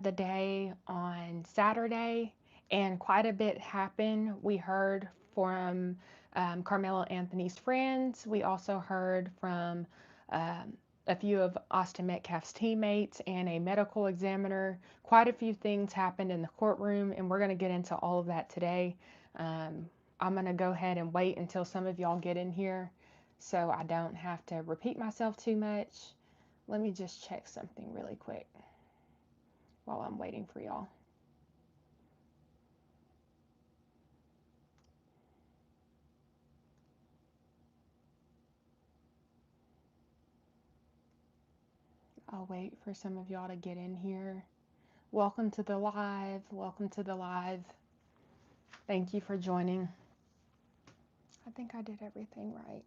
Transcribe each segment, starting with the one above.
the day on Saturday, and quite a bit happened. We heard from Carmelo Anthony's friends. We also heard from um, a few of Austin Metcalf's teammates and a medical examiner. Quite a few things happened in the courtroom, and we're going to get into all of that today. Um, I'm going to go ahead and wait until some of y'all get in here so I don't have to repeat myself too much. Let me just check something really quick while I'm waiting for y'all. I'll wait for some of y'all to get in here. Welcome to the live. Welcome to the live. Thank you for joining. I think I did everything right.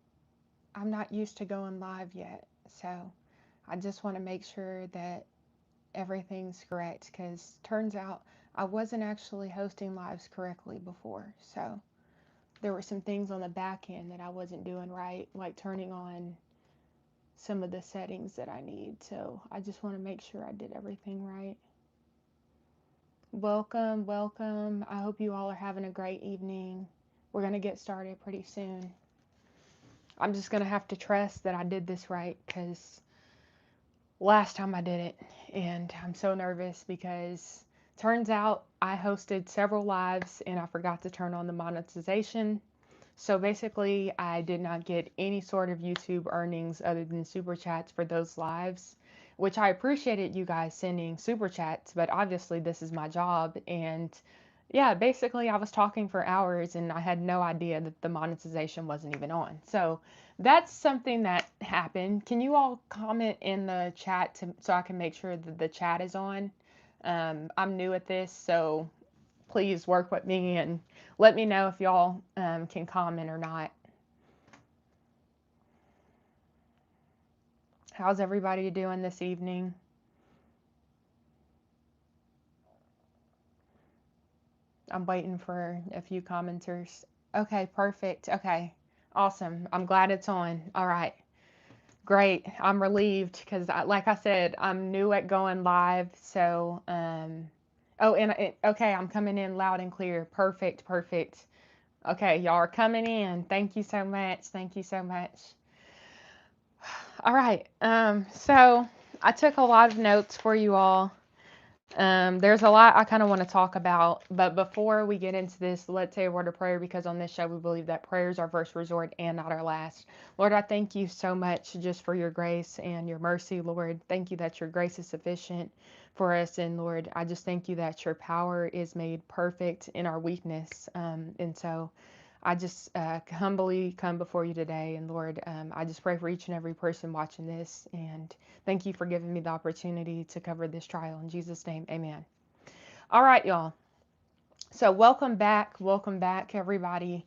I'm not used to going live yet, so I just want to make sure that everything's correct because turns out I wasn't actually hosting lives correctly before. So there were some things on the back end that I wasn't doing right, like turning on some of the settings that I need. So I just want to make sure I did everything right. Welcome, welcome. I hope you all are having a great evening. We're going to get started pretty soon. I'm just going to have to trust that I did this right because last time I did it, and I'm so nervous because turns out I hosted several lives and I forgot to turn on the monetization. So basically, I did not get any sort of YouTube earnings other than super chats for those lives, which I appreciated you guys sending super chats, but obviously, this is my job. And yeah, basically, I was talking for hours and I had no idea that the monetization wasn't even on. So that's something that happened. Can you all comment in the chat so I can make sure that the chat is on? I'm new at this, so please work with me and let me know if y'all can comment or not. How's everybody doing this evening? I'm waiting for a few commenters. Okay, perfect. Okay, awesome. I'm glad it's on. All right, great. I'm relieved because, like I said, I'm new at going live. So, oh, and okay, I'm coming in loud and clear. Perfect, perfect. Okay, y'all are coming in. Thank you so much. Thank you so much. All right. So I took a lot of notes for you all. There's a lot I kind of want to talk about, but before we get into this, let's say a word of prayer because on this show we believe that prayer is our first resort and not our last. Lord, I thank you so much just for your grace and your mercy, Lord. Thank you that your grace is sufficient for us, and Lord, I just thank you that your power is made perfect in our weakness. And so I just humbly come before you today, and Lord, I just pray for each and every person watching this, and thank you for giving me the opportunity to cover this trial. In Jesus' name, amen. All right, y'all. So, welcome back, everybody.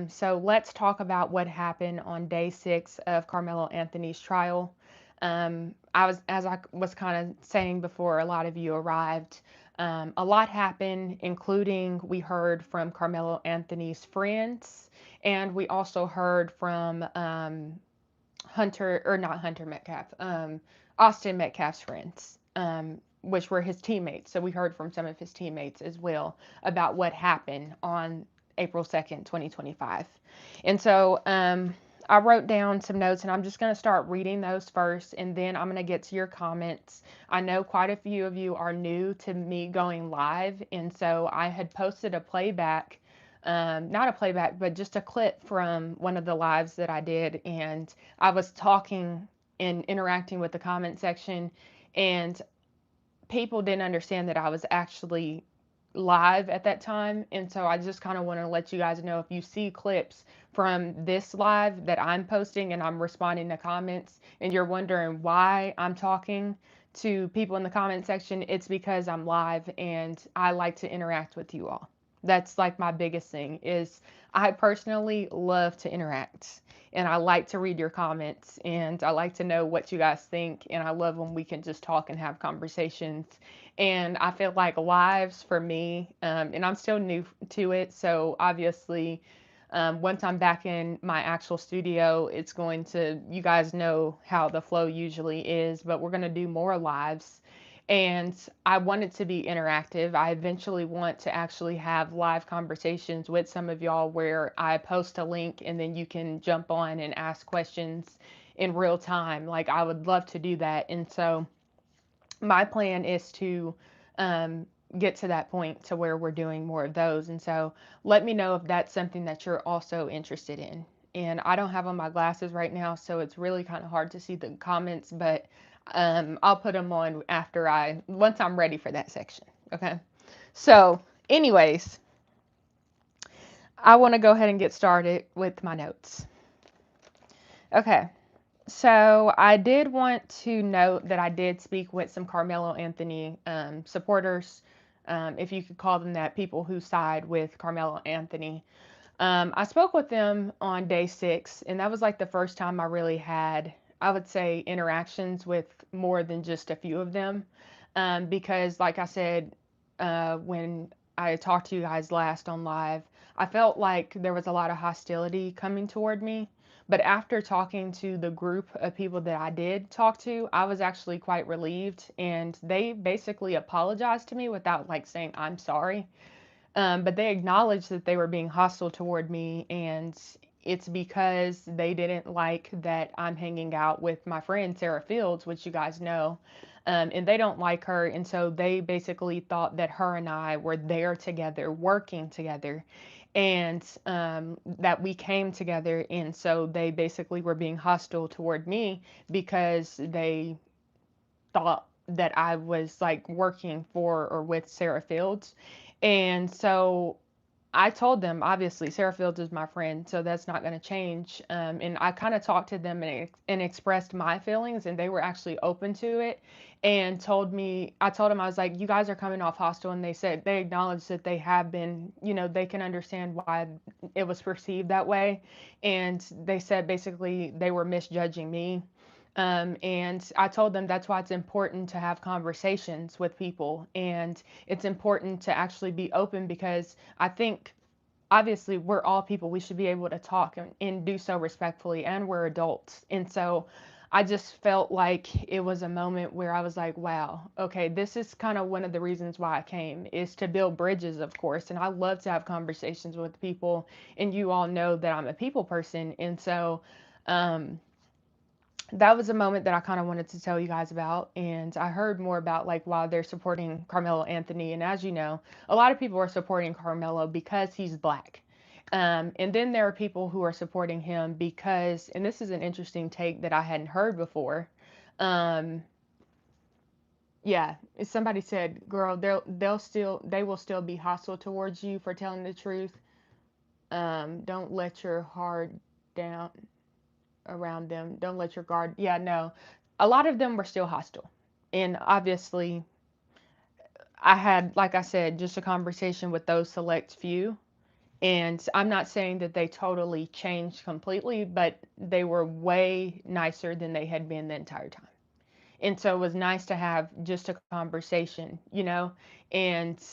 So, let's talk about what happened on day 6 of Carmelo Anthony's trial. As I was kind of saying before, a lot of you arrived. A lot happened, including we heard from Carmelo Anthony's friends, and we also heard from Hunter, or not Hunter Metcalf, Austin Metcalf's friends, which were his teammates. So we heard from some of his teammates as well about what happened on April 2nd, 2025. And so I wrote down some notes and I'm just going to start reading those first and then I'm going to get to your comments. I know quite a few of you are new to me going live, and so I had posted a playback, not a playback, but just a clip from one of the lives that I did. And I was talking and interacting with the comment section, and people didn't understand that I was actually live at that time. And so I just kind of want to let you guys know if you see clips from this live that I'm posting and I'm responding to comments and you're wondering why I'm talking to people in the comment section, it's because I'm live and I like to interact with you all. That's like my biggest thing is I personally love to interact and I like to read your comments and I like to know what you guys think, and I love when we can just talk and have conversations. And I feel like lives for me, and I'm still new to it, so obviously once I'm back in my actual studio, it's going to, you guys know how the flow usually is, but we're going to do more lives. And I want it to be interactive. I eventually want to actually have live conversations with some of y'all where I post a link and then you can jump on and ask questions in real time. Like, I would love to do that. And so my plan is to um, get to that point to where we're doing more of those. And so let me know if that's something that you're also interested in. And I don't have on my glasses right now, so it's really kind of hard to see the comments, but I'll put them on once I'm ready for that section. Okay. So, anyways, I want to go ahead and get started with my notes. Okay. So I did want to note that I did speak with some Carmelo Anthony supporters, if you could call them that, people who side with Carmelo Anthony. I spoke with them on day 6, and that was like the first time I really had, I would say, interactions with more than just a few of them. Because, like I said, when I talked to you guys last on live, I felt like there was a lot of hostility coming toward me. But after talking to the group of people that I did talk to, I was actually quite relieved. And they basically apologized to me without like saying, I'm sorry. But they acknowledged that they were being hostile toward me, and it's because they didn't like that I'm hanging out with my friend Sarah Fields, which you guys know, and they don't like her, and so they basically thought that her and I were there together, working together, and that we came together, and so they basically were being hostile toward me because they thought that I was like working for or with Sarah Fields. And so I told them, obviously, Sarah Fields is my friend, so that's not going to change. And I kind of talked to them and expressed my feelings, and they were actually open to it and I told them, I was like, you guys are coming off hostile. And they said, they acknowledged that they have been, they can understand why it was perceived that way. And they said basically they were misjudging me. And I told them that's why it's important to have conversations with people. And it's important to actually be open because I think obviously we're all people. We should be able to talk and do so respectfully, and we're adults. And so I just felt like it was a moment where I was like, wow, okay, this is kind of one of the reasons why I came, is to build bridges, of course. And I love to have conversations with people. And you all know that I'm a people person. And so, that was a moment that I kind of wanted to tell you guys about. And I heard more about like why they're supporting Carmelo Anthony. And as you know, a lot of people are supporting Carmelo because he's black. And then there are people who are supporting him because, and this is an interesting take that I hadn't heard before. Um, yeah, somebody said, "Girl, they will still be hostile towards you for telling the truth. Don't let your heart down around them. Don't let your guard." Yeah, no. A lot of them were still hostile. And obviously, I had, like I said, just a conversation with those select few. And I'm not saying that they totally changed completely, but they were way nicer than they had been the entire time. And so it was nice to have just a conversation, And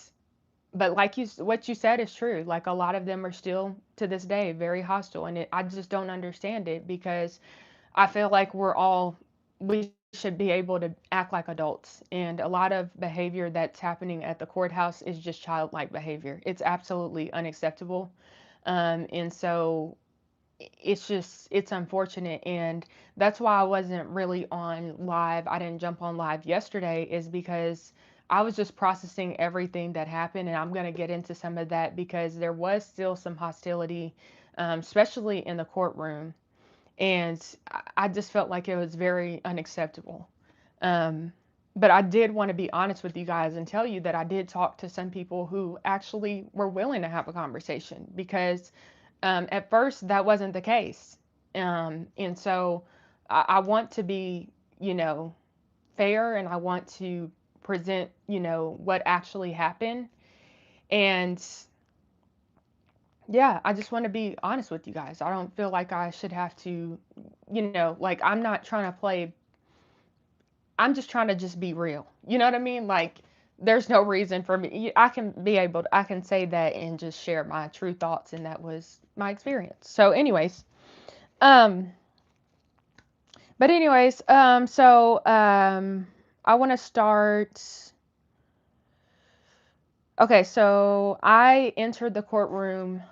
but like what you said is true. Like a lot of them are still to this day very hostile, and I just don't understand it because I feel like we should be able to act like adults. And a lot of behavior that's happening at the courthouse is just childlike behavior. It's absolutely unacceptable. And so it's unfortunate. And that's why I wasn't really on live. I didn't jump on live yesterday, is because I was just processing everything that happened. And I'm going to get into some of that because there was still some hostility, especially in the courtroom, and I just felt like it was very unacceptable. Um, but I did want to be honest with you guys and tell you that I did talk to some people who actually were willing to have a conversation because at first that wasn't the case. And so I want to be, you know, fair, and I want to present, what actually happened. And yeah, I just want to be honest with you guys. I don't feel like I should have to, like I'm not trying to play, I'm just trying to just be real. You know what I mean? Like there's no reason for me. I can say that and just share my true thoughts, and that was my experience. So anyways, um but anyways, so I want to start. Okay, so I entered the courtroom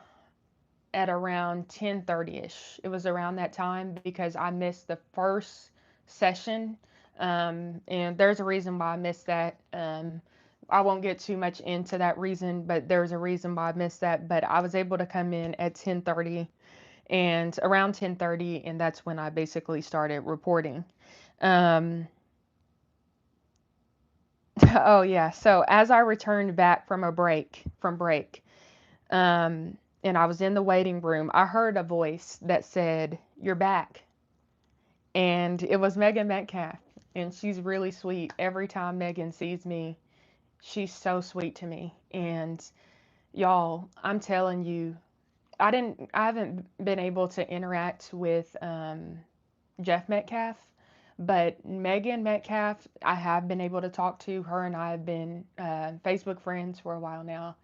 at around 10:30ish. It was around that time because I missed the first session. And there's a reason why I missed that. I won't get too much into that reason, but there's a reason why I missed that. But I was able to come in at 10:30 and around 10:30, and that's when I basically started reporting. Um, oh yeah, so as I returned back from break, and I was in the waiting room, I heard a voice that said, "You're back." And it was Megan Metcalf. And she's really sweet. Every time Megan sees me, she's so sweet to me. And y'all, I'm telling you, I haven't been able to interact with Jeff Metcalf, but Megan Metcalf, I have been able to talk to her, and I have been Facebook friends for a while now.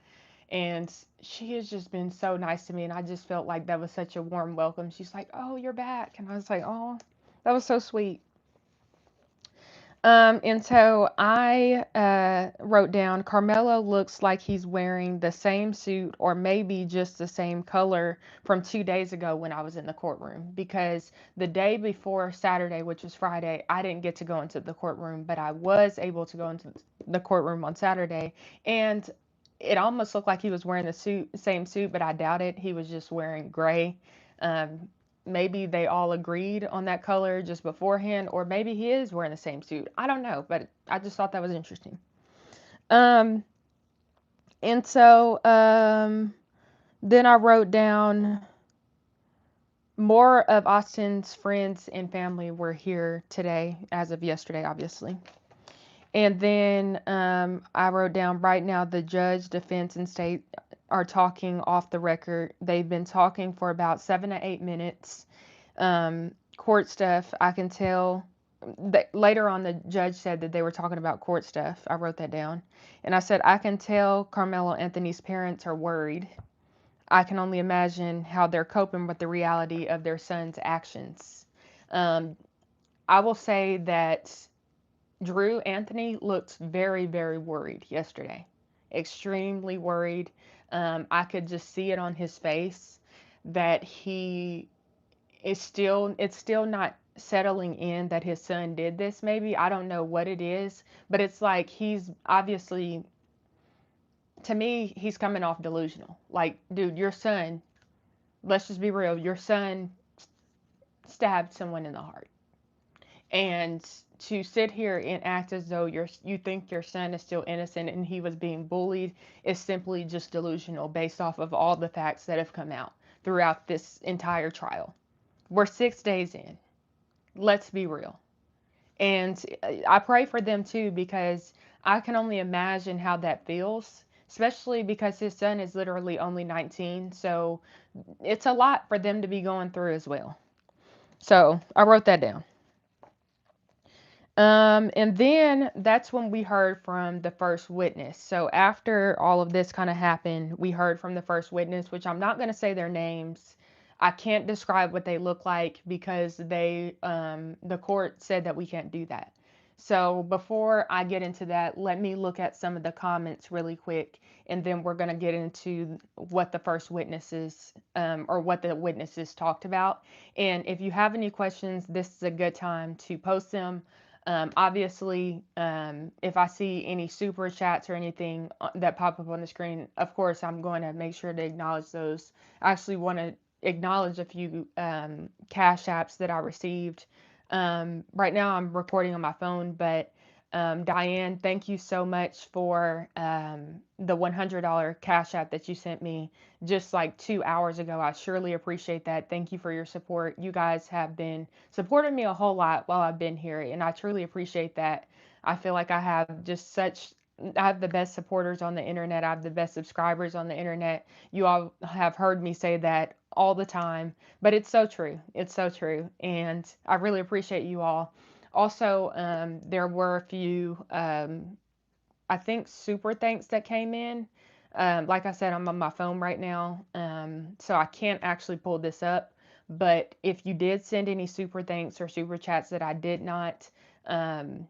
And she has just been so nice to me, and I just felt like that was such a warm welcome. She's like, "Oh, you're back," and I was like, "Oh, that was so sweet." And so I wrote down, Carmelo looks like he's wearing the same suit or maybe just the same color from 2 days ago when I was in the courtroom. Because the day before Saturday, which was Friday, I didn't get to go into the courtroom, but I was able to go into the courtroom on Saturday. And it almost looked like he was wearing the same suit, but I doubt it. He was just wearing gray. Um, Maybe they all agreed on that color just beforehand, or maybe he is wearing the same suit. I don't know, but I just thought that was interesting. Um, and so then I wrote down more of Austin's friends and family were here today, as of yesterday, obviously. And then I wrote down right now the judge, defense, and state are talking off the record. They've been talking for about 7 to 8 minutes. Court stuff, I can tell. Later on, the judge said that they were talking about court stuff. I wrote that down. And I said, I can tell Carmelo Anthony's parents are worried. I can only imagine how they're coping with the reality of their son's actions. Um, I will say that Drew Anthony looked very, very worried yesterday. Extremely worried. I could just see it on his face that it's still not settling in that his son did this. Maybe I don't know what it is, but it's like he's obviously, to me, he's coming off delusional. Like, dude, your son, let's just be real, your son stabbed someone in the heart. And to sit here and act as though you think your son is still innocent and he was being bullied is simply just delusional based off of all the facts that have come out throughout this entire trial. We're 6 days in. Let's be real. And I pray for them too, because I can only imagine how that feels, especially because his son is literally only 19. So it's a lot for them to be going through as well. So I wrote that down. And then that's when we heard from the first witness. So after all of this kind of happened, we heard from the first witness, which I'm not going to say their names. I can't describe what they look like because the court said that we can't do that. So before I get into that, let me look at some of the comments really quick, and then we're going to get into what the first witnesses, or what the witnesses talked about. And if you have any questions, this is a good time to post them. Obviously, if I see any super chats or anything that pop up on the screen, of course, I'm going to make sure to acknowledge those. I actually want to acknowledge a few cash apps that I received. Right now, I'm recording on my phone, but Diane, thank you so much for the $100 cash app that you sent me just like 2 hours ago. I surely appreciate that. Thank you for your support. You guys have been supporting me a whole lot while I've been here, and I truly appreciate that. I feel like I have the best supporters on the internet. I have the best subscribers on the internet. You all have heard me say that all the time, but it's so true. It's so true. And I really appreciate you all. Also, there were a few, I think, super thanks that came in. Like I said, I'm on my phone right now, so I can't actually pull this up. But if you did send any super thanks or super chats that I did not, um,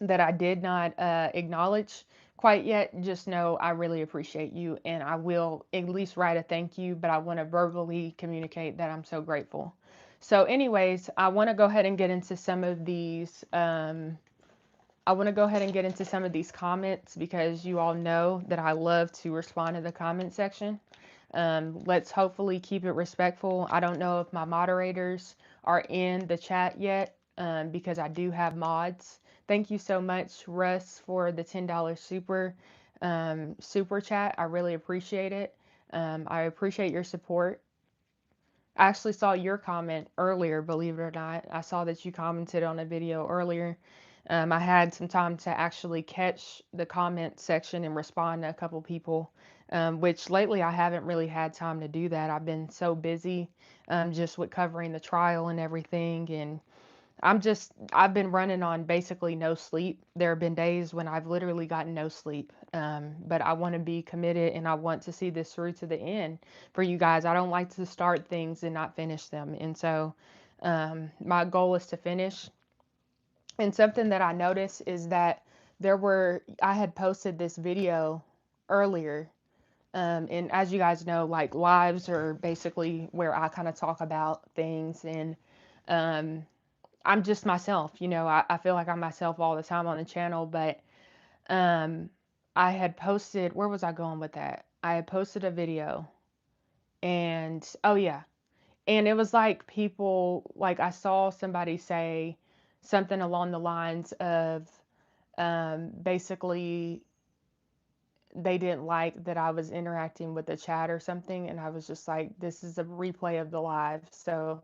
that I did not acknowledge quite yet, just know I really appreciate you, and I will at least write a thank you, but I want to verbally communicate that I'm so grateful. So, anyways, I want to go ahead and get into some of these. I want to go ahead and get into some of these comments because you all know that I love to respond to the comment section. Let's hopefully keep it respectful. I don't know if my moderators are in the chat yet because I do have mods. Thank you so much, Russ, for the $10 super chat. I really appreciate it. I appreciate your support. I actually saw your comment earlier, believe it or not. I saw that you commented on a video earlier. I had some time to actually catch the comment section and respond to a couple people, which lately I haven't really had time to do that. I've been so busy just with covering the trial and everything. And I've been running on basically no sleep. There have been days when I've literally gotten no sleep. But I want to be committed and I want to see this through to the end for you guys. I don't like to start things and not finish them. And so my goal is to finish. And something that I noticed is that I had posted this video earlier. And as you guys know, like lives are basically where I kind of talk about things and, um, I'm just myself, I feel like I'm myself all the time on the channel, but um I had posted, where was I going with that? I had posted a video and oh yeah, and it was like people like I saw somebody say something along the lines of basically they didn't like that I was interacting with the chat or something, and I was just like, this is a replay of the live. So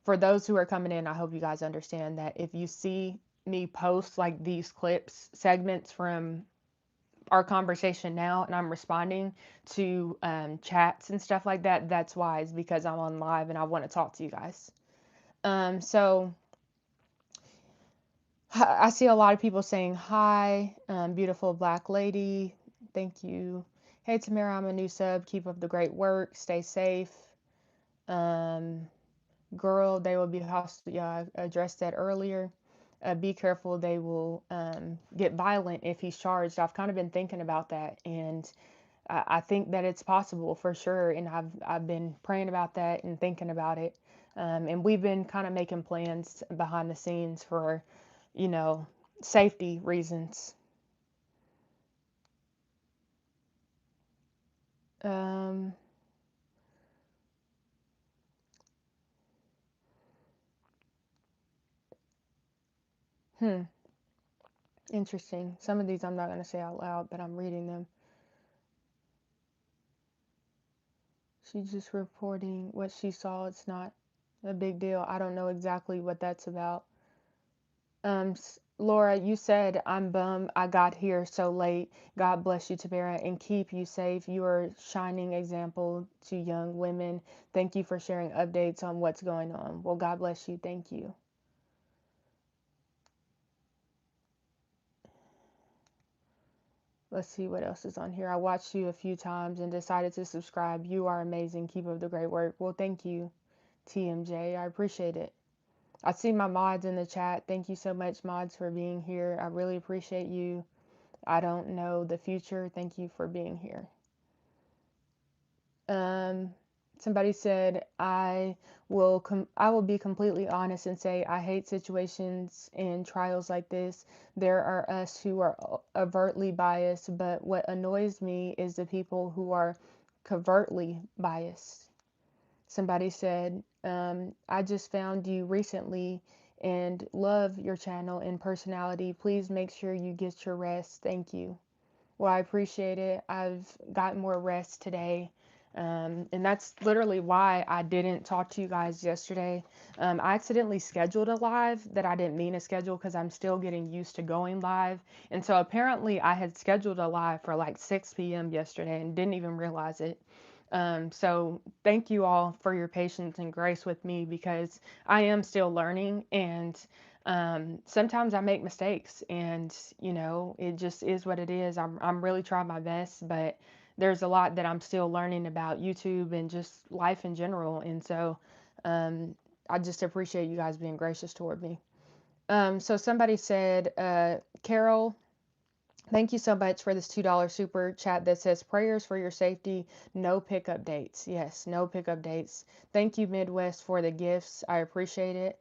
for those who are coming in, I hope you guys understand that if you see me post like these clips, segments from our conversation now, and I'm responding to chats and stuff like that, that's why, is because I'm on live and I want to talk to you guys. So I see a lot of people saying hi, beautiful black lady. Thank you. Hey Tamara, I'm a new sub. Keep up the great work. Stay safe. Um, Girl, they will be hostile. Yeah, I addressed that earlier. Be careful, they will get violent if he's charged. I've kind of been thinking about that, and I think that it's possible for sure. And I've been praying about that and thinking about it. And we've been kind of making plans behind the scenes for, you know, safety reasons. Um, hmm, Interesting. Some of these I'm not going to say out loud, but I'm reading them. She's just reporting what she saw. It's not a big deal. I don't know exactly what that's about. Laura, you said, I'm bummed I got here so late. God bless you, Tabera, and keep you safe. You are a shining example to young women. Thank you for sharing updates on what's going on. Well, God bless you. Thank you. Let's see what else is on here. I watched you a few times and decided to subscribe. You are amazing. Keep up the great work. Well, thank you, TMJ. I appreciate it. I see my mods in the chat. Thank you so much, mods, for being here. I really appreciate you. I don't know the future. Thank you for being here. Um, Somebody said, I will be completely honest and say I hate situations and trials like this. There are us who are overtly biased, but what annoys me is the people who are covertly biased. Somebody said, I just found you recently and love your channel and personality. Please make sure you get your rest. Thank you. Well, I appreciate it. I've gotten more rest today. And that's literally why I didn't talk to you guys yesterday. I accidentally scheduled a live that I didn't mean to schedule because I'm still getting used to going live. And so apparently I had scheduled a live for like 6 p.m. yesterday and didn't even realize it. So thank you all for your patience and grace with me because I am still learning and sometimes I make mistakes and it just is what it is. I'm really trying my best, but there's a lot that I'm still learning about YouTube and just life in general. And so um, I just appreciate you guys being gracious toward me. So somebody said, Carol, thank you so much for this $2 super chat that says prayers for your safety, no pickup dates. Yes, no pickup dates. Thank you, Midwest, for the gifts. I appreciate it.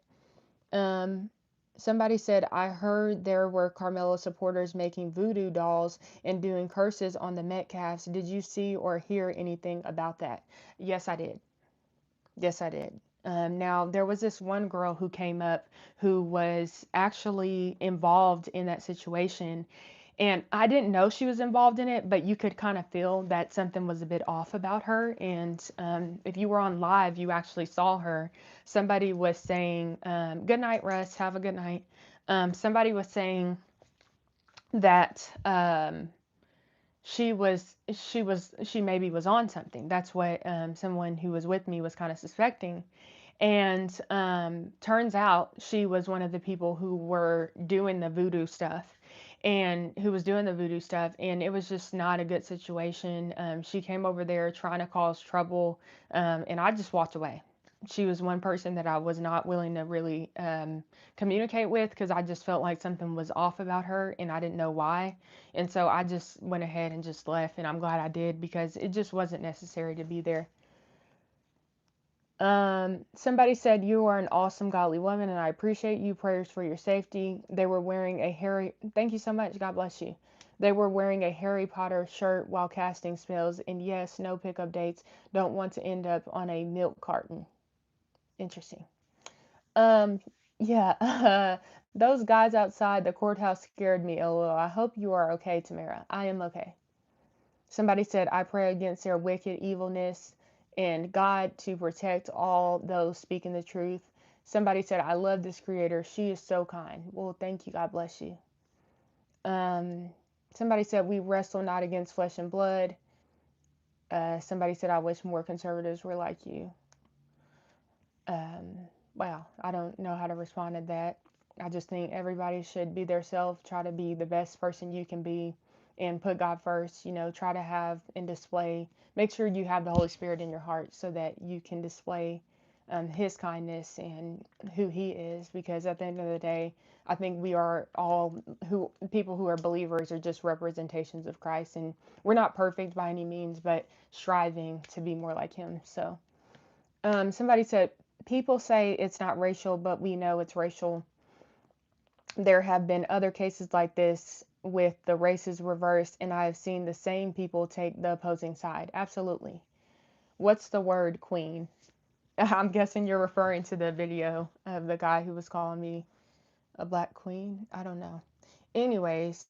Um, Somebody said, I heard there were Carmelo supporters making voodoo dolls and doing curses on the Metcalfs. Did you see or hear anything about that? Yes, I did. Yes, I did. Now, there was this one girl who came up who was actually involved in that situation. And I didn't know she was involved in it, but you could kind of feel that something was a bit off about her. And if you were on live, you actually saw her. Somebody was saying, good night, Russ, have a good night. Somebody was saying that she maybe was on something. That's what someone who was with me was kind of suspecting. And turns out she was one of the people who were doing the voodoo stuff and who was doing the voodoo stuff. And it was just not a good situation. She came over there trying to cause trouble, and I just walked away. She was one person that I was not willing to really communicate with because I just felt like something was off about her and I didn't know why. And so I just went ahead and just left, and I'm glad I did because it just wasn't necessary to be there. Somebody said you are an awesome godly woman and I appreciate you. Prayers for your safety. They were wearing a thank you so much. God bless you. They were wearing a Harry Potter shirt while casting spells, and yes, no pickup dates. Don't want to end up on a milk carton. Interesting. Um, yeah, those guys outside the courthouse scared me a little. I hope you are okay, Tamara. I am okay. Somebody said, I pray against their wicked evilness and God to protect all those speaking the truth. Somebody said, I love this creator. She is so kind. Well, thank you. God bless you. Um, Somebody said, we wrestle not against flesh and blood. Somebody said, I wish more conservatives were like you. Um, wow, I don't know how to respond to that. I just think everybody should be their self, try to be the best person you can be, and put God first. Try to have and display, make sure you have the Holy Spirit in your heart so that you can display His kindness and who He is. Because at the end of the day, I think we are all people who are believers are just representations of Christ, and we're not perfect by any means, but striving to be more like Him. So. Somebody said, people say it's not racial, but we know it's racial. There have been other cases like this with the races reversed, and I have seen the same people take the opposing side. Absolutely. What's the word, queen? I'm guessing you're referring to the video of the guy who was calling me a black queen. I don't know. Anyways,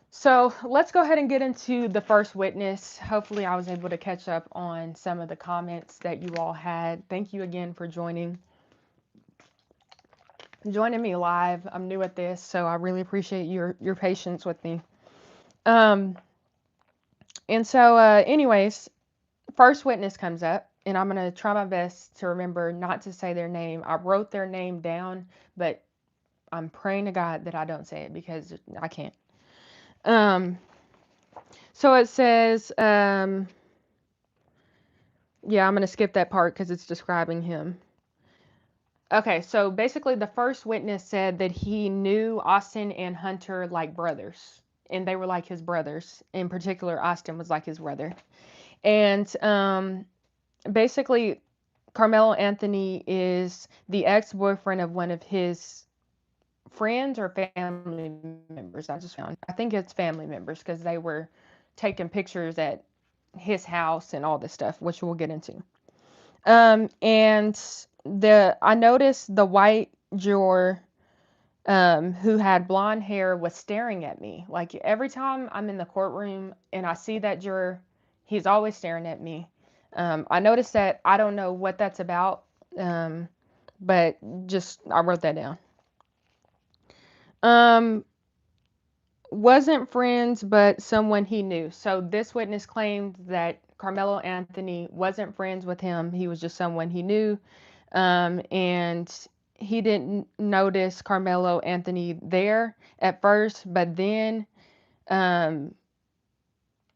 so let's go ahead and get into the first witness. Hopefully, I was able to catch up on some of the comments that you all had. Thank you again for joining me live. I'm new at this, so I really appreciate your patience with me. Um, and so, anyways, first witness comes up, and I'm gonna try my best to remember not to say their name. I wrote their name down, but I'm praying to God that I don't say it because I can't. So it says, yeah, I'm gonna skip that part because it's describing him. Okay, so basically the first witness said that he knew Austin and Hunter like brothers, and they were like his brothers. In particular, Austin was like his brother. And basically, Carmelo Anthony is the ex-boyfriend of one of his friends or family members. I just found. I think it's family members because they were taking pictures at his house and all this stuff, which we'll get into. And I noticed the white juror who had blonde hair was staring at me. Like every time I'm in the courtroom and I see that juror, he's always staring at me. I noticed that. I don't know what that's about, but just I wrote that down. Wasn't friends, but someone he knew. So this witness claimed that Carmelo Anthony wasn't friends with him. He was just someone he knew. And he didn't notice Carmelo Anthony there at first, but then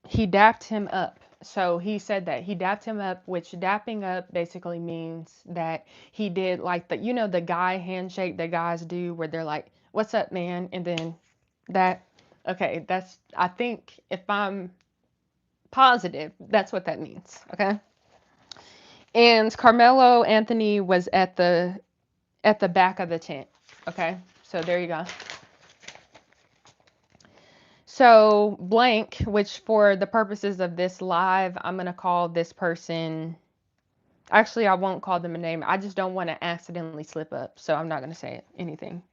he dapped him up. So he said that he dapped him up, which dapping up basically means that he did like the guy handshake that guys do where they're like, "What's up, man?" And then that, okay, I think if I'm positive, that's what that means. Okay. And Carmelo Anthony was at the back of the tent. Okay. So there you go. So blank, which for the purposes of this live, I'm going to call this person. Actually, I won't call them a name. I just don't want to accidentally slip up. So I'm not going to say anything.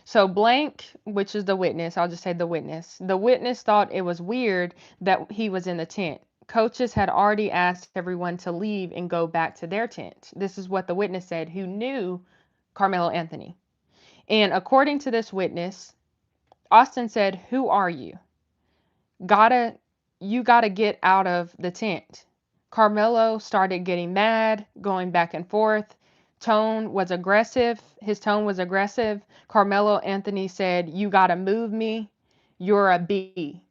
So blank, which is the witness, I'll just say the witness. The witness thought it was weird that he was in the tent. Coaches had already asked everyone to leave and go back to their tent. This is what the witness said, who knew Carmelo Anthony. And according to this witness, Austin said, "Who are you? You gotta get out of the tent." Carmelo started getting mad, going back and forth. His tone was aggressive. Carmelo Anthony said, "You gotta move me. You're a B."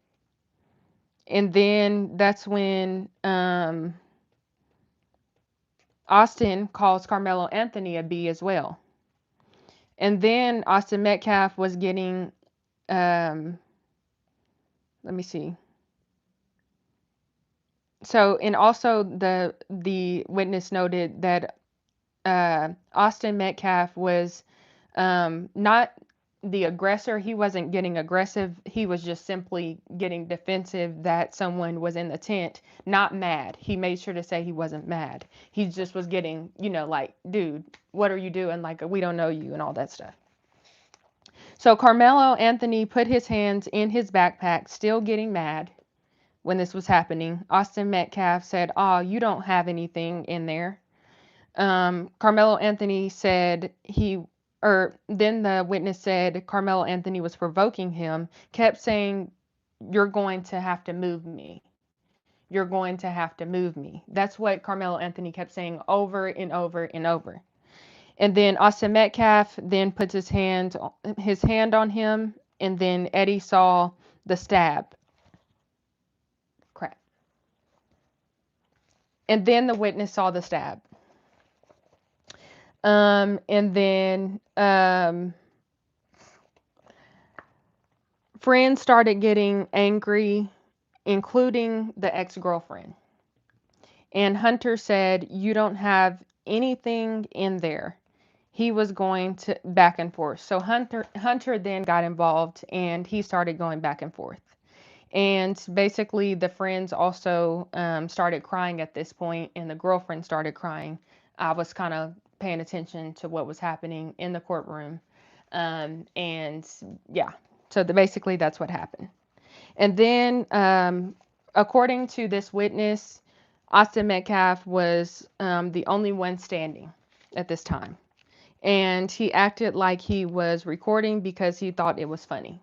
And then that's when Austin calls Carmelo Anthony a B as well. And then Austin Metcalf was getting, let me see. So, and also the witness noted that Austin Metcalf was not the aggressor. He wasn't getting aggressive. He was just simply getting defensive that someone was in the tent, not mad. He made sure to say he wasn't mad. He just was getting, like, "Dude, what are you doing? Like, we don't know you," and all that stuff. So Carmelo Anthony put his hands in his backpack, still getting mad when this was happening. Austin Metcalf said, "Oh, you don't have anything in there." Carmelo Anthony said then the witness said Carmelo Anthony was provoking him, kept saying, "You're going to have to move me. You're going to have to move me." That's what Carmelo Anthony kept saying over and over and over. And then Austin Metcalf then puts his hand on him, and then Eddie saw the stab. Crap. And then the witness saw the stab. And then friends started getting angry, including the ex-girlfriend. And Hunter said, "You don't have anything in there." He was going to back and forth. So Hunter then got involved and he started going back and forth. And basically the friends also started crying at this point, and the girlfriend started crying. I was kind of paying attention to what was happening in the courtroom. And yeah, so basically that's what happened. And then, according to this witness, Austin Metcalf was the only one standing at this time. And he acted like he was recording because he thought it was funny.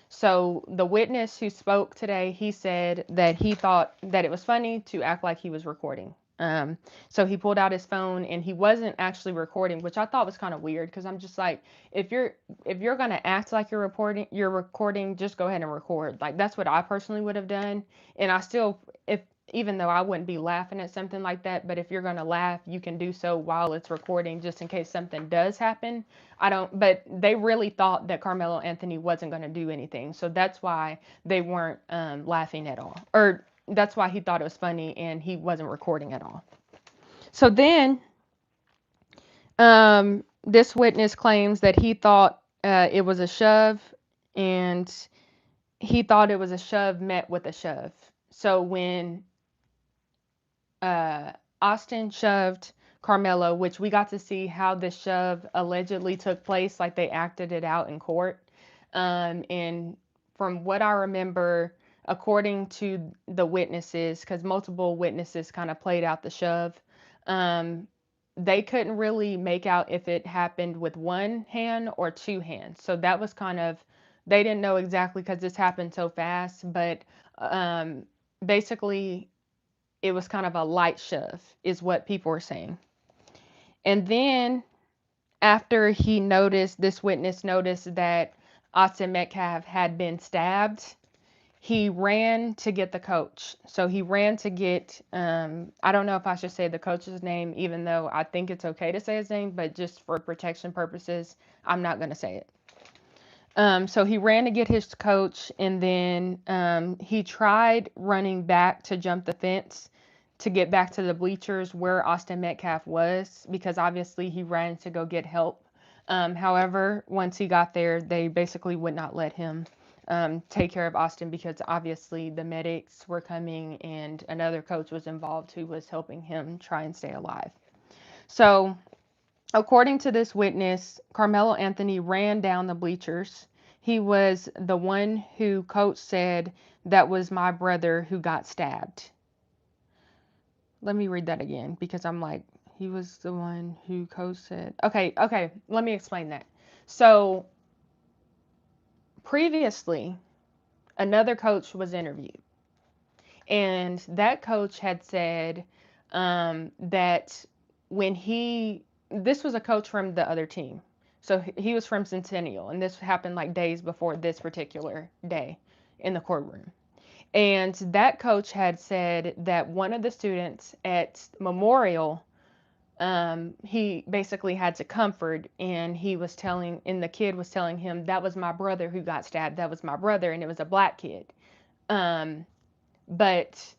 So the witness who spoke today, he said that he thought that it was funny to act like he was recording. So he pulled out his phone and he wasn't actually recording, which I thought was kind of weird because I'm just like, if you're gonna act like you're recording, just go ahead and record. Like that's what I personally would have done. And I still, if even though I wouldn't be laughing at something like that, but if you're gonna laugh, you can do so while it's recording, just in case something does happen. But they really thought that Carmelo Anthony wasn't going to do anything. So that's why they weren't laughing at all. Or that's why he thought it was funny and he wasn't recording at all. So then this witness claims that he thought it was a shove, and he thought it was a shove met with a shove. So when Austin shoved Carmelo, which we got to see how the shove allegedly took place, like they acted it out in court. And from what I remember, according to the witnesses, because multiple witnesses kind of played out the shove, they couldn't really make out if it happened with one hand or two hands. So that was kind of, they didn't know exactly because this happened so fast, but basically it was kind of a light shove, is what people were saying. And then after this witness noticed that Austin Metcalf had been stabbed, he ran to get the coach. So he ran to get, I don't know if I should say the coach's name, even though I think it's okay to say his name, but just for protection purposes, I'm not going to say it. So he ran to get his coach, and then he tried running back to jump the fence to get back to the bleachers where Austin Metcalf was, because obviously he ran to go get help. However, once he got there, they basically would not let him take care of Austin, because obviously the medics were coming and another coach was involved who was helping him try and stay alive. So according to this witness, Carmelo Anthony ran down the bleachers. He was the one who coach said, "That was my brother who got stabbed." Let me read that again, because I'm like, he was the one who coach said. Okay, let me explain that. So previously, another coach was interviewed, and that coach had said that when this was a coach from the other team. So he was from Centennial, and this happened like days before this particular day in the courtroom. And that coach had said that one of the students at Memorial, he basically had to comfort, and the kid was telling him, "That was my brother who got stabbed. That was my brother," and it was a black kid. But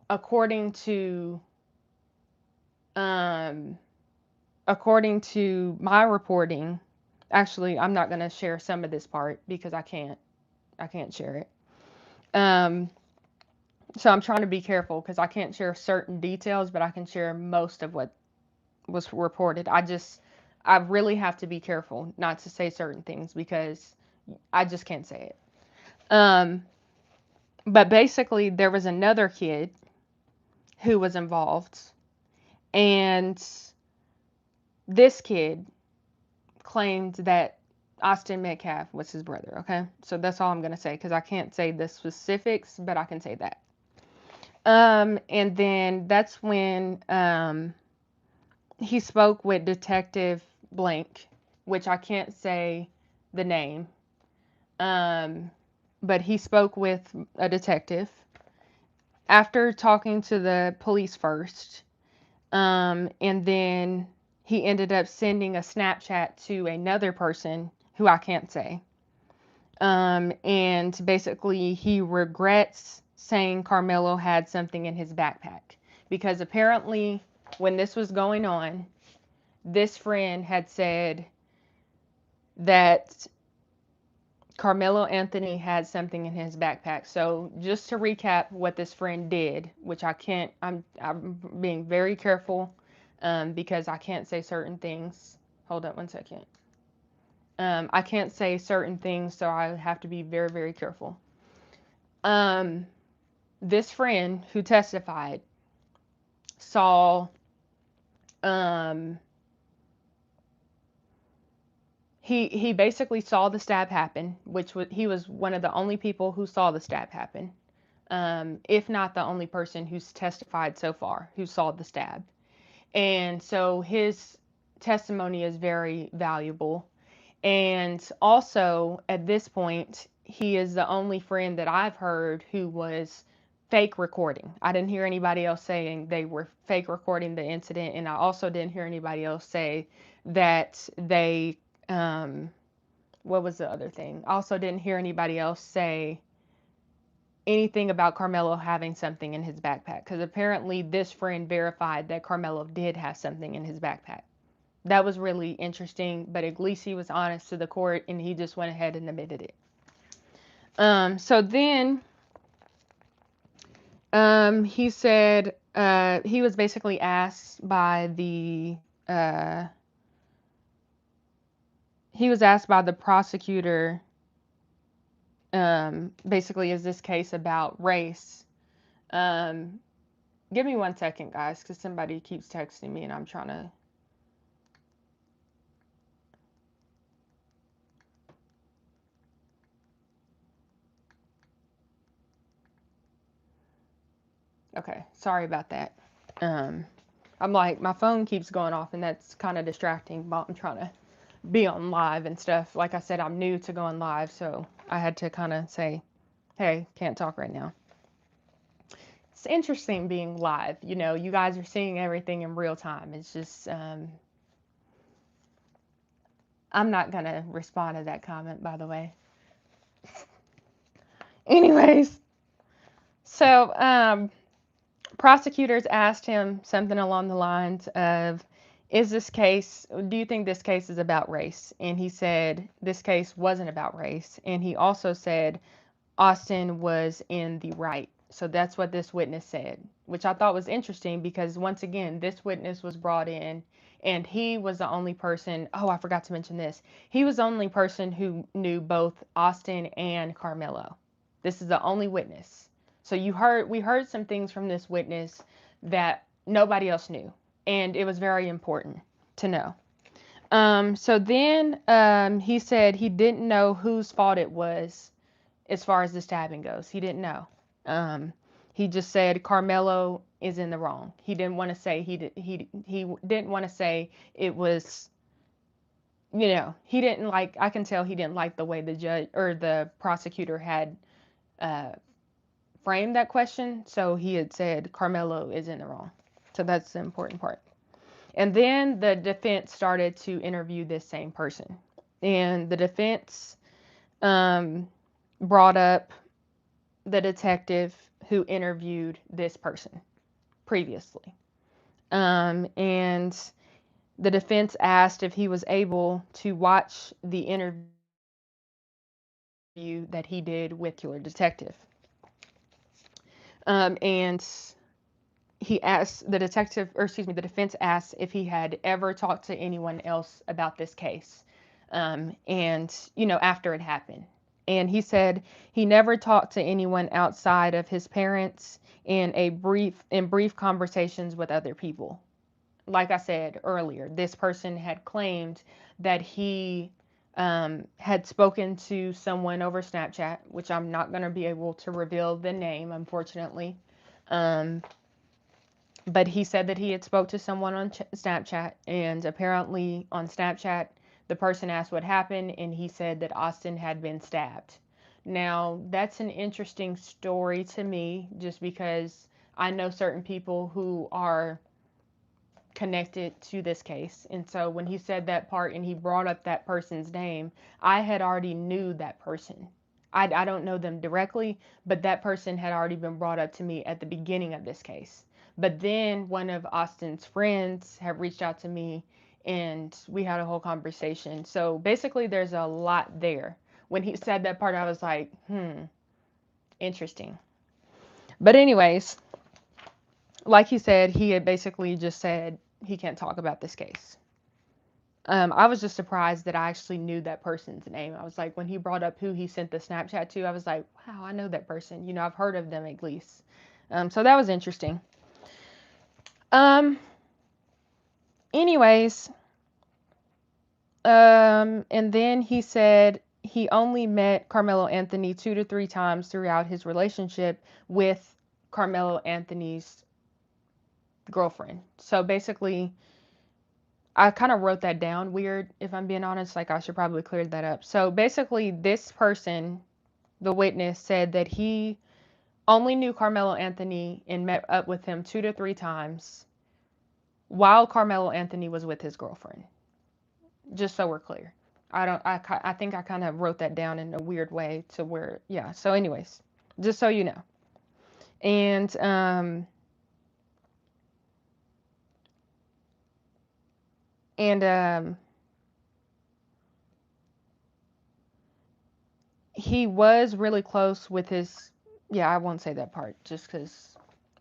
according to um, according to my reporting, actually, I'm not going to share some of this part because I can't share it. So I'm trying to be careful because I can't share certain details, but I can share most of what was reported. I really have to be careful not to say certain things because I just can't say it. But basically, there was another kid who was involved, and this kid claimed that Austin Metcalf was his brother, okay? So that's all I'm going to say because I can't say the specifics, but I can say that. And then that's when he spoke with Detective Blank, which I can't say the name, but he spoke with a detective after talking to the police first, and then he ended up sending a Snapchat to another person who I can't say. And basically, he regrets saying Karmelo had something in his backpack because apparently, when this was going on, this friend had said that Carmelo Anthony had something in his backpack. So just to recap what this friend did, which I'm being very careful because I can't say certain things. Hold up one second. I can't say certain things, so I have to be very, very careful. This friend who testified saw he basically saw the stab happen, he was one of the only people who saw the stab happen, if not the only person who's testified so far who saw the stab. And so his testimony is very valuable. And also, at this point, he is the only friend that I've heard who was fake recording. I didn't hear anybody else saying they were fake recording the incident, and I also didn't hear anybody else say that they, what was the other thing? I also didn't hear anybody else say anything about Karmelo having something in his backpack, because apparently this friend verified that Karmelo did have something in his backpack. That was really interesting, but at least he was honest to the court and he just went ahead and admitted it. So then he said he was basically asked by the prosecutor, basically, is this case about race? Give me 1 second, guys, because somebody keeps texting me and I'm trying to. Okay, sorry about that. I'm like, my phone keeps going off, and that's kind of distracting while I'm trying to be on live and stuff. Like I said, I'm new to going live, so I had to kind of say Hey, can't talk right now. It's interesting being live. You guys are seeing everything in real time. It's just, I'm not going to respond to that comment, by the way. Anyways, so prosecutors asked him something along the lines of, do you think this case is about race? And he said this case wasn't about race. And he also said Austin was in the right. So that's what this witness said, which I thought was interesting because once again, this witness was brought in and he was the only person. Oh, I forgot to mention this. He was the only person who knew both Austin and Karmelo. This is the only witness. So we heard some things from this witness that nobody else knew. And it was very important to know. So then he said he didn't know whose fault it was as far as the stabbing goes. He didn't know. He just said Karmelo is in the wrong. He didn't want to say he didn't want to say it was. He didn't like. I can tell he didn't like the way the judge or the prosecutor had uh, framed that question. So he had said Karmelo is in the wrong. So that's the important part. And then the defense started to interview this same person, and the defense brought up the detective who interviewed this person previously. And the defense asked if he was able to watch the interview that he did with your detective. And he asked the defense asked if he had ever talked to anyone else about this case. And, after it happened. And he said he never talked to anyone outside of his parents in brief conversations with other people. Like I said earlier, this person had claimed that he had spoken to someone over Snapchat, which I'm not going to be able to reveal the name, unfortunately. But he said that he had spoke to someone on Snapchat, and apparently on Snapchat, the person asked what happened, and he said that Austin had been stabbed. Now, that's an interesting story to me, just because I know certain people who are connected to this case. And so when he said that part and he brought up that person's name, I had already knew that person. I don't know them directly, but that person had already been brought up to me at the beginning of this case. But then one of Austin's friends had reached out to me and we had a whole conversation. So basically, there's a lot there. When he said that part, I was like, interesting. But, anyways, like he said, he had basically just said he can't talk about this case. I was just surprised that I actually knew that person's name. I was like, when he brought up who he sent the Snapchat to, I was like, wow, I know that person. I've heard of them at least. So that was interesting. Anyways, and then he said he only met Carmelo Anthony 2 to 3 times throughout his relationship with Carmelo Anthony's girlfriend. So basically, I kind of wrote that down weird, if I'm being honest. Like, I should probably clear that up. So basically, this person, the witness, said that he only knew Carmelo Anthony and met up with him 2 to 3 times while Carmelo Anthony was with his girlfriend. Just so we're clear. I think I kind of wrote that down in a weird way to where, yeah. So anyways, just so you know. And, he was really close with his, yeah, I won't say that part just because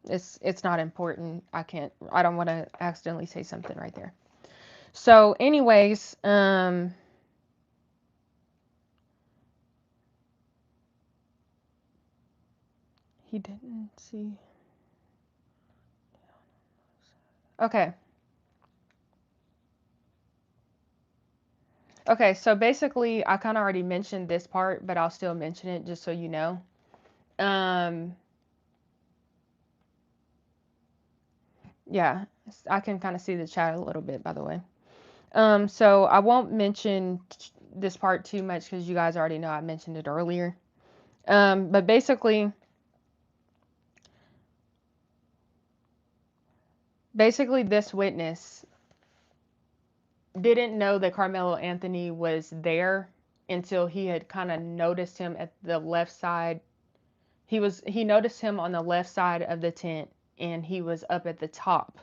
it's not important. I don't want to accidentally say something right there. So anyways, he didn't see. Okay. Okay, so basically I kind of already mentioned this part, but I'll still mention it just so you know. Yeah, I can kind of see the chat a little bit, by the way. So I won't mention this part too much because you guys already know I mentioned it earlier. But basically this witness didn't know that Carmelo Anthony was there until he had kind of noticed him at the left side. He noticed him on the left side of the tent, and he was up at the top.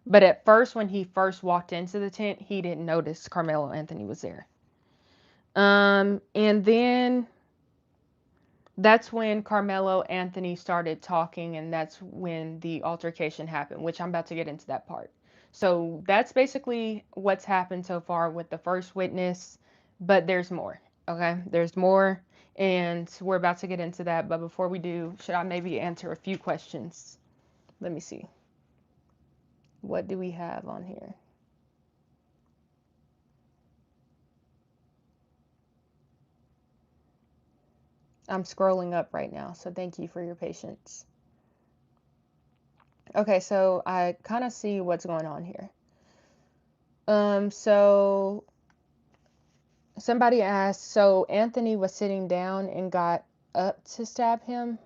But at first, when he first walked into the tent, he didn't notice Carmelo Anthony was there. And then that's when Carmelo Anthony started talking, and that's when the altercation happened, which I'm about to get into that part. So that's basically what's happened so far with the first witness, but there's more. Okay, there's more, and we're about to get into that. But before we do, should I maybe answer a few questions? Let me see. What do we have on here? I'm scrolling up right now, so thank you for your patience. Okay, so I kind of see what's going on here. So somebody asked, so Anthony was sitting down and got up to stab him.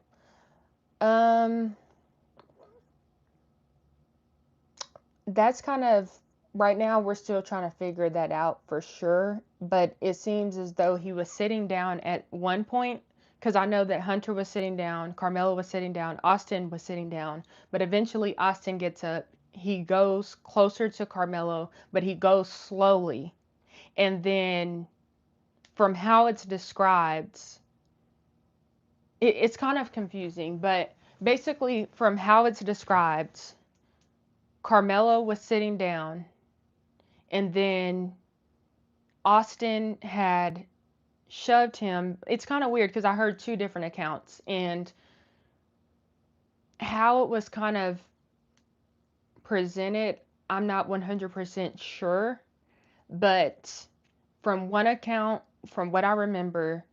That's kind of, right now we're still trying to figure that out for sure, but it seems as though he was sitting down at one point, because I know that Hunter was sitting down, Carmelo was sitting down, Austin was sitting down, but eventually Austin gets up, he goes closer to Carmelo, but he goes slowly, and then from how it's described, it's kind of confusing, but basically from how it's described, Carmelo was sitting down, and then Austin had shoved him. It's kind of weird because I heard two different accounts, and how it was kind of presented, I'm not 100% sure, but from one account, from what I remember,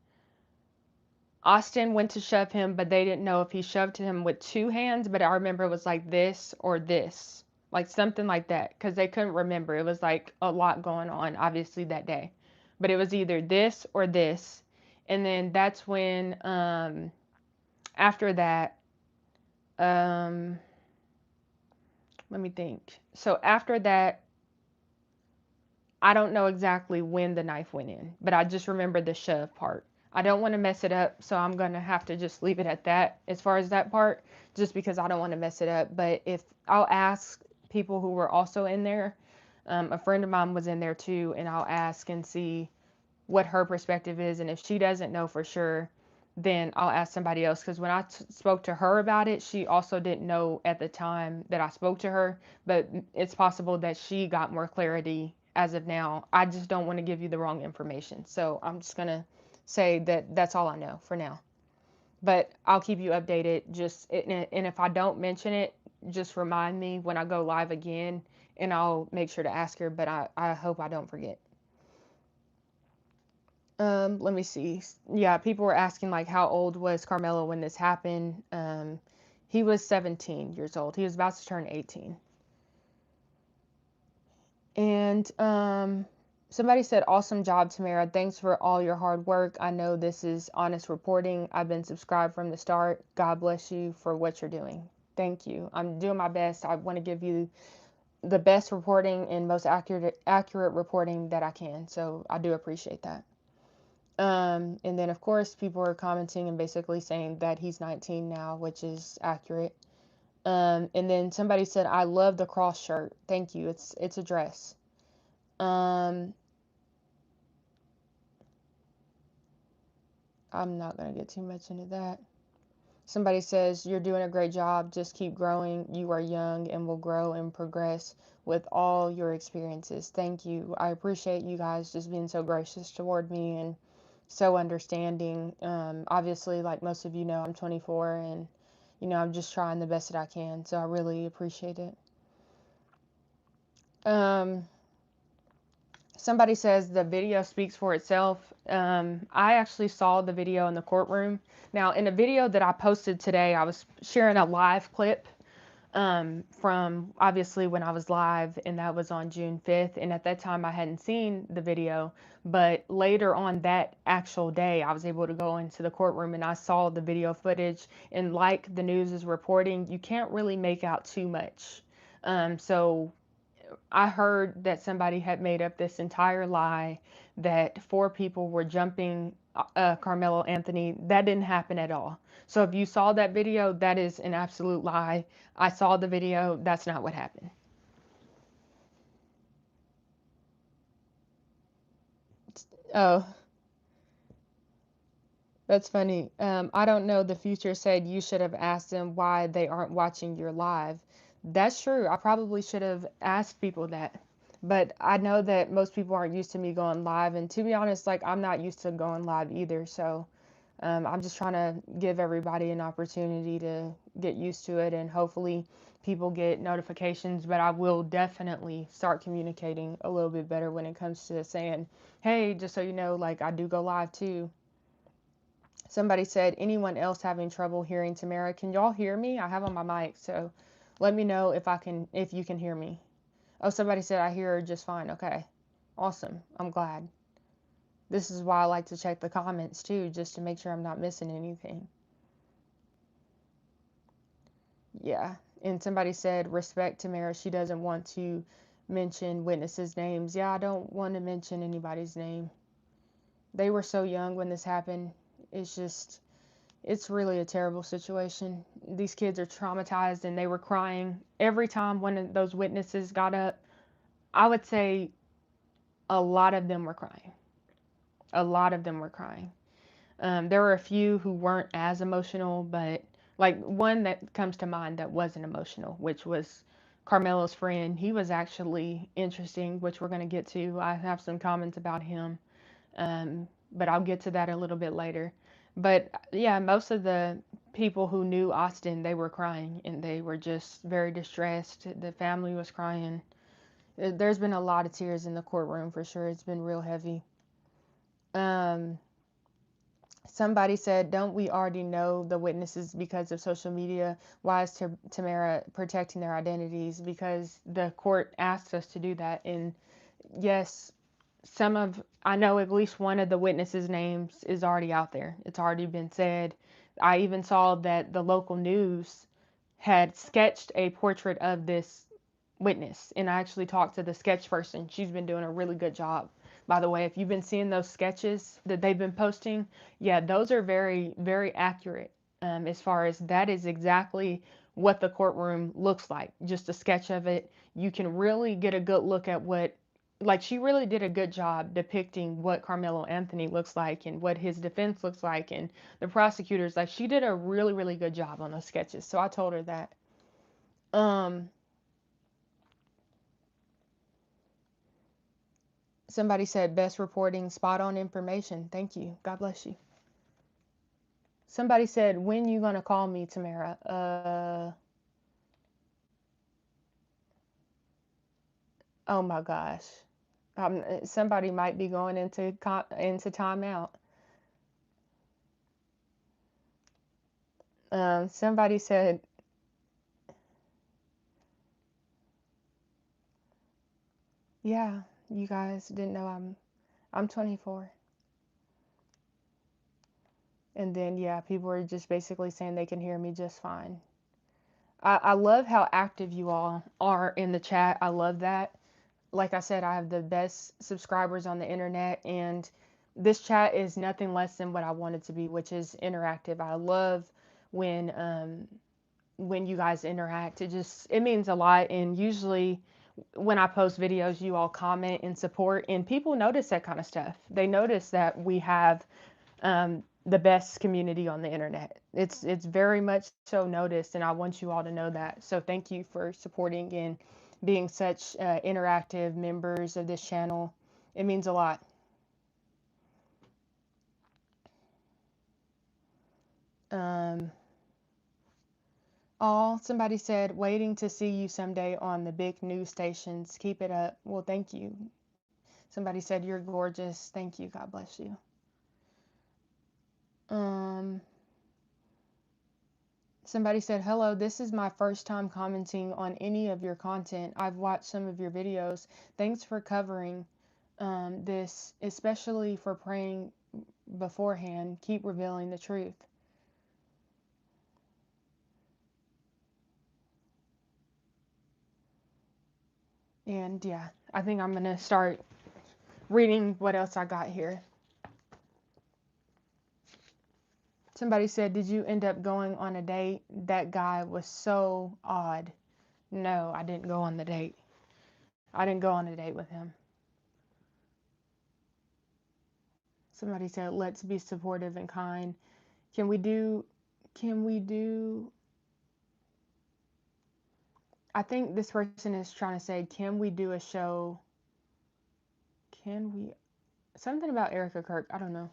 Austin went to shove him, but they didn't know if he shoved him with two hands, but I remember it was like this or this, like something like that, because they couldn't remember. It was like a lot going on, obviously, that day. But it was either this or this. And then that's when, after that, um, let me think. So after that, I don't know exactly when the knife went in, but I just remember the shove part. I don't want to mess it up, so I'm going to have to just leave it at that as far as that part, just because I don't want to mess it up. But if I'll ask people who were also in there, a friend of mine was in there too, and I'll ask and see what her perspective is. And if she doesn't know for sure, then I'll ask somebody else. Because when I spoke to her about it, she also didn't know at the time that I spoke to her, but it's possible that she got more clarity as of now. I just don't want to give you the wrong information. So I'm just going to say that that's all I know for now. But I'll keep you updated. And if I don't mention it, just remind me when I go live again, and I'll make sure to ask her. But I hope I don't forget. Let me see. Yeah, people were asking like how old was Carmelo when this happened. He was 17 years old. He was about to turn 18. And somebody said, awesome job, Tamara. Thanks for all your hard work. I know this is honest reporting. I've been subscribed from the start. God bless you for what you're doing. Thank you. I'm doing my best. I want to give you the best reporting and most accurate reporting that I can. So I do appreciate that. And then of course people are commenting and basically saying that he's 19 now, which is accurate. And then somebody said, I love the cross shirt. Thank you. It's a dress. I'm not going to get too much into that. Somebody says, you're doing a great job. Just keep growing. You are young and will grow and progress with all your experiences. Thank you. I appreciate you guys just being so gracious toward me and so understanding. Obviously, like most of you know, I'm 24 and, I'm just trying the best that I can. So I really appreciate it. Somebody says the video speaks for itself. I actually saw the video in the courtroom. Now, in a video that I posted today, I was sharing a live clip from obviously when I was live, and that was on June 5th. And at that time, I hadn't seen the video, but later on that actual day, I was able to go into the courtroom and I saw the video footage. And like the news is reporting, you can't really make out too much. So I heard that somebody had made up this entire lie that four people were jumping Carmelo Anthony. That didn't happen at all. So if you saw that video, that is an absolute lie. I saw the video. That's not what happened. Oh, that's funny. I don't know. The future said you should have asked them why they aren't watching your live. That's true. I probably should have asked people that. But I know that most people aren't used to me going live. And to be honest, like I'm not used to going live either. So I'm just trying to give everybody an opportunity to get used to it, and hopefully people get notifications. But I will definitely start communicating a little bit better when it comes to saying, hey, just so you know, like I do go live too. Somebody said, anyone else having trouble hearing Tamara? Can y'all hear me? I have on my mic, so let me know if you can hear me. Oh, somebody said I hear her just fine. Okay, awesome. I'm glad. This is why I like to check the comments too, just to make sure I'm not missing anything. Yeah. And somebody said, respect Tamara. She doesn't want to mention witnesses' names. Yeah, I don't want to mention anybody's name. They were so young when this happened. It's really a terrible situation. These kids are traumatized and they were crying every time one of those witnesses got up. I would say a lot of them were crying. A lot of them were crying. There were a few who weren't as emotional, but like one that comes to mind that wasn't emotional, which was Carmelo's friend. He was actually interesting, which we're going to get to. I have some comments about him, but I'll get to that a little bit later. But yeah, most of the people who knew Austin, they were crying and they were just very distressed. The family was crying. There's been a lot of tears in the courtroom for sure. It's been real heavy. Um, Somebody said, don't we already know the witnesses because of social media? Why is Tamara protecting their identities? Because the court asked us to do that. And yes, I know at least one of the witnesses' names is already out there. It's already been said. I even saw that the local news had sketched a portrait of this witness, and I actually talked to the sketch person. She's been doing a really good job. By the way, if you've been seeing those sketches that they've been posting, yeah, those are very, very accurate. As far as that is exactly what the courtroom looks like, just a sketch of it. You can really get a good look at like she really did a good job depicting what Carmelo Anthony looks like and what his defense looks like, and the prosecutors, like she did a really, really good job on those sketches. So I told her that. Um, Somebody said best reporting, spot on information. Thank you. God bless you. Somebody said, when you gonna call me, Tamara? Oh my gosh. Somebody might be going into timeout. Somebody said, yeah, you guys didn't know I'm 24. And then yeah, people are just basically saying they can hear me just fine. I love how active you all are in the chat. I love that. Like I said, I have the best subscribers on the internet, and this chat is nothing less than what I want it to be, which is interactive. I love when you guys interact. It means a lot, and usually when I post videos, you all comment and support, and people notice that kind of stuff. They notice that we have the best community on the internet. It's very much so noticed, and I want you all to know that. So thank you for supporting and being such interactive members of this channel. It means a lot. Um, Somebody said, waiting to see you someday on the big news stations. Keep it up. Well, thank you. Somebody said, you're gorgeous. Thank you. God bless you. Um, Somebody said, "Hello, this is my first time commenting on any of your content. I've watched some of your videos. Thanks for covering this, especially for praying beforehand. Keep revealing the truth." And yeah, I think I'm going to start reading what else I got here. Somebody said, "Did you end up going on a date? That guy was so odd." No, I didn't go on the date. I didn't go on a date with him. Somebody said, "Let's be supportive and kind. Can we do, can we do, I think this person is trying to say, can we do a show? Can we, something about Erica Kirk. I don't know.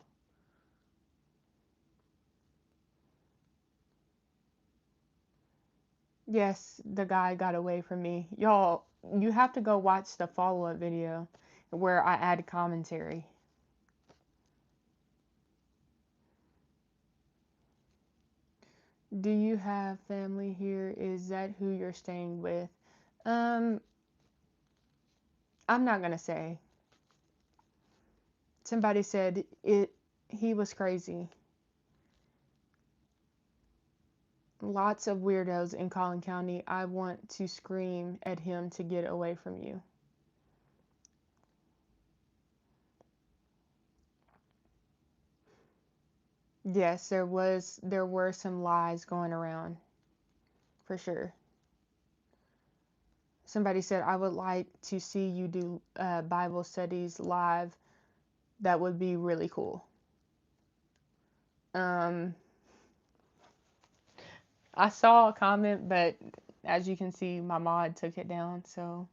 Yes, the guy got away from me. Y'all, you have to go watch the follow up video where I add commentary. Do you have family here? Is that who you're staying with? Um, I'm not gonna say. Somebody said he was crazy. Lots of weirdos in Collin County. I want to scream at him to get away from you. Yes, there were some lies going around for sure. Somebody said, I would like to see you do Bible studies live. That would be really cool. Um, I saw a comment, but as you can see, my mod took it down. So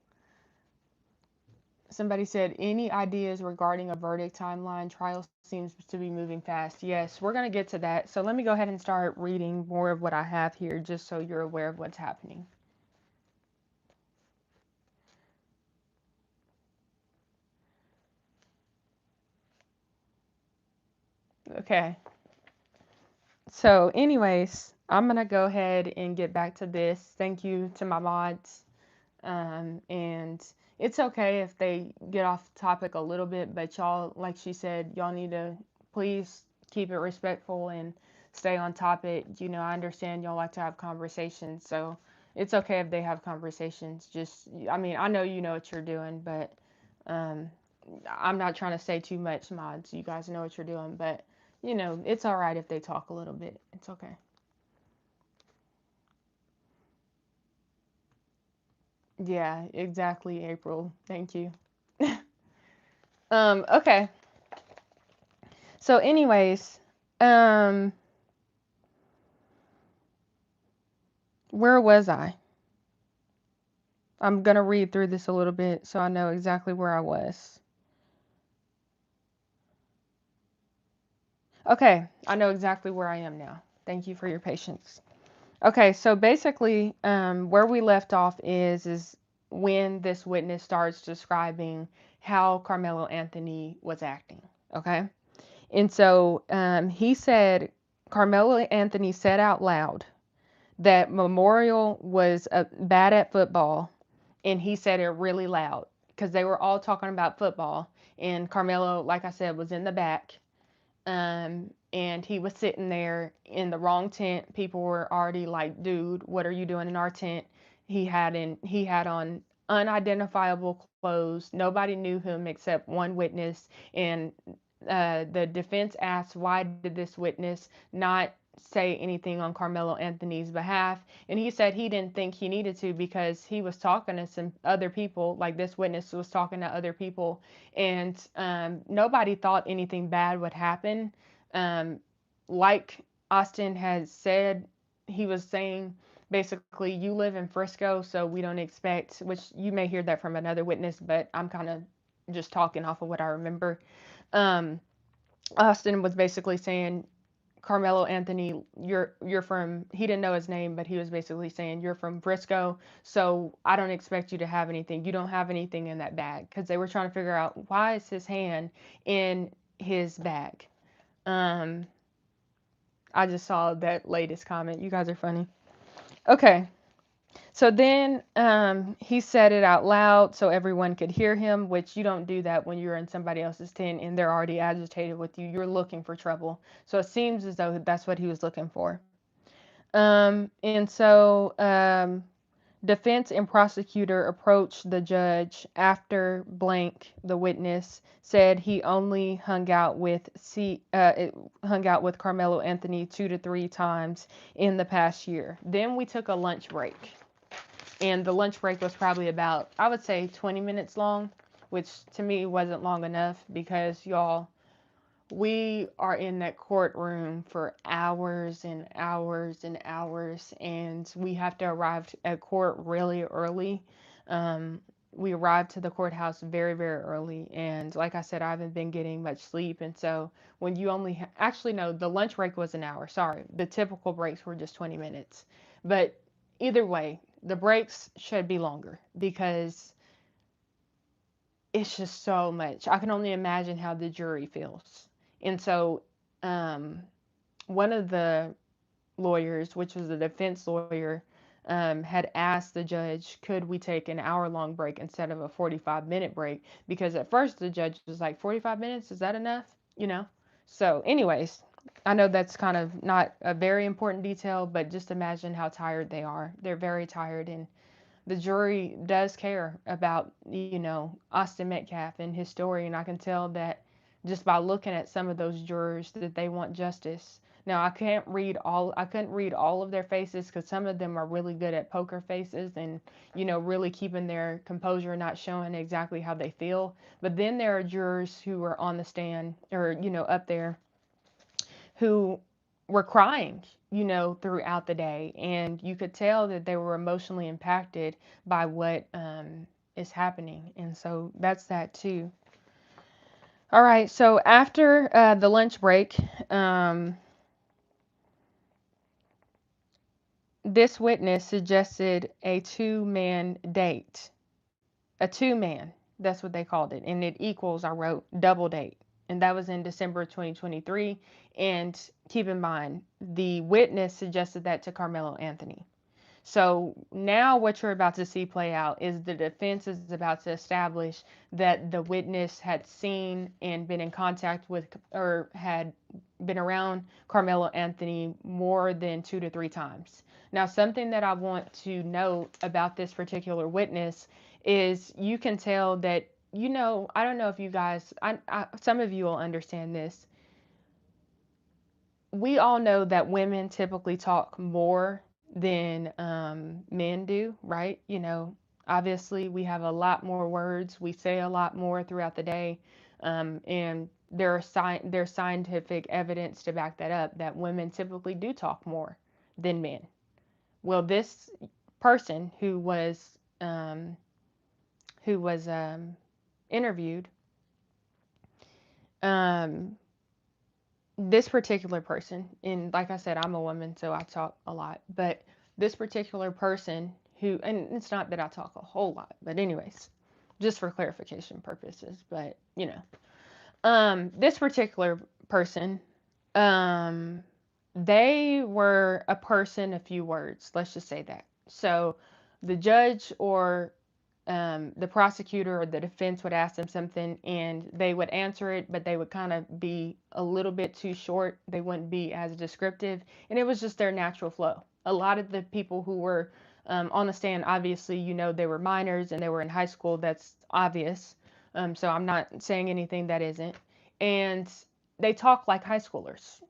somebody said, any ideas regarding a verdict timeline? Trial seems to be moving fast. Yes, we're going to get to that. So let me go ahead and start reading more of what I have here just so you're aware of what's happening. Okay. So, anyways, I'm going to go ahead and get back to this. Thank you to my mods. And it's okay if they get off topic a little bit, but y'all, like she said, y'all need to please keep it respectful and stay on topic. I understand y'all like to have conversations, so it's okay if they have conversations. Just, I mean, I know you know what you're doing, but um, I'm not trying to say too much, mods. You guys know what you're doing, but it's all right if they talk a little bit. It's okay. Yeah, exactly, April. Thank you. Okay. So, anyways, um, where was I? I'm gonna read through this a little bit so I know exactly where I was. Okay, I know exactly where I am now. Thank you for your patience. Okay, so basically, where we left off is when this witness starts describing how Carmelo Anthony was acting. Okay, and so he said Carmelo Anthony said out loud that Memorial was bad at football, and he said it really loud because they were all talking about football, and Carmelo, like I said, was in the back, and he was sitting there in the wrong tent. People were already like, "Dude, what are you doing in our tent?" He had on unidentifiable clothes. Nobody knew him except one witness, and the defense asked, why did this witness not say anything on Carmelo Anthony's behalf? And he said he didn't think he needed to because he was talking to some other people, like this witness was talking to other people, and nobody thought anything bad would happen. Um, like Austin has said, he was saying basically, you live in Frisco, so we don't expect, which you may hear that from another witness, but I'm kind of just talking off of what I remember. Um, Austin was basically saying, Carmelo Anthony, you're from, he didn't know his name, but he was basically saying, you're from Frisco, so I don't expect you to have anything. You don't have anything in that bag, because they were trying to figure out why is his hand in his bag. Um, I just saw that latest comment. You guys are funny. Okay. So then he said it out loud so everyone could hear him, which you don't do that when you're in somebody else's tent and they're already agitated with you. You're looking for trouble. So it seems as though that's what he was looking for. And so defense and prosecutor approached the judge after blank, the witness, said he only hung out with Carmelo Anthony 2 to 3 times in the past year. Then we took a lunch break, and the lunch break was probably about, I would say, 20 minutes long, which to me wasn't long enough because y'all, we are in that courtroom for hours and hours and hours, and we have to arrive at court really early. Um, we arrived to the courthouse very, very early, and like I said, I haven't been getting much sleep, and so when you only actually no, the lunch break was an hour. Sorry, the typical breaks were just 20 minutes, but either way, the breaks should be longer because it's just so much. I can only imagine how the jury feels. And so, um, one of the lawyers, which was a defense lawyer, had asked the judge, could we take an hour-long break instead of a 45-minute break? Because at first the judge was like, 45 minutes, is that enough? You know? So, anyways, I know that's kind of not a very important detail, but just imagine how tired they are. They're very tired, and the jury does care about, Austin Metcalf and his story, and I can tell that just by looking at some of those jurors that they want justice. Now, I couldn't read all of their faces because some of them are really good at poker faces and, really keeping their composure, not showing exactly how they feel. But then there are jurors who are on the stand or, up there who were crying, throughout the day. And you could tell that they were emotionally impacted by what is happening. And so that's that too. All right. So after the lunch break, this witness suggested a two-man date. A two-man. That's what they called it. And it equals, I wrote, double date. And that was in December 2023. And keep in mind, the witness suggested that to Carmelo Anthony. So now what you're about to see play out is the defense is about to establish that the witness had seen and been in contact with or had been around Carmelo Anthony more than 2 to 3 times. Now, something that I want to note about this particular witness is you can tell that, I don't know if you guys, some of you will understand this. We all know that women typically talk more than men do, right? Obviously, we have a lot more words. We say a lot more throughout the day, and there's scientific evidence to back that up. That women typically do talk more than men. Well, this person um, who was interviewed, um, this particular person, and like I said, I'm a woman, so I talk a lot, but this particular person and it's not that I talk a whole lot, but anyways, just for clarification purposes, but this particular person, um, they were a person, a few words, let's just say that. So the judge or the prosecutor or the defense would ask them something and they would answer it, but they would kind of be a little bit too short. They wouldn't be as descriptive, and it was just their natural flow. A lot of the people who were on the stand, obviously, they were minors and they were in high school. That's obvious. So I'm not saying anything that isn't. And they talk like high schoolers.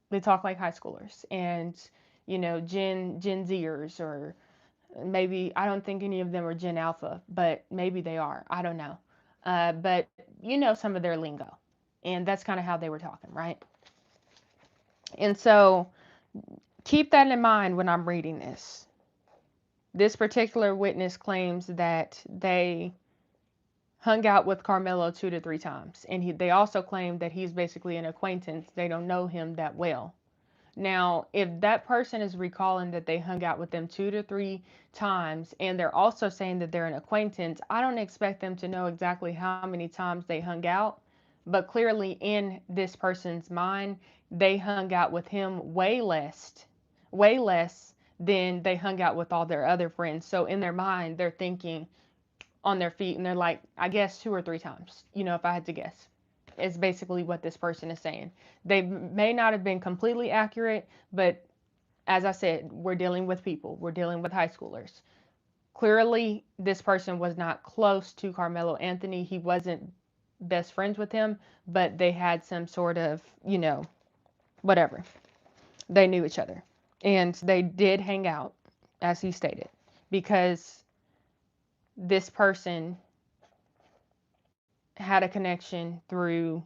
They talk like high schoolers, and Gen Zers or maybe I don't think any of them are Gen Alpha, but maybe they are. I don't know. But some of their lingo. And that's kind of how they were talking, right? And so keep that in mind when I'm reading this. This particular witness claims that they hung out with Carmelo 2 to 3 times. And they also claim that he's basically an acquaintance. They don't know him that well. Now, if that person is recalling that they hung out with them 2 to 3 times and they're also saying that they're an acquaintance, I don't expect them to know exactly how many times they hung out. But clearly, in this person's mind, they hung out with him way less than they hung out with all their other friends. So in their mind, they're thinking on their feet and they're like, I guess 2 or 3 times, if I had to guess. Is basically what this person is saying. They may not have been completely accurate, but as I said, we're dealing with people, we're dealing with high schoolers. Clearly, this person was not close to Carmelo Anthony. He wasn't best friends with him, but they had some sort of, whatever. They knew each other. And they did hang out, as he stated, because this person had a connection through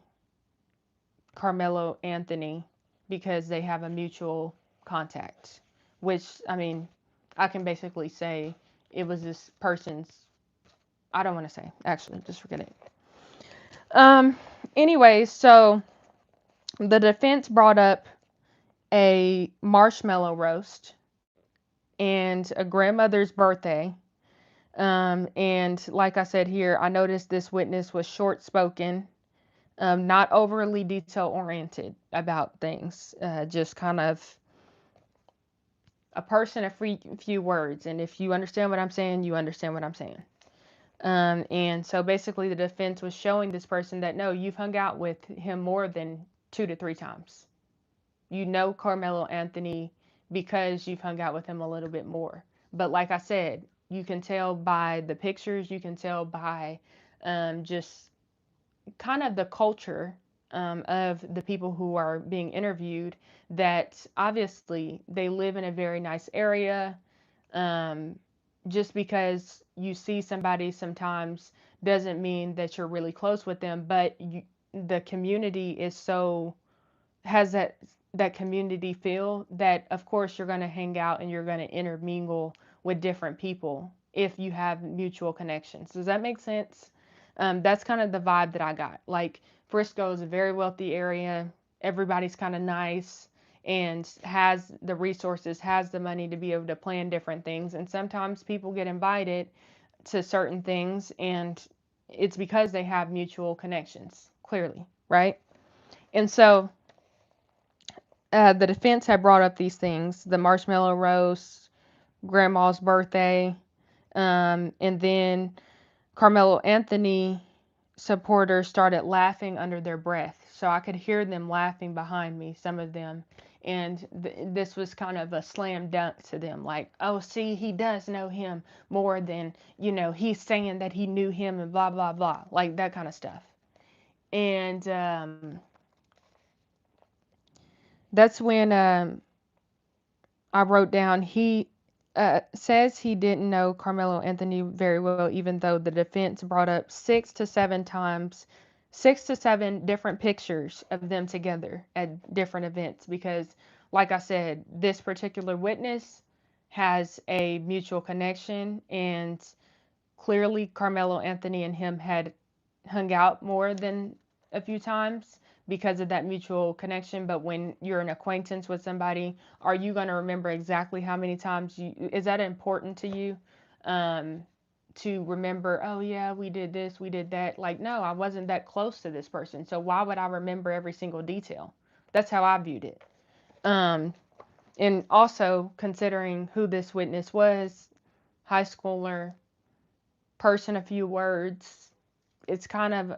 Carmelo Anthony because they have a mutual contact, which, I mean, I can basically say it was this person's, I don't want to say, actually, just forget it. Um, Anyways, so the defense brought up a marshmallow roast and a grandmother's birthday. And like I said here, I noticed this witness was short spoken, not overly detail oriented about things, just kind of a person, a few words. And if you understand what I'm saying, you understand what I'm saying. And so basically, the defense was showing this person that no, you've hung out with him more than 2 to 3 times. You know Carmelo Anthony because you've hung out with him a little bit more. But like I said, you can tell by the pictures, you can tell by just kind of the culture of the people who are being interviewed that obviously they live in a very nice area. Um, just because you see somebody sometimes doesn't mean that you're really close with them, but the community is so has that community feel that of course you're going to hang out and you're going to intermingle with different people if you have mutual connections. Does that make sense? That's kind of the vibe that I got. Like Frisco is a very wealthy area. Everybody's kind of nice and has the resources, has the money to be able to plan different things. And sometimes people get invited to certain things and it's because they have mutual connections, clearly, right? And so the defense had brought up these things: the marshmallow roast, grandma's birthday, and then Carmelo Anthony supporters started laughing under their breath. So I could hear them laughing behind me, some of them. And this was kind of a slam dunk to them, like, oh, see, he does know him more than, he's saying that he knew him and blah, blah, blah, like that kind of stuff. And that's when I wrote down he says he didn't know Carmelo Anthony very well, even though the defense brought up 6 to 7 times, 6 to 7 different pictures of them together at different events. Because, like I said, this particular witness has a mutual connection, and clearly Carmelo Anthony and him had hung out more than a few times because of that mutual connection. But when you're an acquaintance with somebody, are you going to remember exactly how many times is that important to you? To remember, oh yeah, we did this, we did that. Like, no, I wasn't that close to this person. So why would I remember every single detail? That's how I viewed it. Um, and also considering who this witness was, high schooler, person, a few words, it's kind of,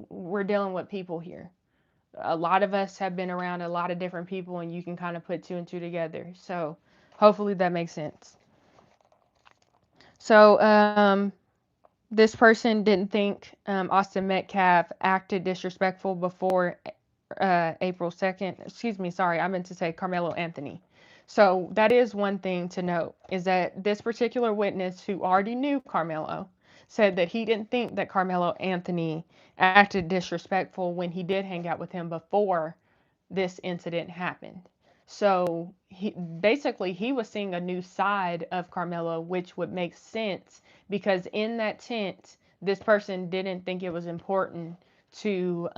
we're dealing with people here. A lot of us have been around a lot of different people, and you can kind of put two and two together. So hopefully that makes sense. So this person didn't think Austin Metcalf acted disrespectful before April 2nd. Excuse me, sorry, I meant to say Carmelo Anthony. So that is one thing to note, is that this particular witness who already knew Carmelo said that he didn't think that Carmelo Anthony acted disrespectful when he did hang out with him before this incident happened. So he was seeing a new side of Carmelo, which would make sense because in that tent, this person didn't think it was important to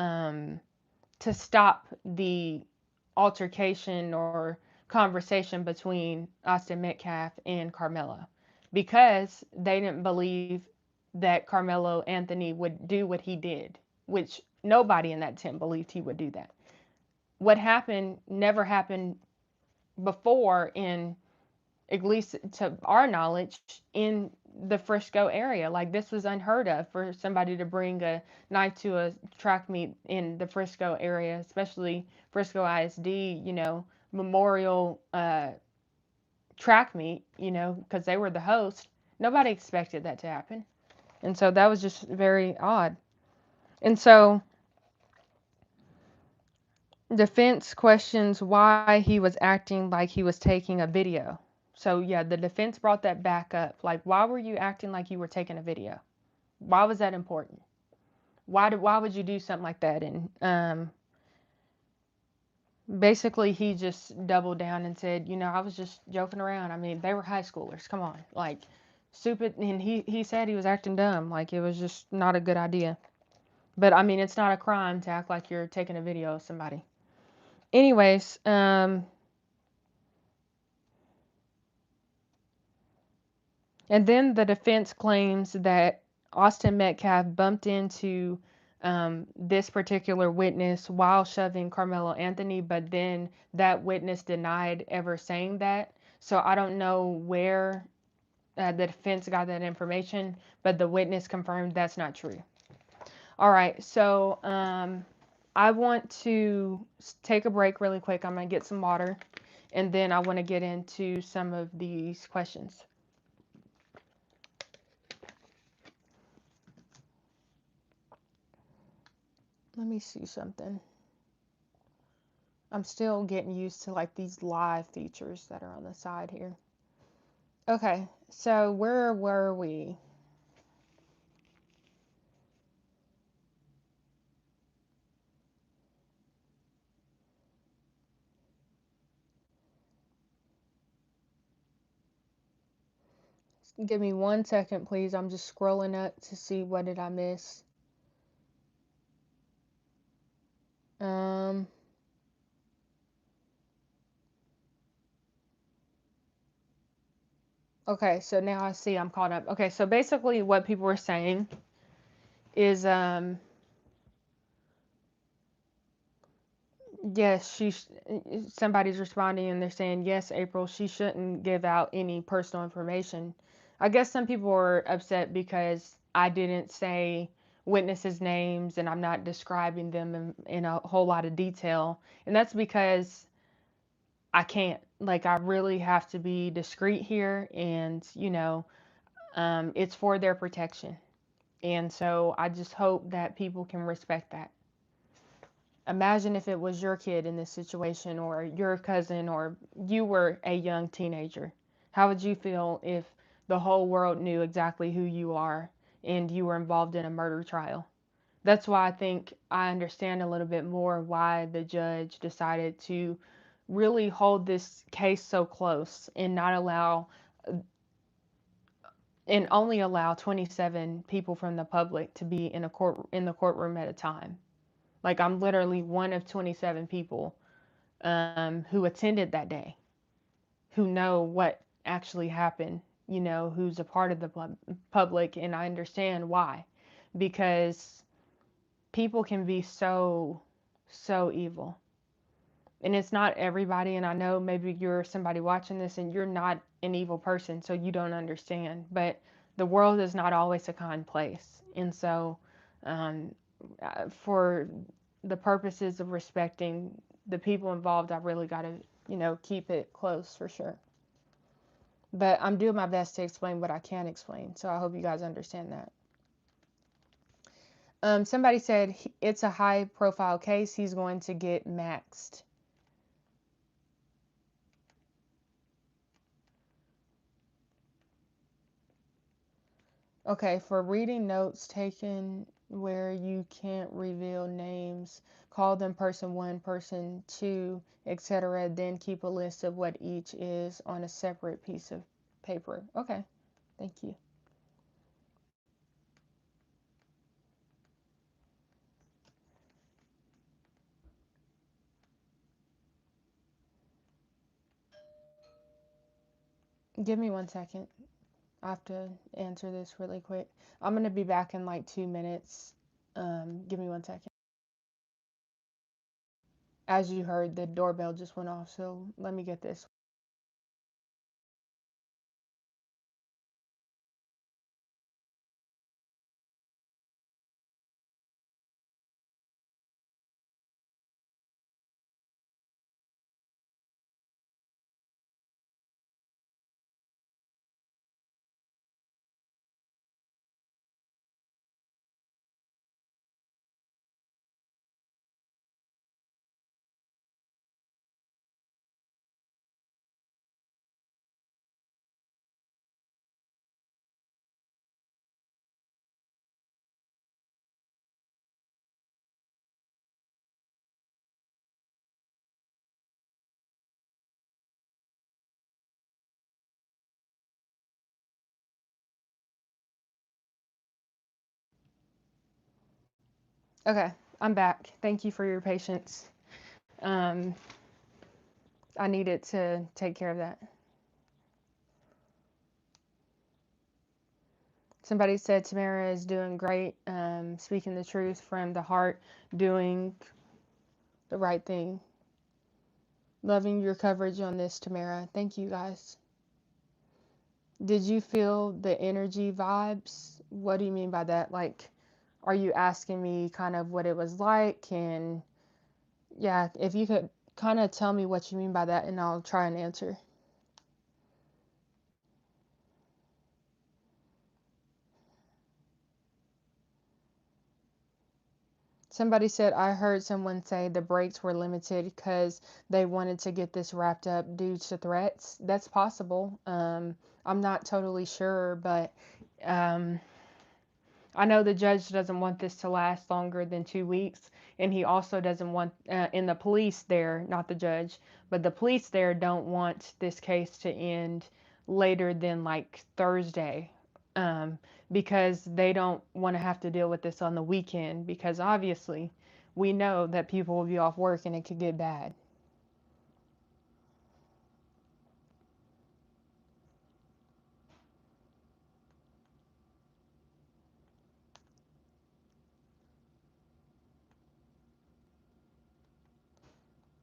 stop the altercation or conversation between Austin Metcalf and Carmelo because they didn't believe that Carmelo Anthony would do what he did, which nobody in that tent believed he would do that. what happened never happened before in, at least to our knowledge, in the Frisco area. Like, this was unheard of for somebody to bring a knife to a track meet in the Frisco area, especially Frisco ISD, Memorial track meet, because they were the host. Nobody expected that to happen. And so that was just very odd. And so defense questions why he was acting like he was taking a video. So yeah, the defense brought that back up. Like, why were you acting like you were taking a video? Why was that important? Why would you do something like that? And basically he just doubled down and said, I was just joking around. I mean, they were high schoolers. Come on, like, stupid. And he said he was acting dumb. Like, it was just not a good idea. But I mean, it's not a crime to act like you're taking a video of somebody. Anyways, and then the defense claims that Austin Metcalf bumped into this particular witness while shoving Carmelo Anthony, but then that witness denied ever saying that. So I don't know where the defense got that information, but the witness confirmed that's not true. All right, so I want to take a break really quick. I'm going to get some water, and then I want to get into some of these questions. Let me see something. I'm still getting used to like these live features that are on the side here. Okay, so where were we? Give me 1 second, please. I'm just scrolling up to see what did I miss. Um, okay, so now I see I'm caught up. Okay, so basically what people were saying is yes, somebody's responding and they're saying, yes, April, she shouldn't give out any personal information. I guess some people were upset because I didn't say witnesses' names and I'm not describing them in a whole lot of detail. And that's because I can't. Like, I really have to be discreet here, and, it's for their protection. And so I just hope that people can respect that. Imagine if it was your kid in this situation, or your cousin, or you were a young teenager. How would you feel if the whole world knew exactly who you are and you were involved in a murder trial? That's why I think I understand a little bit more why the judge decided to really hold this case so close and not allow and only allow 27 people from the public to be in the courtroom at a time. Like, I'm literally one of 27 people who attended that day, who know what actually happened, who's a part of the public, and I understand why. Because people can be so, so evil. And it's not everybody, and I know maybe you're somebody watching this and you're not an evil person, so you don't understand. But the world is not always a kind place. And so, um, for the purposes of respecting the people involved, I really got to, keep it close for sure. But I'm doing my best to explain what I can explain, so I hope you guys understand that. Somebody said it's a high profile case, he's going to get maxed. Okay, for reading notes taken where you can't reveal names, call them person one, person two, etc. Then keep a list of what each is on a separate piece of paper. Okay, thank you. Give me 1 second. I have to answer this really quick. I'm going to be back in like 2 minutes. Give me 1 second. As you heard, the doorbell just went off, so let me get this. Okay, I'm back. Thank you for your patience. Um, I needed to take care of that. Somebody said Tamara is doing great, speaking the truth from the heart, doing the right thing. Loving your coverage on this, Tamara. Thank you guys. Did you feel the energy vibes? What do you mean by that? Like, are you asking me kind of what it was like? And yeah, if you could kind of tell me what you mean by that, and I'll try and answer. Somebody said, I heard someone say the breaks were limited because they wanted to get this wrapped up due to threats. That's possible. I'm not totally sure, but um, I know the judge doesn't want this to last longer than 2 weeks, and he also doesn't want, and the police there, not the judge, but the police there don't want this case to end later than like Thursday, um, because they don't want to have to deal with this on the weekend, because obviously we know that people will be off work and it could get bad.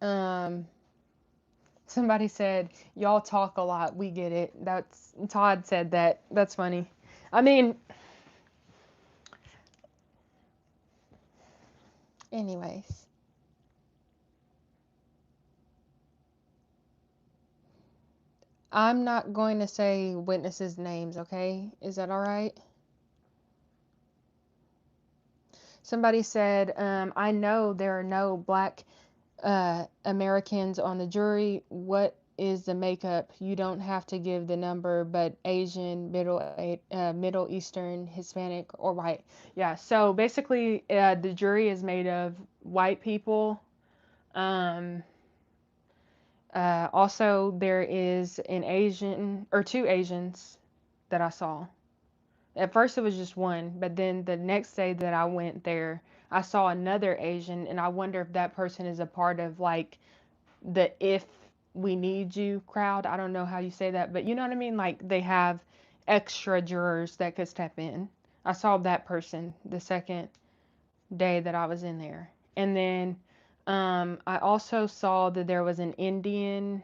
Um, Somebody said, y'all talk a lot. We get it. That's Todd said that. That's funny. I mean, anyways, I'm not going to say witnesses' names, okay? Is that all right? Somebody said, I know there are no black Americans on the jury. What is the makeup? You don't have to give the number, but Asian, Middle Eastern, Hispanic, or white. Yeah. So basically, the jury is made of white people. Um, Also, there is an Asian or two Asians that I saw. At first, it was just one, but then the next day that I went there, I saw another Asian, and I wonder if that person is a part of like the "if we need you" crowd. I don't know how you say that, but you know what I mean? Like they have extra jurors that could step in. I saw that person the second day that I was in there. And then I also saw that there was an Indian,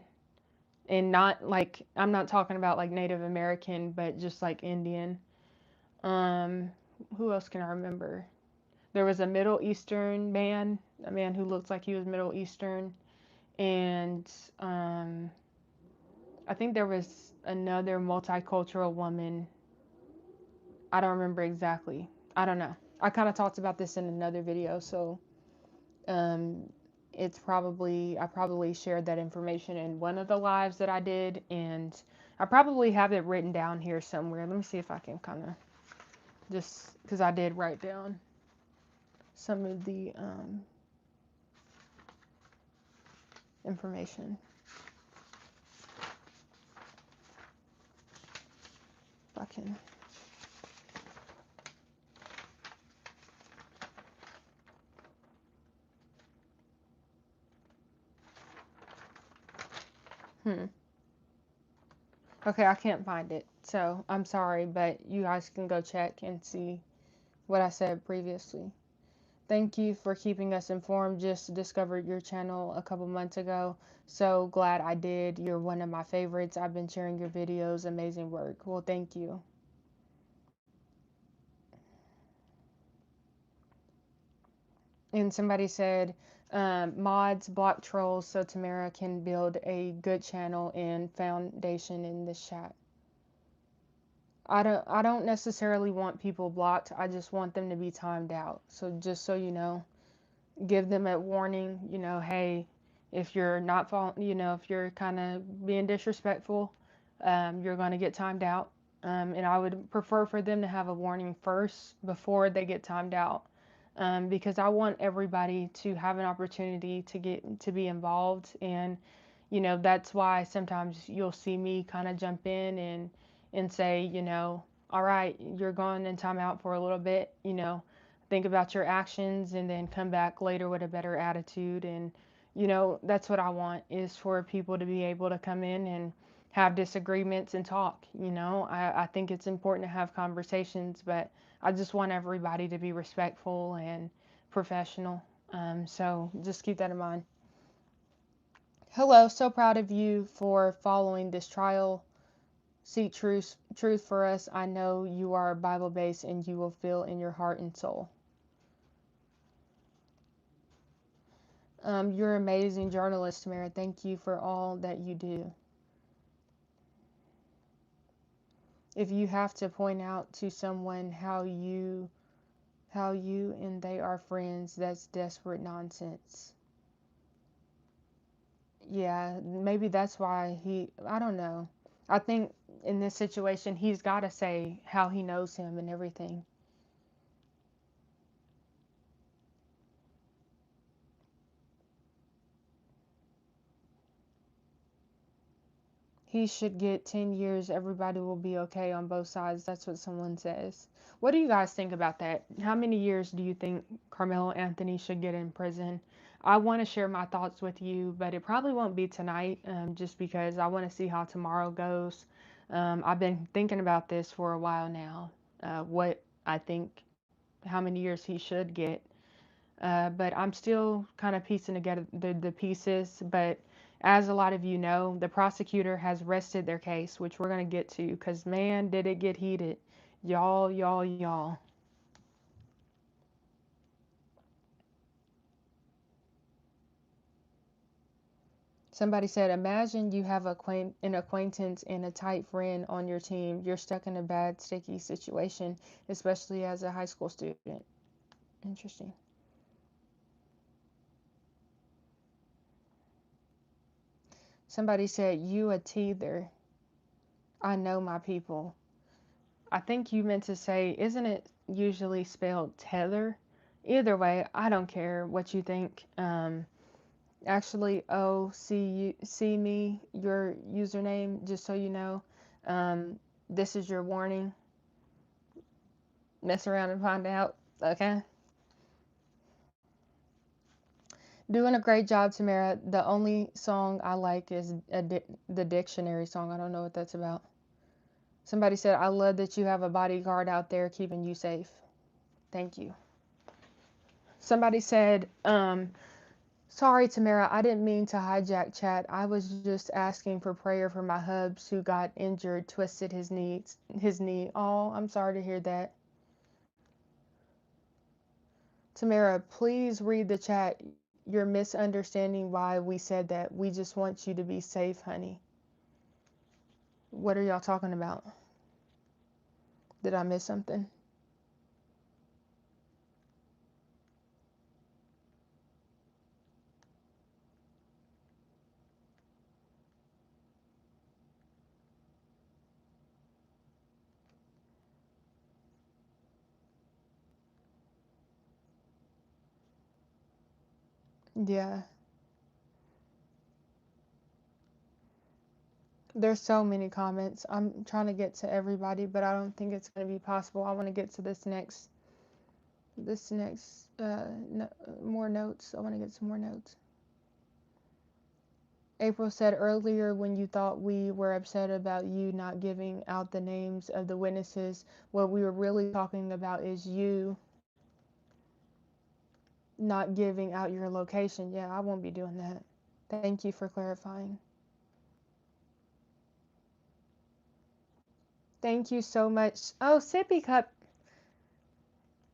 and not like, I'm not talking about like Native American, but just like Indian. Um, who else can I remember? There was a Middle Eastern man, a man who looked like he was Middle Eastern, and um, I think there was another multicultural woman. I don't remember exactly. I don't know. I kind of talked about this in another video, so um, it's probably, I probably shared that information in one of the lives that I did, and I probably have it written down here somewhere. Let me see if I can kind of just, because I did write down some of the information. If I can. Hmm. Okay, I can't find it. So I'm sorry, but you guys can go check and see what I said previously. Thank you for keeping us informed. Just discovered your channel a couple months ago. So glad I did. You're one of my favorites. I've been sharing your videos. Amazing work. Well, thank you. And somebody said, mods block trolls so Tamara can build a good channel and foundation in this chat. I don't necessarily want people blocked. I just want them to be timed out. So just so you know, give them a warning, hey, if you're not following, if you're kind of being disrespectful, you're going to get timed out. And I would prefer for them to have a warning first before they get timed out. Because I want everybody to have an opportunity to be involved, and that's why sometimes you'll see me kind of jump in and say, all right, you're going in timeout for a little bit, think about your actions and then come back later with a better attitude. And that's what I want, is for people to be able to come in and have disagreements and talk. I think it's important to have conversations, but I just want everybody to be respectful and professional. So just keep that in mind. Hello, so proud of you for following this trial. Seek truth for us. I know you are Bible based and you will feel in your heart and soul. You're an amazing journalist, Tamara. Thank you for all that you do. If you have to point out to someone how you and they are friends, that's desperate nonsense. Yeah, maybe that's why I don't know. I think in this situation, he's got to say how he knows him and everything. He should get 10 years. Everybody will be okay on both sides. That's what someone says. What do you guys think about that? How many years do you think Carmelo Anthony should get in prison? I want to share my thoughts with you, but it probably won't be tonight, just because I want to see how tomorrow goes. I've been thinking about this for a while now, what I think, how many years he should get. But I'm still kind of piecing together the pieces. But as a lot of you know, the prosecutor has rested their case, which we're going to get to, because man, did it get heated. Y'all. Somebody said, imagine you have an acquaintance and a tight friend on your team. You're stuck in a bad, sticky situation, especially as a high school student. Interesting. Somebody said, you a teether. I know my people. I think you meant to say, isn't it usually spelled tether? Either way, I don't care what you think. Actually, oh, see me, your username, just so you know. Um, this is your warning. Mess around and find out. Okay. Doing a great job, Tamara. The only song I like is the dictionary song. I don't know what that's about. Somebody said, I love that you have a bodyguard out there keeping you safe. Thank you. Somebody said, sorry, Tamara, I didn't mean to hijack chat. I was just asking for prayer for my hubs who got injured, twisted his knee. Oh, I'm sorry to hear that. Tamara, please read the chat. You're misunderstanding why we said that. We just want you to be safe, honey. What are y'all talking about? Did I miss something? Yeah. There's so many comments. I'm trying to get to everybody, but I don't think it's going to be possible. I want to get to this next no, more notes. I want to get some more notes. April said earlier, when you thought we were upset about you not giving out the names of the witnesses, what we were really talking about is you. not giving out your location. Yeah, I won't be doing that. Thank you for clarifying. Thank you so much. Oh, Sippy Cup.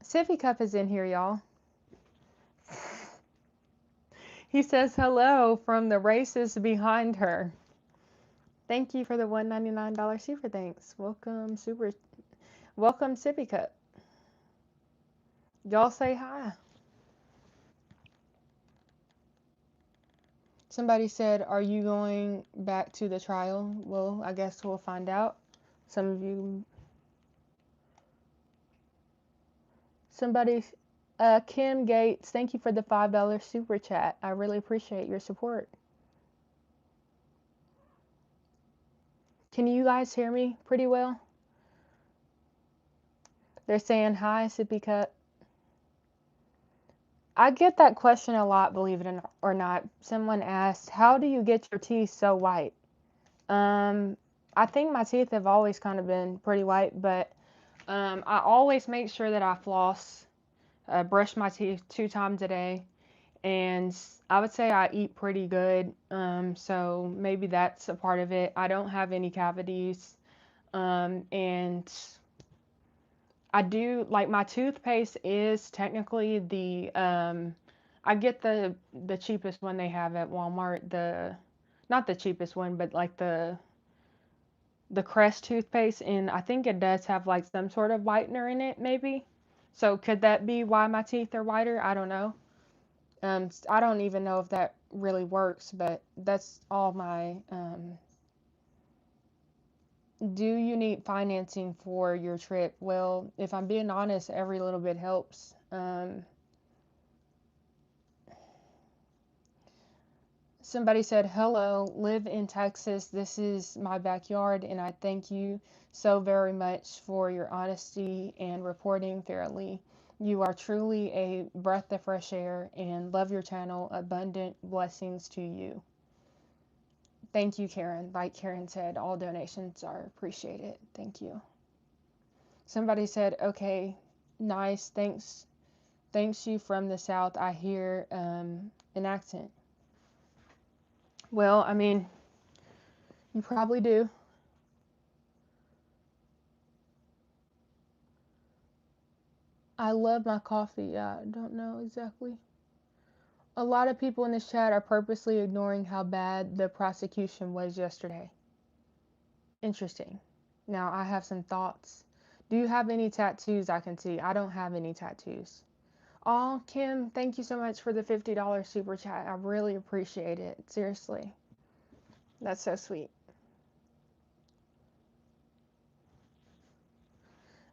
Sippy Cup is in here, y'all. He says hello from the races behind her. Thank you for the $1.99 super thanks. Welcome Sippy Cup. Y'all say hi. Somebody said, "Are you going back to the trial?" Well, I guess we'll find out. Some of you. Somebody, Kim Gates, thank you for the $5 super chat. I really appreciate your support. Can you guys hear me pretty well? They're saying hi, Sippy Cup. I get that question a lot, believe it or not. Someone asked, "How do you get your teeth so white?" I think my teeth have always kind of been pretty white, but I always make sure that I floss, brush my teeth 2 times a day, and I would say I eat pretty good. So maybe that's a part of it. I don't have any cavities, and I do like my toothpaste is technically I get the cheapest one they have at Walmart. Not the cheapest one, but like the Crest toothpaste, and I think it does have like some sort of whitener in it, maybe. So could that be why my teeth are whiter? I don't know. I don't even know if that really works, but that's all my. Do you need financing for your trip? Well, if I'm being honest, every little bit helps. Somebody said, "Hello, live in Texas. This is my backyard, and I thank you so very much for your honesty and reporting fairly. You are truly a breath of fresh air and love your channel. Abundant blessings to you." Thank you, Karen. Like Karen said, all donations are appreciated. Thank you. Somebody said, "Okay, nice. Thanks. Thanks you from the South. I hear an accent." Well, I mean, you probably do. I love my coffee. Yeah, I don't know exactly. A lot of people in this chat are purposely ignoring how bad the prosecution was yesterday. Interesting. Now, I have some thoughts. Do you have any tattoos I can see? I don't have any tattoos. Oh, Kim, thank you so much for the $50 super chat. I really appreciate it. Seriously. That's so sweet.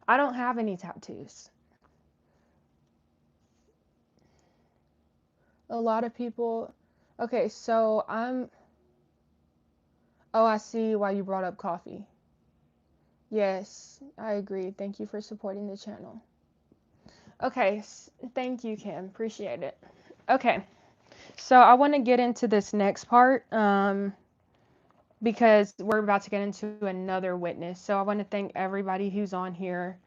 I don't have any tattoos. A lot of people. Okay, so I'm. Oh, I see why you brought up coffee. Yes, I agree. Thank you for supporting the channel. Okay, thank you, Kim. Appreciate it. Okay, so I want to get into this next part because we're about to get into another witness. So I want to thank everybody who's on here.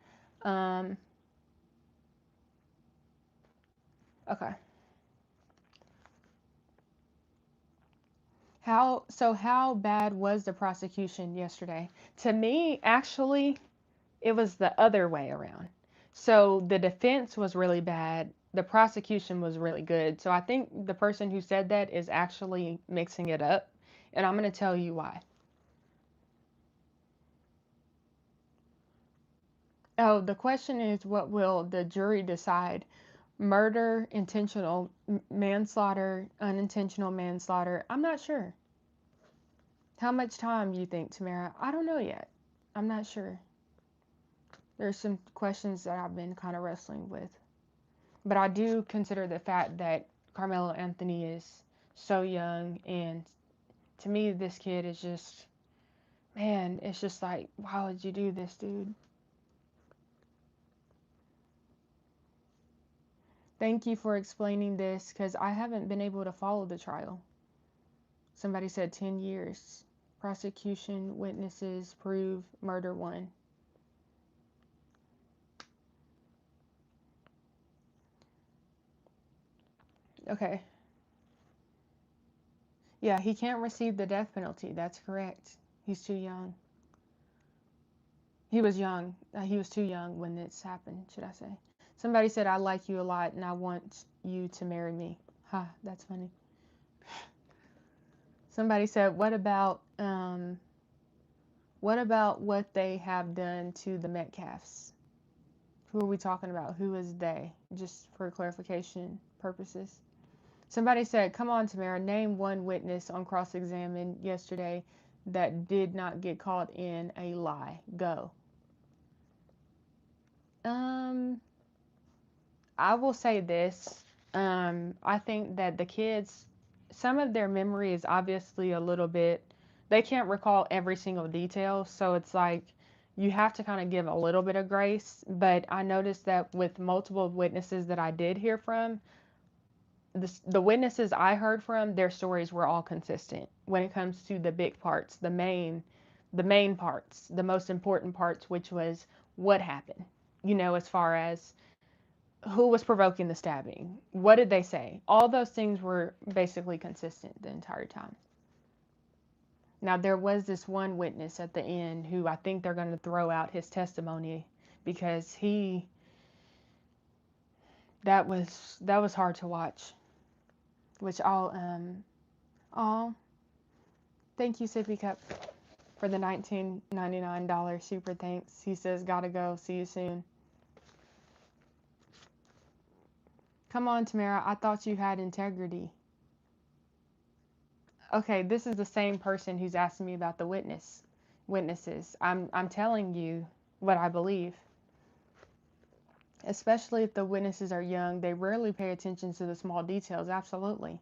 Um, okay. How bad was the prosecution yesterday? To me, actually, it was the other way around. So the defense was really bad. The prosecution was really good. So I think the person who said that is actually mixing it up. And I'm going to tell you why. Oh, the question is, what will the jury decide? Murder, intentional manslaughter, unintentional manslaughter? I'm not sure. How much time do you think, Tamara? I don't know yet. I'm not sure. There's some questions that I've been kind of wrestling with. But I do consider the fact that Carmelo Anthony is so young, and to me, this kid is just, man, it's just like, why would you do this, dude? Thank you for explaining this, because I haven't been able to follow the trial. Somebody said 10 years. Prosecution witnesses prove murder won. Okay. Yeah, he can't receive the death penalty. That's correct. He's too young. He was young. He was too young when this happened, should I say. Somebody said, I like you a lot and I want you to marry me. Ha, that's funny. Somebody said, what about what they have done to the Metcalfs? Who are we talking about? Who is they? Just for clarification purposes. Somebody said, come on, Tamara, name one witness on cross-examined yesterday that did not get caught in a lie. Go. Um, I will say this. I think that the kids, some of their memory is obviously a little bit, they can't recall every single detail. So it's like you have to kind of give a little bit of grace. But I noticed that with multiple witnesses that I did hear from, the witnesses I heard from, their stories were all consistent when it comes to the big parts, the main parts, the most important parts, which was what happened, as far as who was provoking the stabbing, what did they say? All those things were basically consistent the entire time. Now, there was this one witness at the end who I think they're going to throw out his testimony because that was hard to watch, which oh, thank you, Sippy Cup, for the $19.99 super thanks. He says, gotta go, see you soon. Come on, Tamara, I thought you had integrity. Okay, this is the same person who's asking me about the witnesses. I'm telling you what I believe. Especially if the witnesses are young, they rarely pay attention to the small details. Absolutely.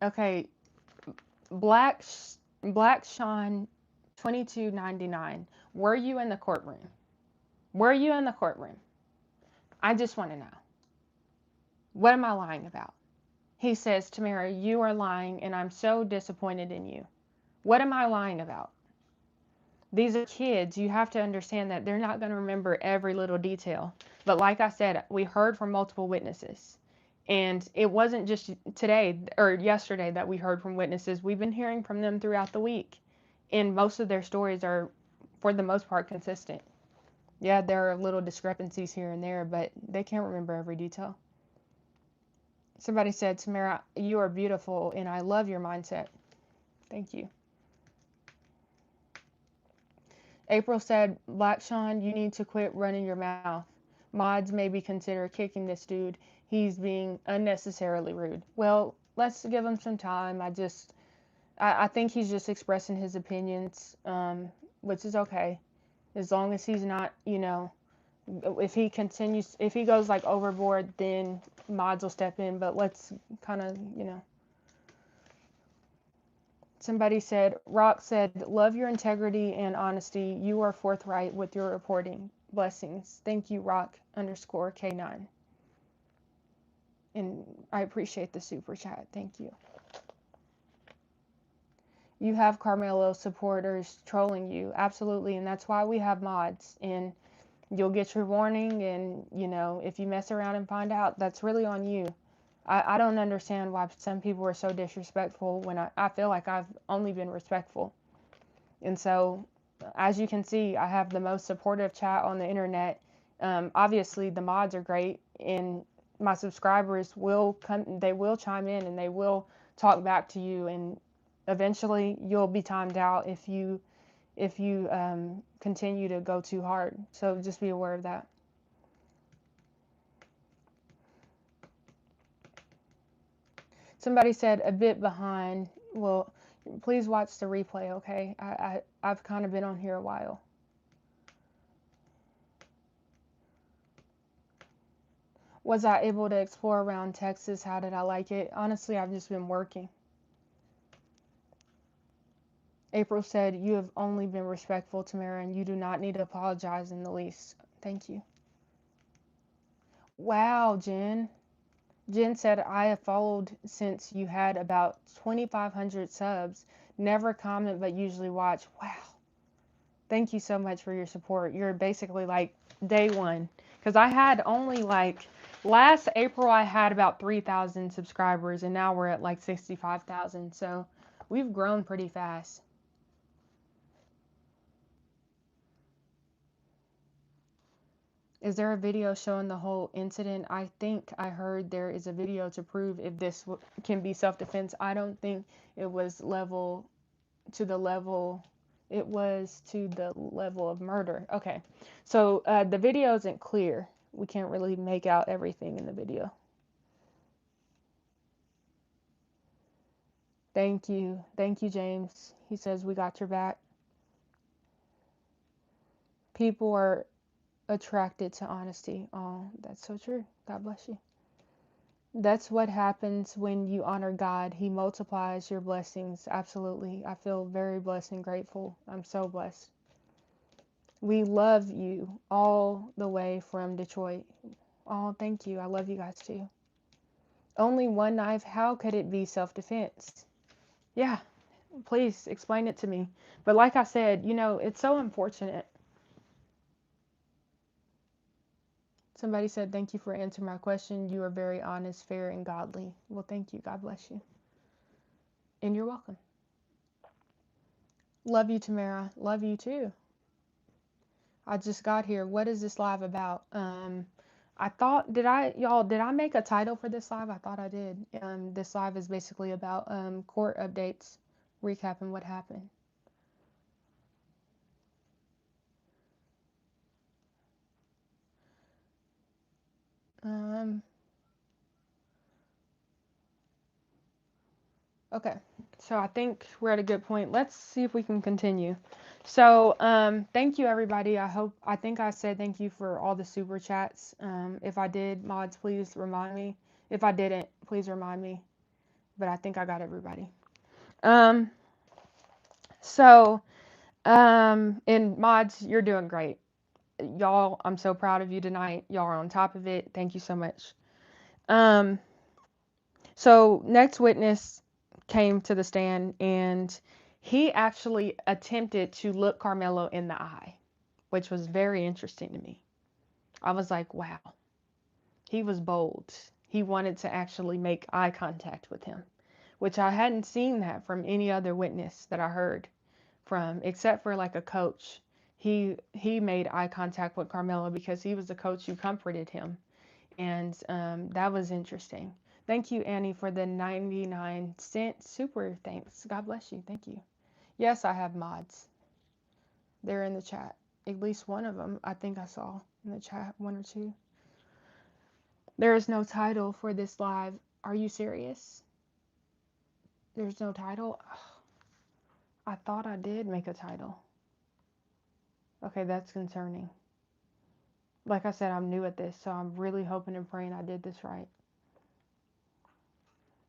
Okay, Black Black Sean 2299. Were you in the courtroom? Were you in the courtroom? I just want to know. What am I lying about? He says, Tamara, you are lying and I'm so disappointed in you. What am I lying about? These are kids. You have to understand that they're not going to remember every little detail. But like I said, we heard from multiple witnesses. And it wasn't just today or yesterday that we heard from witnesses. We've been hearing from them throughout the week. And most of their stories are, for the most part, consistent. Yeah, there are little discrepancies here and there, but they can't remember every detail. Somebody said, Tamara, you are beautiful and I love your mindset. Thank you. April said, Black Sean, you need to quit running your mouth. Mods maybe consider kicking this dude. He's being unnecessarily rude. Well, let's give him some time. I think he's just expressing his opinions, which is okay. As long as he's not, if he goes like overboard, then mods will step in. But let's kind of, Somebody said, Rock said, love your integrity and honesty. You are forthright with your reporting. Blessings. Thank you, Rock _K9. And I appreciate the super chat. Thank you. You have Karmelo supporters trolling you. Absolutely. And that's why we have mods. And you'll get your warning. And, if you mess around and find out, that's really on you. I don't understand why some people are so disrespectful when I feel like I've only been respectful. And so, as you can see, I have the most supportive chat on the internet. Obviously, the mods are great, and my subscribers will chime in and they will talk back to you. And eventually, you'll be timed out if you continue to go too hard. So just be aware of that. Somebody said a bit behind. Well, please watch the replay, okay? I've kind of been on here a while. Was I able to explore around Texas? How did I like it? Honestly, I've just been working. April said, you have only been respectful, Tamara, and you do not need to apologize in the least. Thank you. Wow, Jen. Jen said, I have followed since you had about 2,500 subs. Never comment, but usually watch. Wow. Thank you so much for your support. You're basically like day one. Because I had only like Last April, I had about 3,000 subscribers, and now we're at like 65,000. So we've grown pretty fast. Is there a video showing the whole incident? I think I heard there is a video to prove if this can be self-defense. I don't think it was level to the level. It was to the level of murder. Okay, so the video isn't clear. We can't really make out everything in the video. Thank you, James. He says we got your back. People are attracted to honesty. Oh, that's so true. God bless you. That's what happens when you honor God. He multiplies your blessings. Absolutely. I feel very blessed and grateful. I'm so blessed. We love you all the way from Detroit. Oh, thank you. I love you guys too. Only one knife. How could it be self-defense? Yeah, please explain it to me. But like I said, it's so unfortunate. Somebody said, thank you for answering my question. You are very honest, fair, and godly. Well, thank you. God bless you. And you're welcome. Love you, Tamara. Love you too. I just got here. What is this live about? I thought, did I make a title for this live? I thought I did. This live is basically about court updates, recapping what happened. Okay, so I think we're at a good point. Let's see if we can continue. So, thank you everybody. I think I said thank you for all the super chats. If I did, mods, please remind me. If I didn't, please remind me. But I think I got everybody. So, and mods, you're doing great. Y'all, I'm so proud of you tonight. Y'all are on top of it. Thank you so much. So next witness came to the stand and he actually attempted to look Karmelo in the eye, which was very interesting to me. I was like, wow, he was bold. He wanted to actually make eye contact with him, which I hadn't seen that from any other witness that I heard from, except for like a coach. He made eye contact with Karmelo because he was the coach who comforted him. And that was interesting. Thank you, Annie, for the 99-cent super thanks. God bless you. Thank you. Yes, I have mods. They're in the chat. At least one of them, I think I saw in the chat, one or two. There is no title for this live. Are you serious? There's no title? I thought I did make a title. Okay, that's concerning. Like I said, I'm new at this, so I'm really hoping and praying I did this right.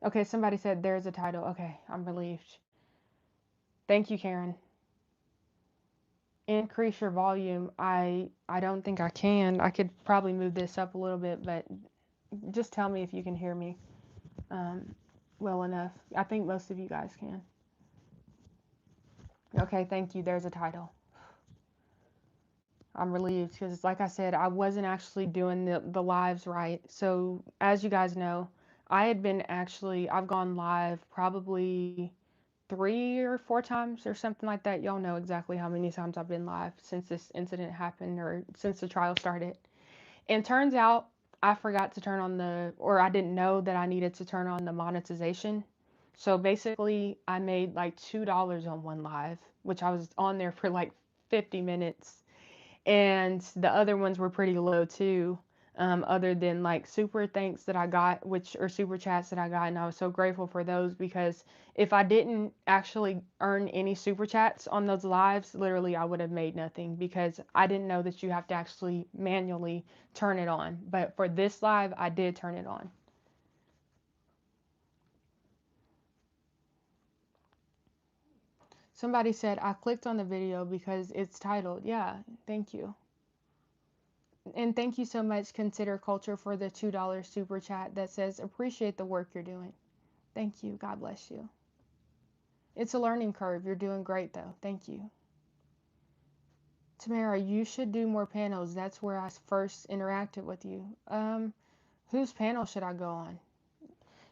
Okay, somebody said there's a title. Okay, I'm relieved. Thank you, Karen. Increase your volume. I don't think I can. I could probably move this up a little bit, but just tell me if you can hear me well enough. I think most of you guys can. Okay, thank you. There's a title. I'm relieved because, like I said, I wasn't actually doing the lives right. So, as you guys know, I've gone live probably 3 or 4 times or something like that. Y'all know exactly how many times I've been live since this incident happened or since the trial started. And turns out I forgot to turn on or I didn't know that I needed to turn on the monetization. So basically, I made like $2 on one live, which I was on there for like 50 minutes. And the other ones were pretty low too. Other than like super thanks that I got, which are super chats that I got, and I was so grateful for those because if I didn't actually earn any super chats on those lives, literally I would have made nothing because I didn't know that you have to actually manually turn it on. But for this live, I did turn it on. Somebody said I clicked on the video because it's titled. Yeah, thank you. And thank you so much, Consider Culture, for the $2 super chat that says, appreciate the work you're doing. Thank you. God bless you. It's a learning curve. You're doing great, though. Thank you. Tamara, you should do more panels. That's where I first interacted with you. Whose panel should I go on?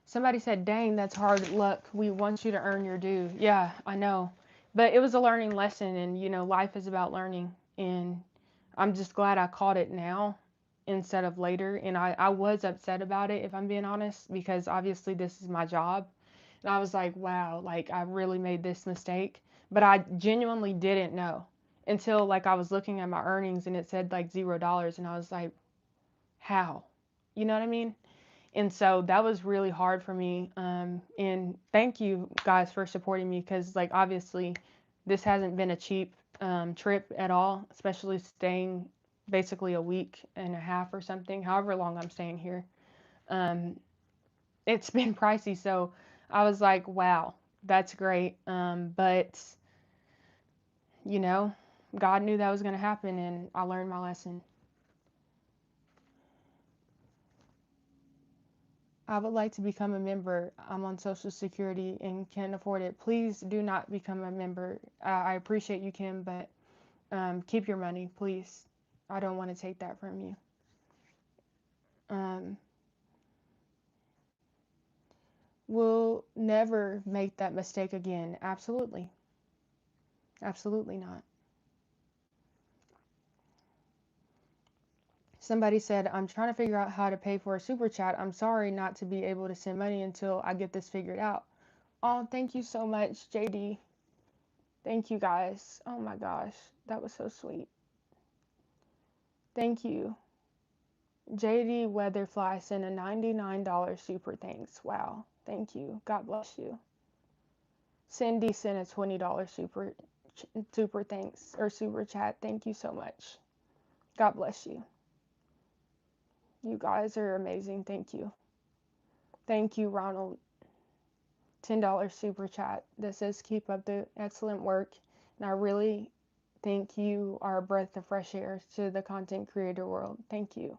Somebody said, dang, that's hard luck. We want you to earn your due. Yeah, I know. But it was a learning lesson, and life is about learning. And I'm just glad I caught it now instead of later. And I was upset about it, if I'm being honest, because obviously this is my job. And I was like, wow, like I really made this mistake. But I genuinely didn't know until like I was looking at my earnings and it said like $0. And I was like, how? You know what I mean? And so that was really hard for me. And thank you guys for supporting me because, like, obviously, this hasn't been a cheap trip at all, especially staying basically a week and a half or something, however long I'm staying here. Um, it's been pricey. So I was like, wow, that's great. But, you know, God knew that was going to happen, and I learned my lesson. I would like to become a member. I'm on Social Security and can't afford it. Please do not become a member. I appreciate you, Kim, but keep your money, please. I don't want to take that from you. Um, we'll never make that mistake again. Absolutely. Absolutely not. Somebody said, I'm trying to figure out how to pay for a super chat. I'm sorry not to be able to send money until I get this figured out. Oh, thank you so much, JD. Thank you guys. Oh my gosh, that was so sweet. Thank you. JD Weatherfly sent a $99 super thanks. Wow. Thank you. God bless you. Cindy sent a $20 super thanks or super chat. Thank you so much. God bless you. You guys are amazing. Thank you. Thank you, Ronald. $10 super chat that says keep up the excellent work. And I really think you are a breath of fresh air to the content creator world. Thank you.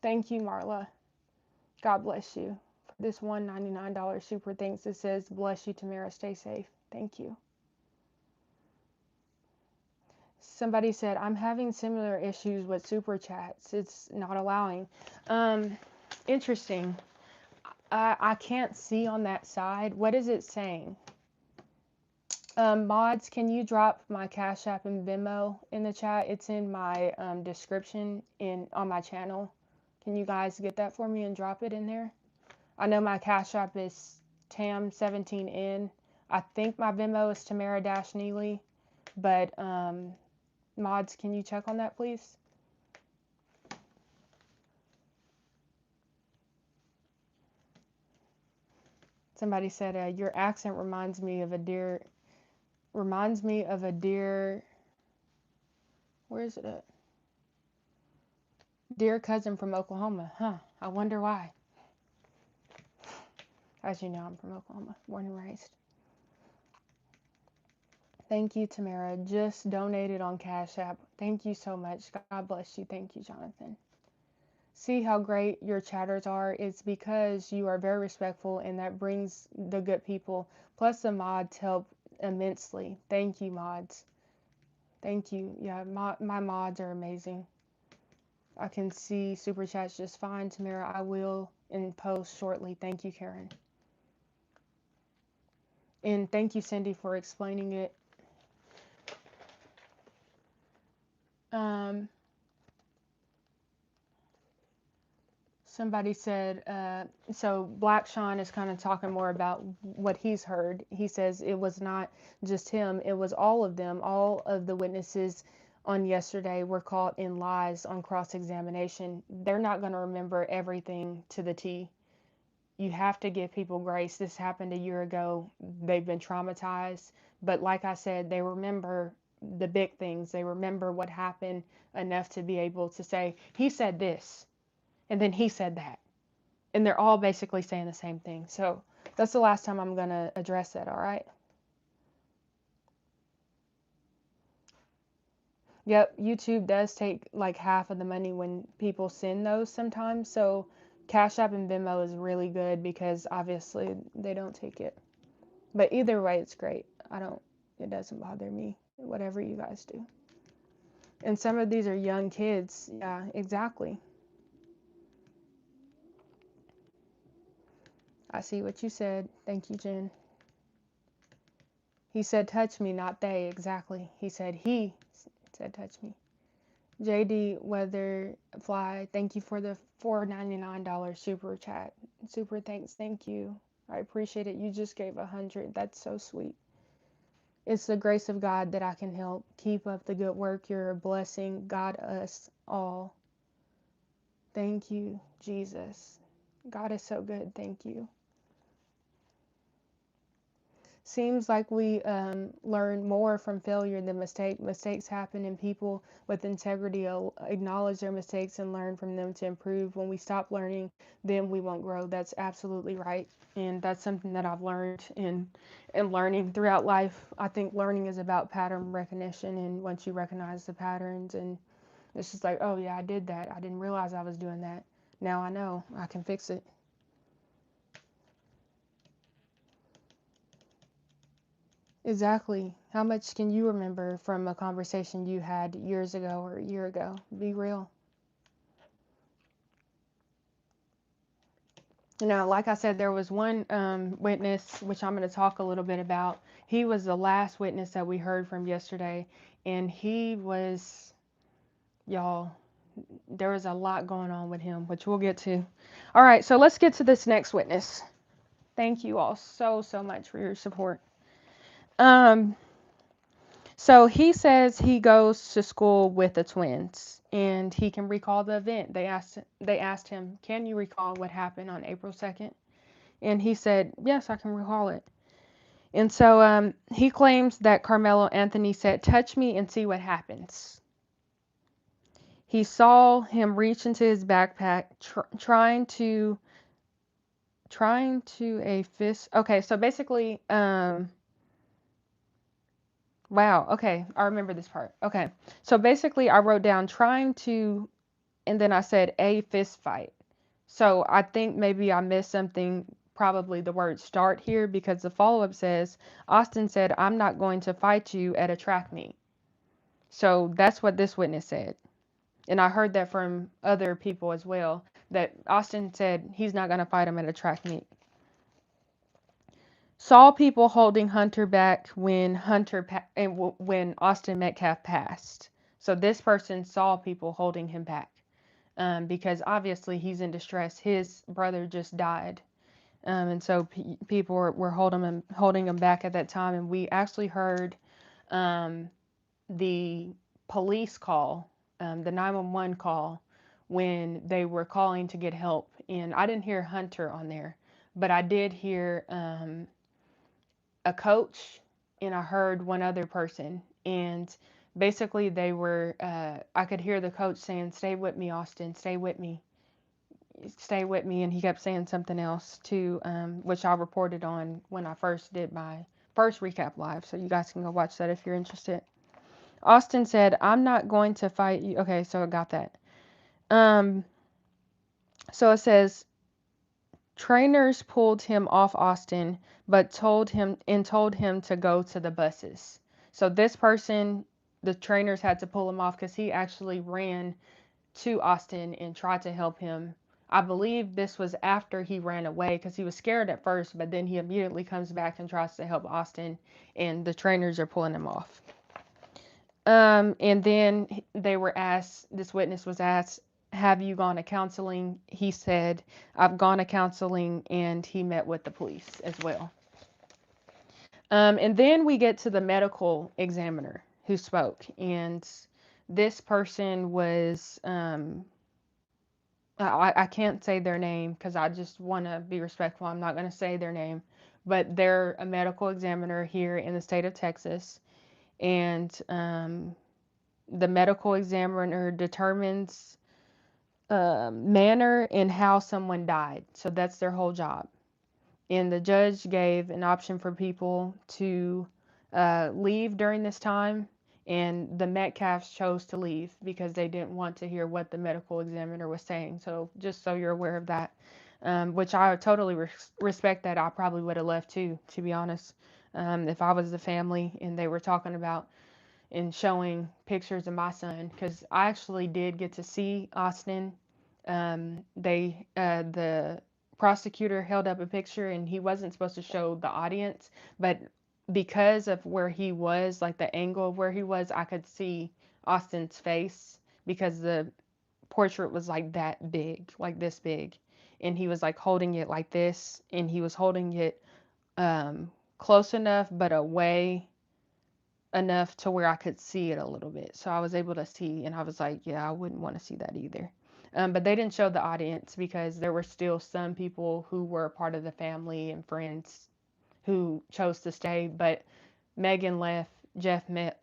Thank you, Marla. God bless you. For this $199 super thanks that says bless you, Tamara. Stay safe. Thank you. Somebody said, I'm having similar issues with super chats. It's not allowing. Interesting. I can't see on that side. What is it saying? Mods, can you drop my Cash App and Venmo in the chat? It's in my description on my channel. Can you guys get that for me and drop it in there? I know my Cash App is Tam17N. I think my Venmo is Tamara-Neely. But mods, can you check on that, please? Somebody said, your accent reminds me of a dear, where is it at? Dear cousin from Oklahoma. Huh, I wonder why. As you know, I'm from Oklahoma, born and raised. Thank you, Tamara. Just donated on Cash App. Thank you so much. God bless you. Thank you, Jonathan. See how great your chatters are? It's because you are very respectful, and that brings the good people. Plus, the mods help immensely. Thank you, mods. Thank you. Yeah, my mods are amazing. I can see super chats just fine, Tamara. I will in post shortly. Thank you, Karen. And thank you, Cindy, for explaining it. Somebody said, so Black Sean is kind of talking more about what he's heard. He says it was not just him, it was all of them. All of the witnesses on yesterday were caught in lies on cross-examination. They're not going to remember everything to the T. You have to give people grace. This happened a year ago. They've been traumatized. But like I said, they remember the big things. They remember what happened enough to be able to say, he said this. And then he said that. And they're all basically saying the same thing. So that's the last time I'm going to address that, all right? Yep, YouTube does take like half of the money when people send those sometimes. So Cash App and Venmo is really good because obviously they don't take it. But either way, it's great. It doesn't bother me, whatever you guys do. And some of these are young kids. Yeah, exactly. I see what you said. Thank you, Jen. He said touch me, not they. Exactly. He said touch me. JD Weatherfly, thank you for the $4.99 super chat. Super thanks. Thank you. I appreciate it. You just gave 100. That's so sweet. It's the grace of God that I can help. Keep up the good work. You're a blessing. God, us all. Thank you, Jesus. God is so good. Thank you. Seems like we learn more from failure than mistake. Mistakes happen, and people with integrity acknowledge their mistakes and learn from them to improve. When we stop learning, then we won't grow. That's absolutely right, and that's something that I've learned in learning throughout life. I think learning is about pattern recognition, and once you recognize the patterns, and it's just like, oh yeah, I did that. I didn't realize I was doing that. Now I know I can fix it. Exactly. How much can you remember from a conversation you had years ago or a year ago? Be real. Like I said, there was one witness, which I'm going to talk a little bit about. He was the last witness that we heard from yesterday, and he was, y'all, there was a lot going on with him, which we'll get to. All right, so let's get to this next witness. Thank you all so, so much for your support. So he says he goes to school with the twins and he can recall the event. They asked him, "Can you recall what happened on April 2nd?" And he said, "Yes, I can recall it." And so he claims that Carmelo Anthony said, "Touch me and see what happens." He saw him reach into his backpack trying to a fist. Okay, so basically wow, okay, I remember this part. Okay. So basically I wrote down trying to, and then I said a fist fight. So I think maybe I missed something, probably the word start here, because the follow-up says, Austin said, "I'm not going to fight you at a track meet." So that's what this witness said. And I heard that from other people as well, that Austin said he's not going to fight him at a track meet. Saw people holding Hunter back when when Austin Metcalf passed. So this person saw people holding him back. Because obviously he's in distress. His brother just died, and so people were holding him back at that time. And we actually heard the police call, the 911 call, when they were calling to get help. And I didn't hear Hunter on there, but I did hear a coach, and I heard one other person. And basically, they were, I could hear the coach saying, "Stay with me, Austin, stay with me." Stay with me, and he kept saying something else too, which I reported on when I first did my first recap live, so you guys can go watch that if you're interested. Austin said, "I'm not going to fight you." Okay, so I got that. So it says trainers pulled him off Austin, but told him to go to the buses. So this person, the trainers had to pull him off because he actually ran to Austin and tried to help him. I believe this was after he ran away because he was scared at first, but then he immediately comes back and tries to help Austin, and the trainers are pulling him off. And then this witness was asked, "Have you gone to counseling?" He said, "I've gone to counseling," and he met with the police as well. And then we get to the medical examiner who spoke, and this person was, I can't say their name because I just want to be respectful. I'm not going to say their name, but they're a medical examiner here in the state of Texas, and the medical examiner determines manner and how someone died. So that's their whole job. And the judge gave an option for people to leave during this time, and the Metcalfs chose to leave because they didn't want to hear what the medical examiner was saying. So just so you're aware of that, which I totally respect that. I probably would have left too, to be honest, if I was the family and they were talking about and showing pictures of my son, because I actually did get to see Austin. The prosecutor held up a picture and he wasn't supposed to show the audience, but because of where he was, like the angle of where he was, I could see Austin's face because the portrait was like that big, like this big. And he was like holding it like this, and he was holding it close enough but away enough to where I could see it a little bit. So I was able to see, and I was like, yeah, I wouldn't want to see that either. But they didn't show the audience because there were still some people who were part of the family and friends who chose to stay. But Megan left,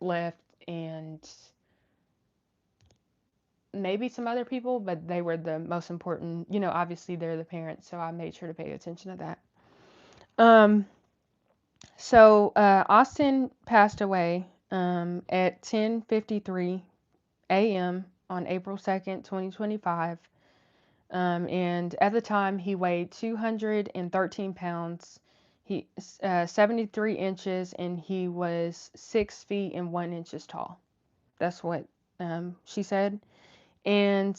left, and maybe some other people, but they were the most important. You know, obviously they're the parents, so I made sure to pay attention to that. Um, Austin passed away at 10:53 a.m. on April 2nd, 2025. And at the time, he weighed 213 pounds, 73 inches, and he was 6 feet and 1 inches tall. That's what she said. And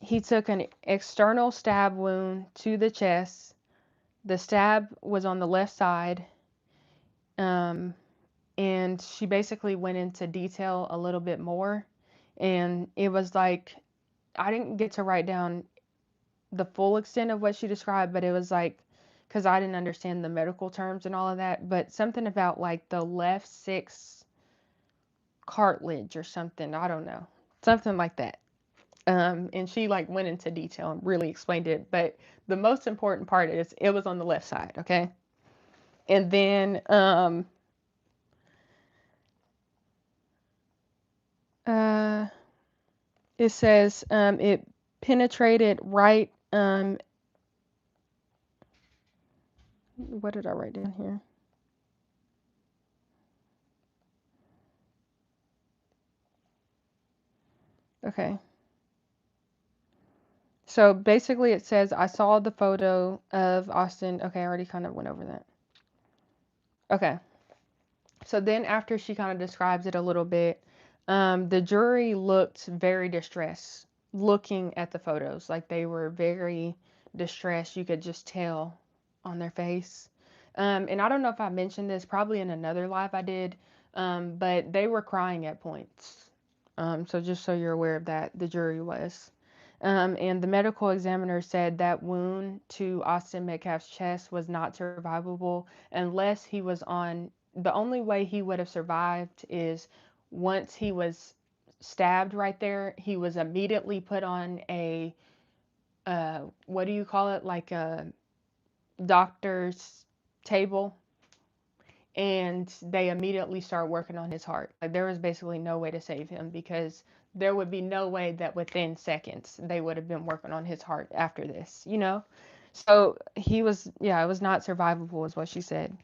he took an external stab wound to the chest. The stab was on the left side. And she basically went into detail a little bit more. And it was like, I didn't get to write down the full extent of what she described, but it was like, because I didn't understand the medical terms and all of that, but something about like the left six cartilage or something. I don't know. Something like that. And she like went into detail and really explained it. But the most important part is it was on the left side, okay? And then it says it penetrated right. What did I write down here? Okay. So basically it says I saw the photo of Austin. Okay, I already kind of went over that. Okay. So then after she kind of describes it a little bit, the jury looked very distressed looking at the photos. Like they were very distressed. You could just tell on their face. And I don't know if I mentioned this, probably in another live I did, but they were crying at points. So just so you're aware of that, the jury was. And the medical examiner said that wound to Austin Metcalf's chest was not survivable unless he was on. The only way he would have survived is once he was stabbed right there, he was immediately put on a, what do you call it? Like a doctor's table, and they immediately start working on his heart. Like there was basically no way to save him because there would be no way that within seconds they would have been working on his heart after this, you know? So he was, yeah, it was not survivable, is what she said.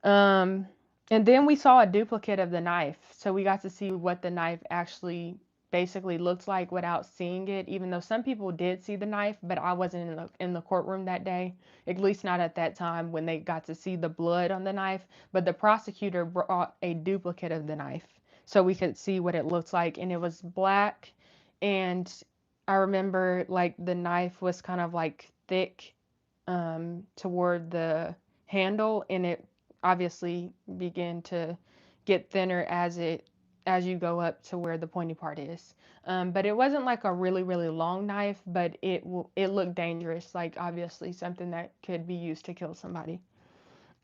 Um, and then we saw a duplicate of the knife. So we got to see what the knife actually basically looks like without seeing it, even though some people did see the knife, but I wasn't in the courtroom that day, at least not at that time when they got to see the blood on the knife. But the prosecutor brought a duplicate of the knife so we could see what it looks like, and it was black. And I remember like the knife was kind of like thick toward the handle, and it obviously began to get thinner as you go up to where the pointy part is. But it wasn't like a really really long knife, but it looked dangerous, like obviously something that could be used to kill somebody.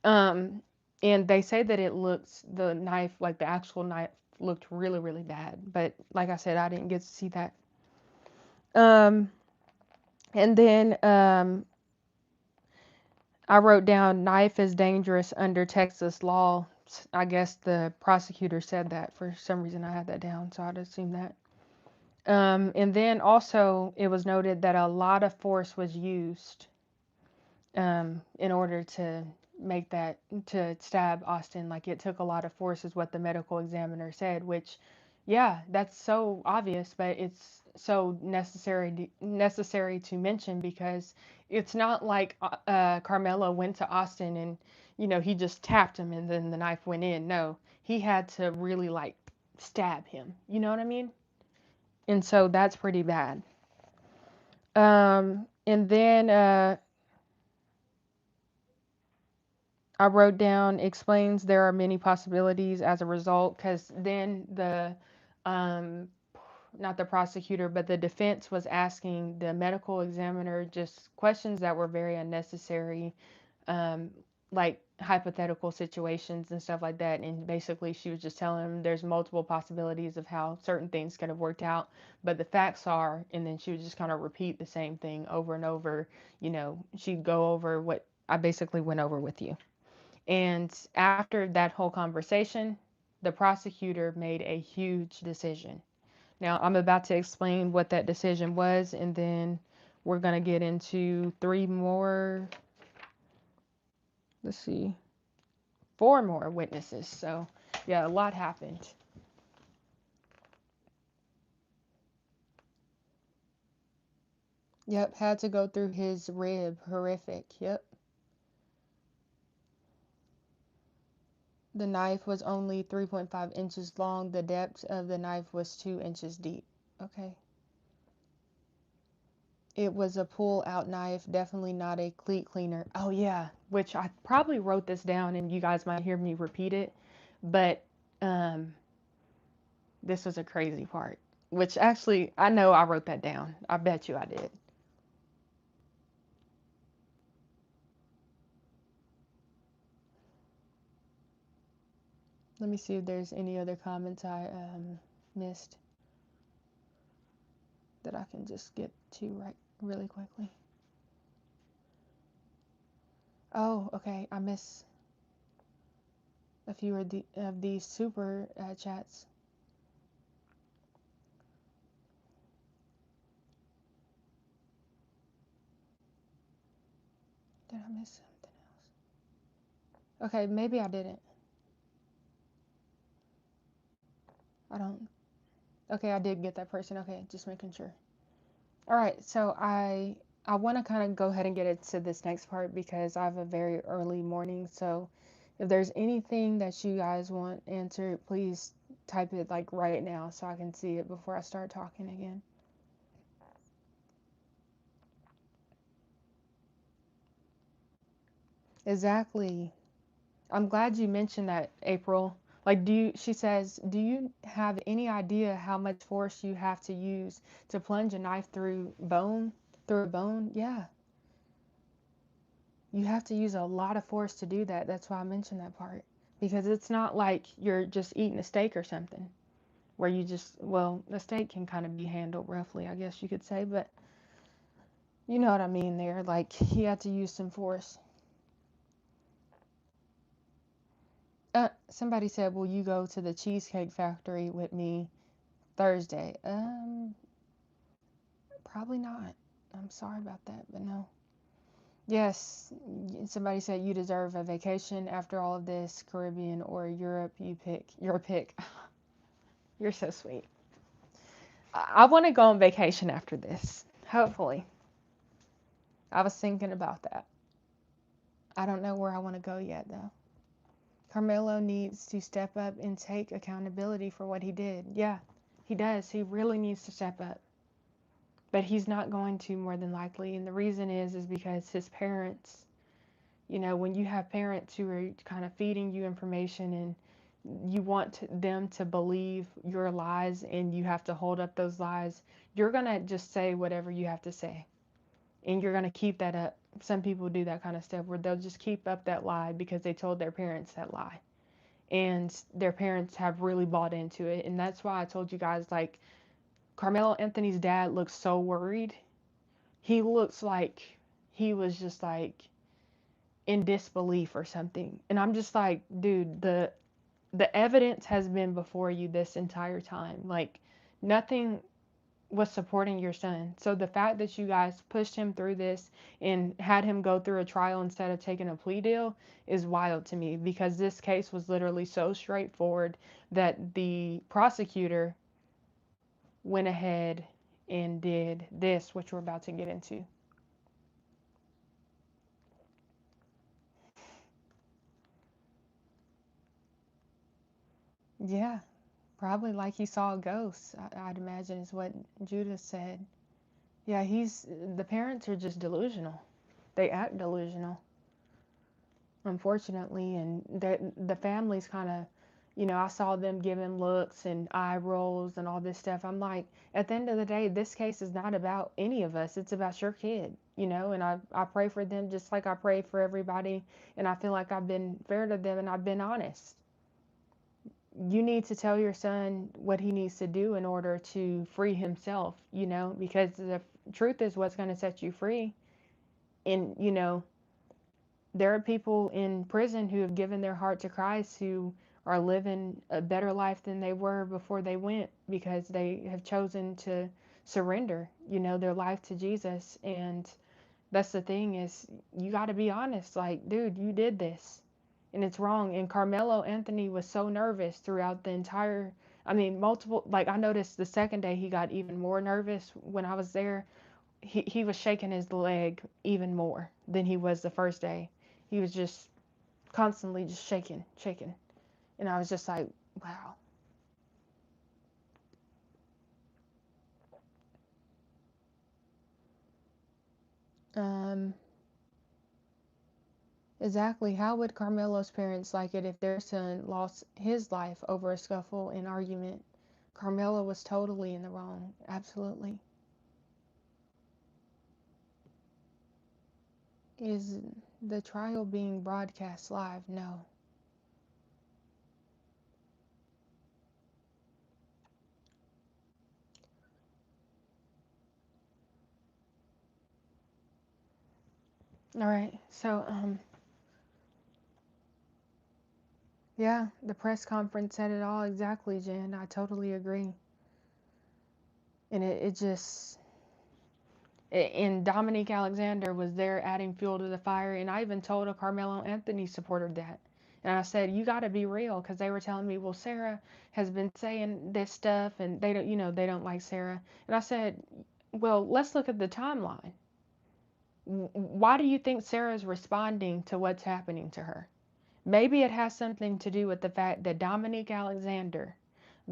Um, and they say that the knife, like the actual knife, looked really really bad. But like I said, I didn't get to see that. Um, and then I wrote down knife is dangerous under Texas law. I guess the prosecutor said that for some reason. I had that down, so I'd assume that. And then also it was noted that a lot of force was used in order to make that, to stab Austin. Like it took a lot of force, is what the medical examiner said. Which, yeah, that's so obvious, but it's so necessary to mention because it's not like Karmelo went to Austin and he just tapped him and then the knife went in. No, he had to really like stab him. You know what I mean? And so that's pretty bad. And then I wrote down explains there are many possibilities as a result, because then um, not the prosecutor, but the defense was asking the medical examiner just questions that were very unnecessary, um, like hypothetical situations and stuff like that. And basically, she was just telling him there's multiple possibilities of how certain things could have worked out, but the facts are, and then she would just kind of repeat the same thing over and over. She'd go over what I basically went over with you. And after that whole conversation, the prosecutor made a huge decision. Now, I'm about to explain what that decision was, and then we're going to get into three more, let's see, four more witnesses. So, yeah, a lot happened. Yep, had to go through his rib. Horrific. Yep. The knife was only 3.5 inches long. The depth of the knife was 2 inches deep. Okay. It was a pull out knife, definitely not a cleat cleaner. Oh, yeah, which I probably wrote this down and you guys might hear me repeat it, but um, this was a crazy part, which actually I know I wrote that down. I bet you I did. Let me see if there's any other comments I missed that I can just get to right really quickly. Oh, okay, I missed a few of these super chats. Did I miss something else? Okay, maybe I didn't. I don't. Okay, I did get that person. Okay, just making sure. All right, so I want to kind of go ahead and get into this next part because I have a very early morning. So if there's anything that you guys want answered, please type it like right now so I can see it before I start talking again. Exactly. I'm glad you mentioned that, April. Like, she says, do you have any idea how much force you have to use to plunge a knife through a bone? Yeah, you have to use a lot of force to do that. That's why I mentioned that part. Because it's not like you're just eating a steak or something where you just, well, a steak can kind of be handled roughly, I guess you could say, but you know what I mean there. Like, you have to use some force. Somebody said, will you go to the Cheesecake Factory with me Thursday? Probably not. I'm sorry about that, but no. Yes, somebody said you deserve a vacation after all of this, Caribbean or Europe. You pick your pick. You're so sweet. I want to go on vacation after this. Hopefully. I was thinking about that. I don't know where I want to go yet, though. Carmelo needs to step up and take accountability for what he did. Yeah, he does. He really needs to step up. But he's not going to, more than likely. And the reason is because his parents, when you have parents who are kind of feeding you information and you want them to believe your lies and you have to hold up those lies, you're going to just say whatever you have to say. And you're going to keep that up. Some people do that kind of stuff where they'll just keep up that lie because they told their parents that lie. And their parents have really bought into it. And that's why I told you guys, like, Carmelo Anthony's dad looks so worried. He looks like he was just like in disbelief or something. And I'm just like, dude, the evidence has been before you this entire time. Like, nothing was supporting your son. So the fact that you guys pushed him through this and had him go through a trial instead of taking a plea deal is wild to me, because this case was literally so straightforward that the prosecutor went ahead and did this, which we're about to get into. Yeah, probably like he saw a ghost, I'd imagine is what Judah said. Yeah, the parents are just delusional. They act delusional, unfortunately, and the family's kind of, I saw them giving looks and eye rolls and all this stuff. I'm like, at the end of the day, this case is not about any of us. It's about your kid, and I pray for them just like I pray for everybody, and I feel like I've been fair to them and I've been honest. You need to tell your son what he needs to do in order to free himself, because the truth is what's going to set you free. And, there are people in prison who have given their heart to Christ who are living a better life than they were before they went because they have chosen to surrender, their life to Jesus. And that's the thing is you got to be honest. Like, dude, you did this and it's wrong. And Carmelo Anthony was so nervous throughout the entire, I mean, multiple, like I noticed the second day he got even more nervous when I was there. He was shaking his leg even more than he was the first day. He was just constantly just shaking, shaking. And I was just like, wow. Um, exactly. How would Carmelo's parents like it if their son lost his life over a scuffle and argument? Carmelo was totally in the wrong. Absolutely. Is the trial being broadcast live? No. All right. So, yeah, the press conference said it all exactly, Jen. I totally agree. And it just, and Dominique Alexander was there adding fuel to the fire. And I even told a Carmelo Anthony supporter that. And I said, you got to be real, because they were telling me, well, Sarah has been saying this stuff, and they don't, they don't like Sarah. And I said, well, let's look at the timeline. Why do you think Sarah's responding to what's happening to her? Maybe it has something to do with the fact that Dominique Alexander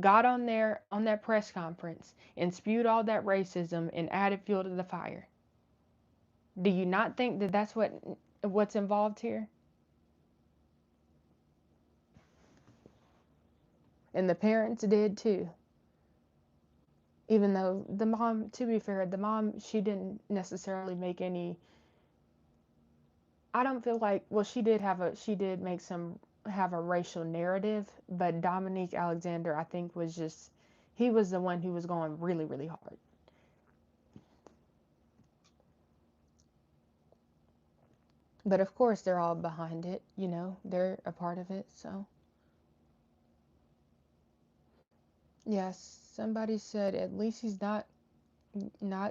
got on there on that press conference and spewed all that racism and added fuel to the fire. Do you not think that that's what's involved here? And the parents did too. Even though the mom, to be fair, the mom, she didn't necessarily make any. I don't feel like, well, she did make some, have a racial narrative, but Dominique Alexander, I think, was just, he was the one who was going really, really hard. But of course, they're all behind it, they're a part of it, so. Yes, somebody said at least he's not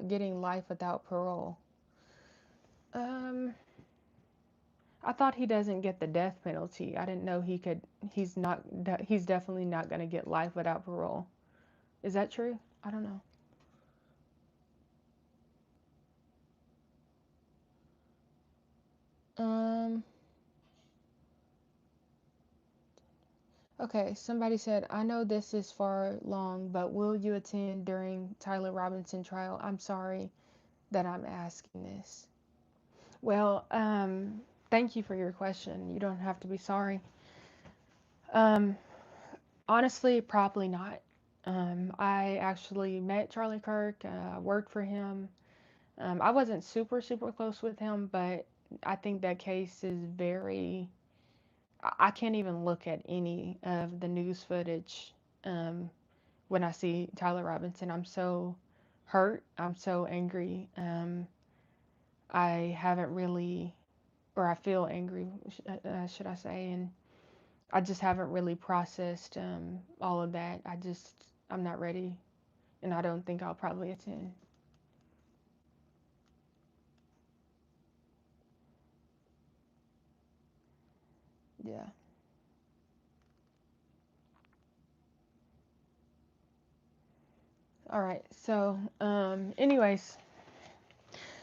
getting life without parole. Um, I thought he doesn't get the death penalty. I didn't know he could. He's not. He's definitely not going to get life without parole. Is that true? I don't know. Um. Okay. Somebody said, "I know this is far long, but will you attend during Tyler Robinson trial?" I'm sorry that I'm asking this. Well, thank you for your question. You don't have to be sorry. Um, Honestly, probably not. I actually met Charlie Kirk, worked for him. I wasn't super, super close with him, but I think that case is very. I can't even look at any of the news footage when I see Tyler Robinson. I'm so hurt. I'm so angry. I haven't really, or I feel angry, should I say, and I just haven't really processed all of that. I'm not ready, and I don't think I'll probably attend. Yeah. All right. So, anyways,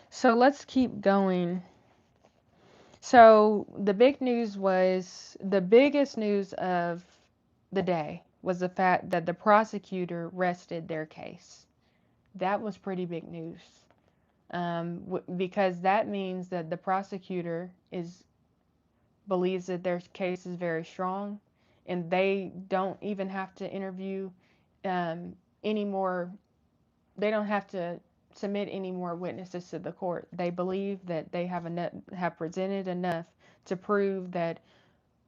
so let's keep going. So the biggest news of the day was the fact that the prosecutor rested their case. That was pretty big news. because that means that the prosecutor believes that their case is very strong, and they don't even have to interview um, any more. They don't have to submit any more witnesses to the court. They believe that they have presented enough to prove that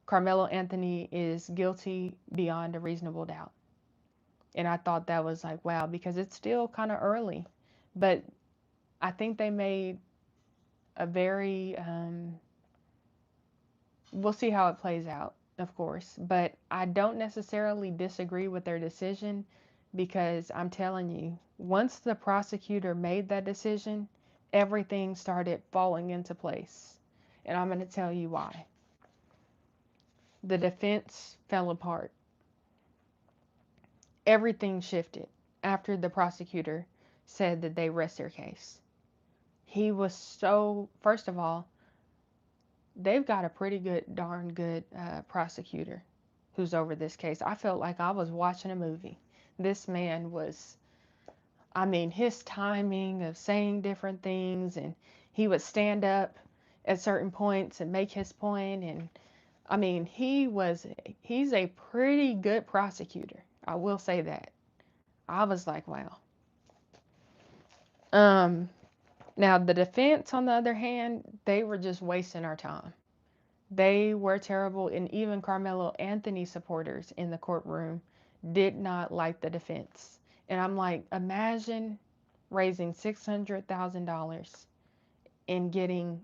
Carmelo Anthony is guilty beyond a reasonable doubt. And I thought that was like, wow, because it's still kind of early. But I think they made a very, we'll see how it plays out, of course. But I don't necessarily disagree with their decision, because I'm telling you, once the prosecutor made that decision, everything started falling into place. And I'm going to tell you why. The defense fell apart. Everything shifted after the prosecutor said that they rest their case. He was so, first of all, they've got a pretty good, darn good prosecutor who's over this case. I felt like I was watching a movie. This man was, I mean, his timing of saying different things, and he would stand up at certain points and make his point, and I mean, he's a pretty good prosecutor. I will say that. I was like, wow. Um, Now the defense, on the other hand, they were just wasting our time. They were terrible, and even Carmelo Anthony supporters in the courtroom did not like the defense. And I'm like, imagine raising $600,000 and getting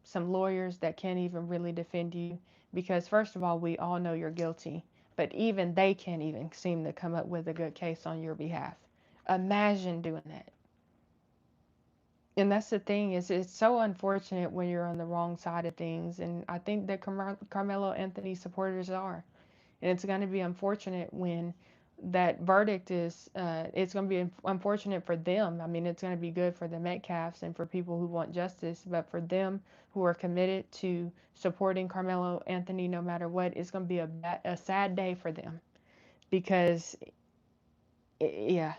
some lawyers that can't even really defend you, because first of all, we all know you're guilty, but even they can't even seem to come up with a good case on your behalf. Imagine doing that. And that's the thing, is it's so unfortunate when you're on the wrong side of things, and I think that Carmelo Anthony supporters are. And it's going to be unfortunate when that verdict is, it's going to be unfortunate for them. I mean, it's going to be good for the Metcalfs and for people who want justice, but for them who are committed to supporting Carmelo Anthony no matter what, it's going to be a sad day for them, because, yeah,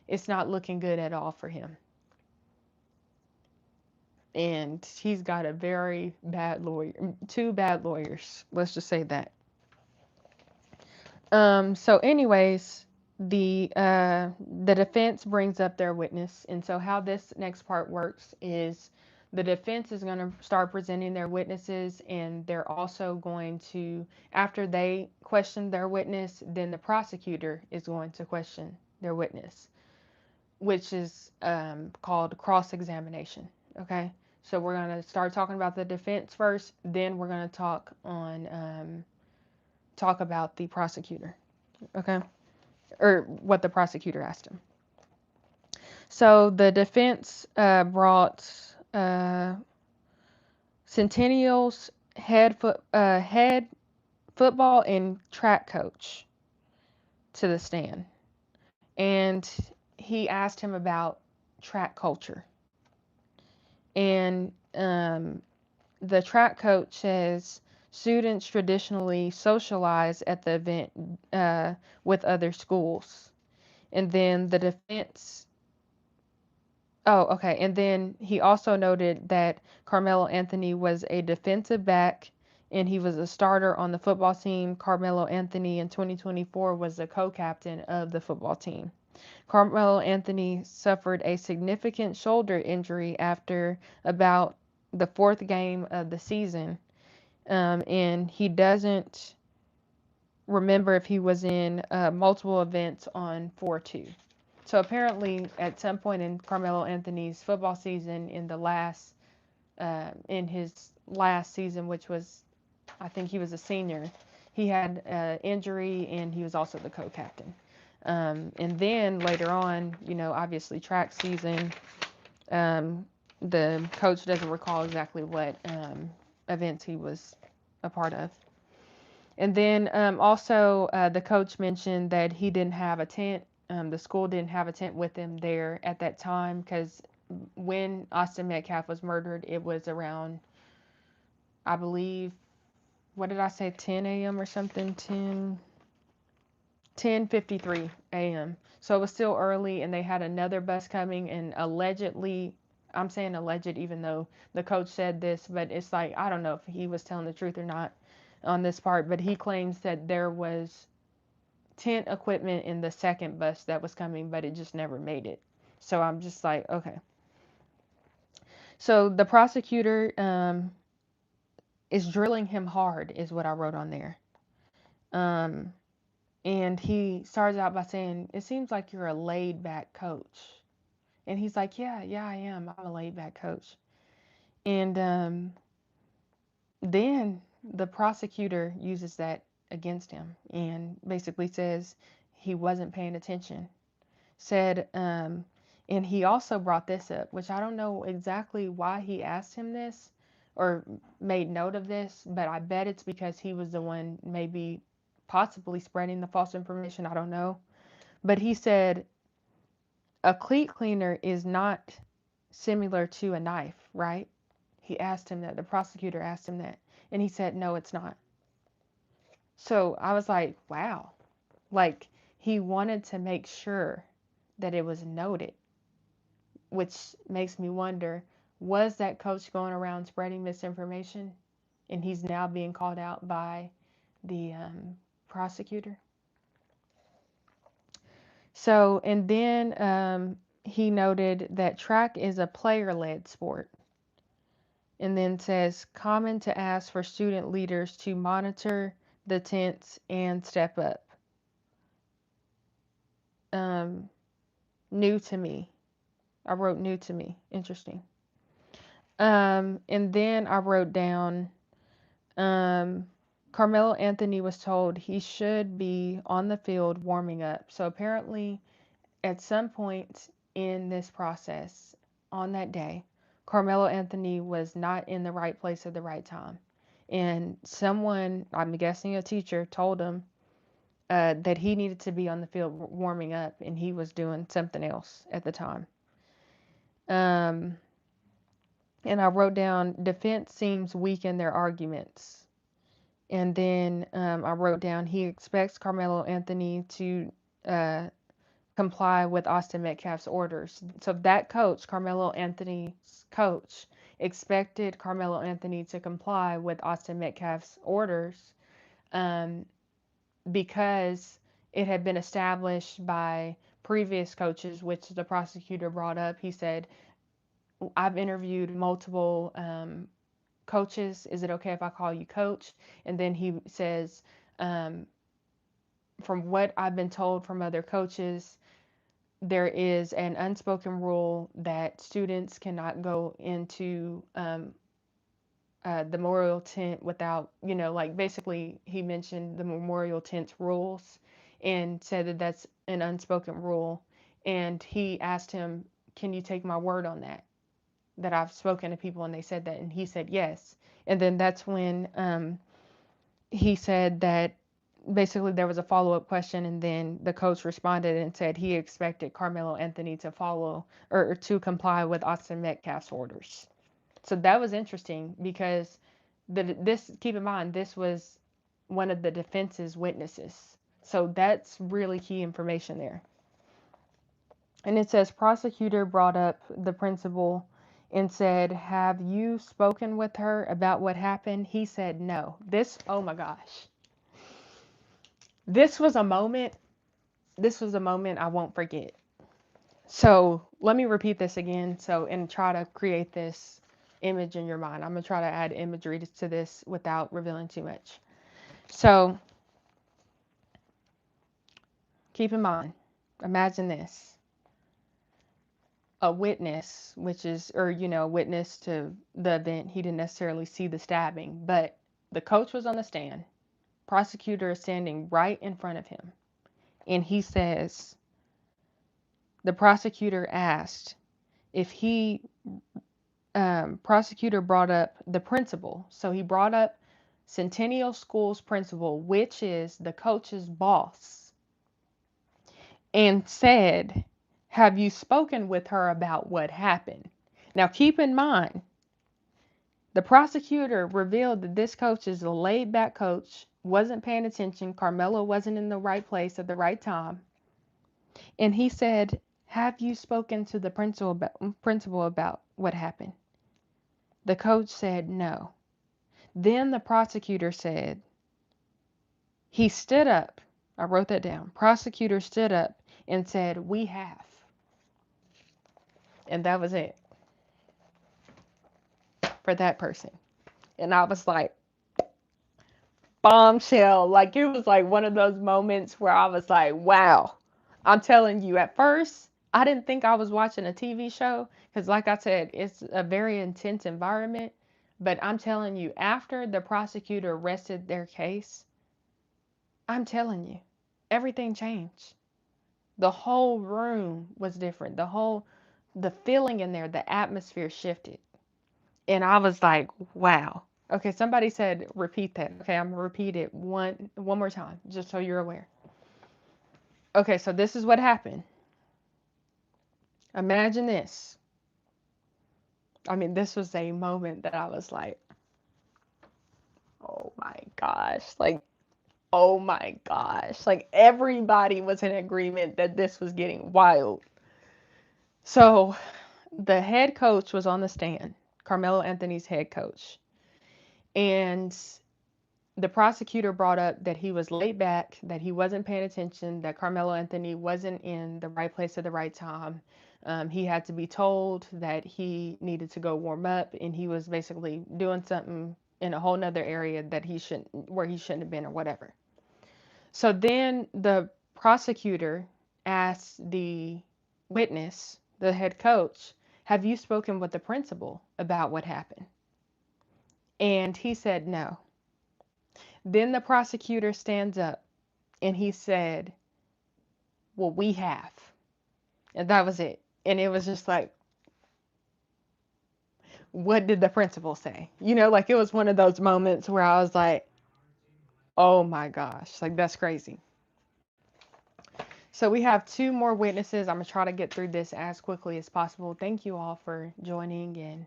it's not looking good at all for him. And he's got a very bad lawyer, two bad lawyers. Let's just say that. So anyways, the defense brings up their witness, and so how this next part works is the defense is going to start presenting their witnesses, and they're also going to, after they question their witness, then the prosecutor is going to question their witness, which is called cross-examination. Okay, so we're going to start talking about the defense first, then we're going to talk about the prosecutor. Okay, or what the prosecutor asked him. So the defense brought Centennial's head football and track coach to the stand, and he asked him about track culture. And the track coach says students traditionally socialize at the event with other schools. And then the defense, oh, okay. And then he also noted that Carmelo Anthony was a defensive back and he was a starter on the football team. Carmelo Anthony in 2024 was the co-captain of the football team. Carmelo Anthony suffered a significant shoulder injury after about the fourth game of the season, and he doesn't remember if he was in multiple events on 4-2. So apparently, at some point in Carmelo Anthony's football season, in his last season, which was, I think he was a senior, he had an injury, and he was also the co-captain. And then later on, obviously track season, the coach doesn't recall exactly what events he was a part of. And then also the coach mentioned that he didn't have a tent. The school didn't have a tent with him there at that time, because when Austin Metcalf was murdered, it was around, I believe, what did I say, 10 a.m. or something? 10:53 a.m. So it was still early, and they had another bus coming, and allegedly, I'm saying alleged, even though the coach said this, but it's like, I don't know if he was telling the truth or not on this part, but he claims that there was tent equipment in the second bus that was coming, but it just never made it. So I'm just like, okay. So the prosecutor is drilling him hard, is what I wrote on there. Um, and he starts out by saying, "It seems like you're a laid back coach." And he's like, "Yeah, I am. I'm a laid back coach." And then the prosecutor uses that against him and basically says he wasn't paying attention. Said, and he also brought this up, which I don't know exactly why he asked him this or made note of this, but I bet it's because he was the one maybe possibly spreading the false information. I don't know. But he said a cleat cleaner is not similar to a knife, right? He asked him that. The prosecutor asked him that. And he said, no, it's not. So I was like, wow. Like, he wanted to make sure that it was noted, which makes me wonder, was that coach going around spreading misinformation and he's now being called out by the prosecutor? So, and then he noted that track is a player-led sport, and then says common to ask for student leaders to monitor the tents and step up. New to me. I wrote new to me. Interesting. And then I wrote down Carmelo Anthony was told he should be on the field warming up. So apparently, at some point in this process, on that day, Carmelo Anthony was not in the right place at the right time. And someone, I'm guessing a teacher, told him that he needed to be on the field warming up, and he was doing something else at the time. And I wrote down, defense seems weak in their arguments. And then I wrote down, he expects Carmelo Anthony to comply with Austin Metcalf's orders. So that coach, Carmelo Anthony's coach, expected Carmelo Anthony to comply with Austin Metcalf's orders because it had been established by previous coaches, which the prosecutor brought up. He said, I've interviewed multiple coaches. Is it okay if I call you coach? And then he says, from what I've been told from other coaches, there is an unspoken rule that students cannot go into the memorial tent without, like basically he mentioned the memorial tent's rules and said that that's an unspoken rule. And he asked him, can you take my word on that? That I've spoken to people and they said that. And he said yes. And then that's when he said that basically there was a follow-up question, and then the coach responded and said he expected Carmelo Anthony to follow or to comply with Austin Metcalf's orders. So that was interesting because this, keep in mind, this was one of the defense's witnesses. So that's really key information there. And it says prosecutor brought up the principal and said, have you spoken with her about what happened? He said no. Oh my gosh. This was a moment I won't forget. So let me repeat this again. And try to create this image in your mind. I'm going to try to add imagery to this without revealing too much. So keep in mind, imagine this. A witness, witness to the event. He didn't necessarily see the stabbing, but the coach was on the stand. Prosecutor is standing right in front of him. And he says, the prosecutor asked if prosecutor brought up the principal. So he brought up Centennial School's principal, which is the coach's boss, and said, have you spoken with her about what happened? Now keep in mind, the prosecutor revealed that this coach is a laid back coach, wasn't paying attention. Carmelo wasn't in the right place at the right time. And he said, have you spoken to the principal what happened? The coach said no. Then the prosecutor said, he stood up. I wrote that down. Prosecutor stood up and said, we have. And that was it for that person. And I was like, bombshell. Like, it was like one of those moments where I was like, wow. I'm telling you, at first, I didn't think I was watching a TV show because, like I said, it's a very intense environment. But I'm telling you, after the prosecutor rested their case, I'm telling you, everything changed. The whole room was different. The feeling in there, the atmosphere shifted. And I was like, wow. Okay, somebody said repeat that. Okay, I'm gonna repeat it one more time, just so you're aware. Okay, so this is what happened. Imagine this. I mean, this was a moment that I was like, oh my gosh. Like, oh my gosh. Like, everybody was in agreement that this was getting wild. So the head coach was on the stand, Carmelo Anthony's head coach. And the prosecutor brought up that he was laid back, that he wasn't paying attention, that Carmelo Anthony wasn't in the right place at the right time. He had to be told that he needed to go warm up, and he was basically doing something in a whole nother area that where he shouldn't have been or whatever. So then the prosecutor asked the witness, the head coach, have you spoken with the principal about what happened? And he said no. Then the prosecutor stands up and he said, well, we have. And that was it. And it was just like, what did the principal say? Like, it was one of those moments where I was like, oh my gosh, like, that's crazy. So we have two more witnesses. I'm going to try to get through this as quickly as possible. Thank you all for joining. And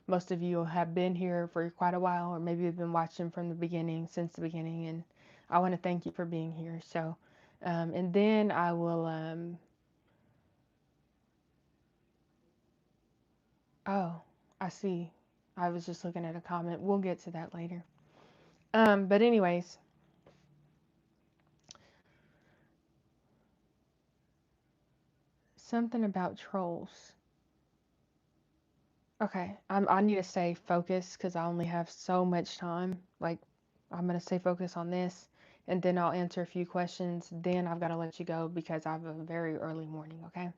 most of you have been here for quite a while, or maybe you've been watching from the beginning, since the beginning. And I want to thank you for being here. So, and then I will, oh, I see. I was just looking at a comment. We'll get to that later. But anyways, something about trolls. Okay, I need to stay focused because I only have so much time. Like, I'm gonna stay focused on this, and then I'll answer a few questions. Then I've got to let you go because I have a very early morning. Okay.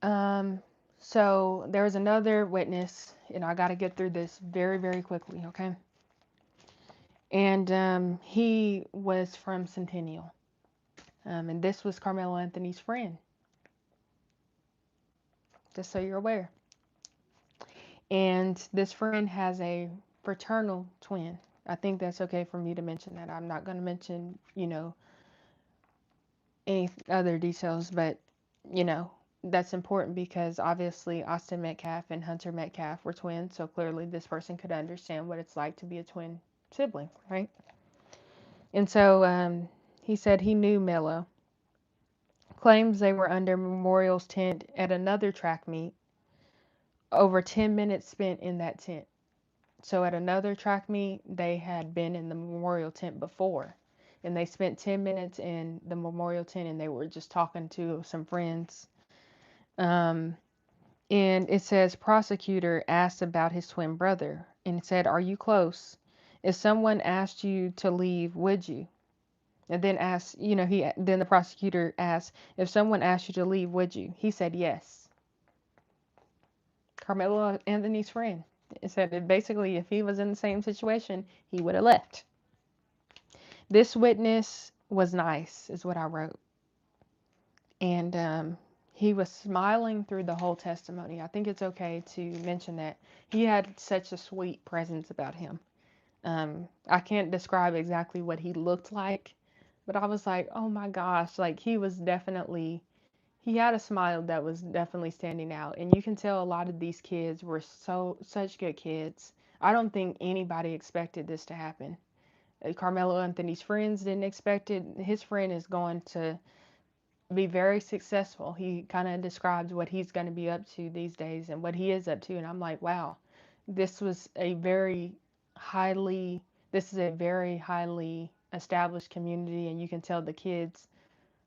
Um. So there was another witness, and I got to get through this very, very quickly. Okay. And he was from Centennial. And this was Carmelo Anthony's friend, just so you're aware. And this friend has a fraternal twin. I think that's okay for me to mention that. I'm not going to mention, any other details, but, that's important because obviously Austin Metcalf and Hunter Metcalf were twins, so clearly this person could understand what it's like to be a twin sibling, right? And so he said he knew Melo. Claims they were under Memorial's tent at another track meet. Over 10 minutes spent in that tent. So at another track meet, they had been in the memorial tent before. And they spent 10 minutes in the memorial tent and they were just talking to some friends. Um, and it says, prosecutor asked about his twin brother and said, are you close? If someone asked you to leave, would you? And then then the prosecutor asked, if someone asked you to leave, would you? He said yes. Carmelo Anthony's friend. It said that basically if he was in the same situation, he would have left. This witness was nice, is what I wrote. And he was smiling through the whole testimony. I think it's okay to mention that. He had such a sweet presence about him. I can't describe exactly what he looked like, but I was like, oh my gosh, like he had a smile that was definitely standing out. And you can tell a lot of these kids were such good kids. I don't think anybody expected this to happen. Carmelo Anthony's friends didn't expect it. His friend is going to be very successful. He kind of describes what he's going to be up to these days and what he is up to. And I'm like, wow, this was a very highly, this is a very highly established community. And you can tell the kids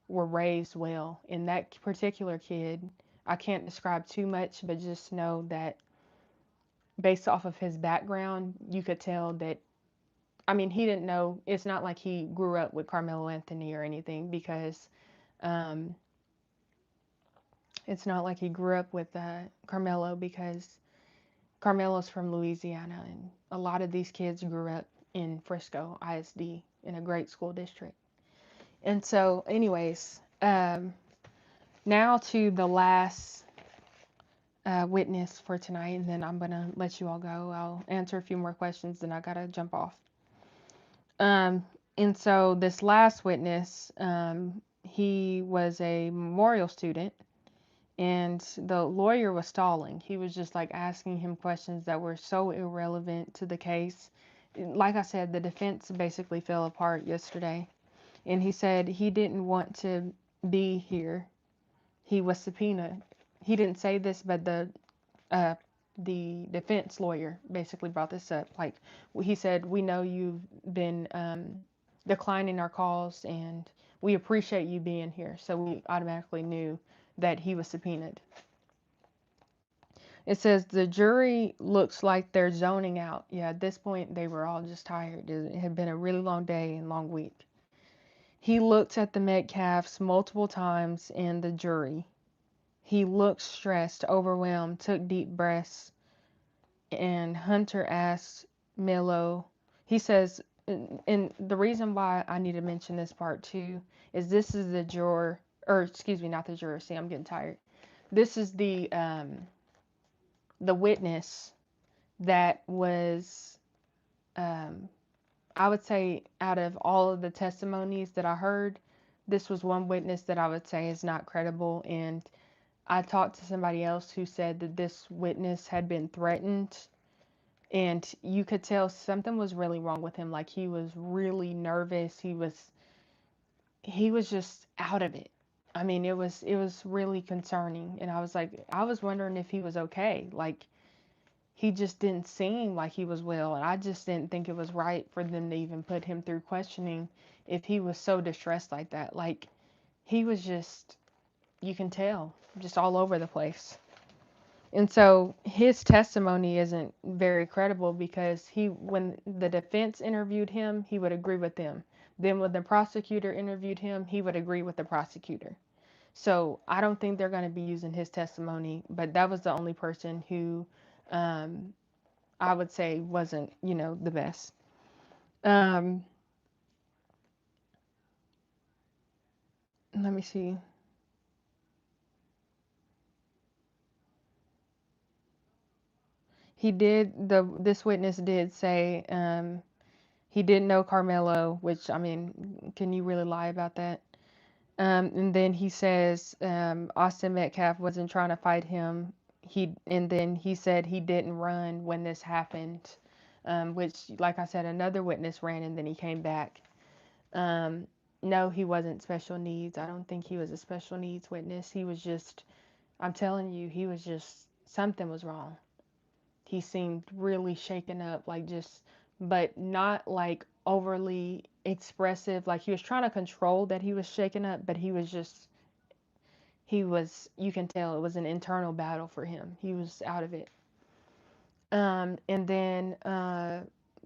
were raised well. And that particular kid, I can't describe too much, but just know that based off of his background, you could tell that, I mean, he didn't know, it's not like he grew up with Carmelo Anthony or anything because, um, it's not like he grew up with Carmelo because Carmelo's from Louisiana, and a lot of these kids grew up in Frisco ISD in a great school district. And so, anyways, now to the last witness for tonight, and then I'm gonna let you all go. I'll answer a few more questions, then I gotta jump off. Um, and so this last witness, he was a memorial student, and the lawyer was stalling. He was just like asking him questions that were so irrelevant to the case. Like I said, the defense basically fell apart yesterday, and he said he didn't want to be here. He was subpoenaed. He didn't say this, but the defense lawyer basically brought this up. Like he said, we know you've been declining our calls, and we appreciate you being here. So we automatically knew that he was subpoenaed. It says the jury looks like they're zoning out. Yeah, at this point they were all just tired. It had been a really long day and long week. He looked at the Metcalfs multiple times and the jury. He looked stressed, overwhelmed, took deep breaths, and Hunter asked Milo. He says, and the reason why I need to mention this part too is this is the juror, or excuse me, not the juror. See, I'm getting tired. This is the witness that was, um, I would say, out of all of the testimonies that I heard, this was one witness that I would say is not credible. And I talked to somebody else who said that this witness had been threatened, and you could tell something was really wrong with him. Like he was really nervous. He was just out of it. I mean, it was really concerning, and I was like, I was wondering if he was okay. Like he just didn't seem like he was well, and I just didn't think it was right for them to even put him through questioning if he was so distressed like that. Like he was just, you can tell, just all over the place. And so his testimony isn't very credible because when the defense interviewed him, he would agree with them. Then when the prosecutor interviewed him, he would agree with the prosecutor. So I don't think they're going to be using his testimony, but that was the only person who um, I would say wasn't, the best. Um, Let me see. This witness did say he didn't know Carmelo, which I mean, can you really lie about that? And then he says Austin Metcalf wasn't trying to fight him. And then he said he didn't run when this happened, which, like I said, another witness ran and then he came back. Um, no, he wasn't special needs. I don't think he was a special needs witness. He was just, I'm telling you, he was just, something was wrong. He seemed really shaken up, like just, but not like overly expressive. Like he was trying to control that he was shaken up, but you can tell it was an internal battle for him. He was out of it. And then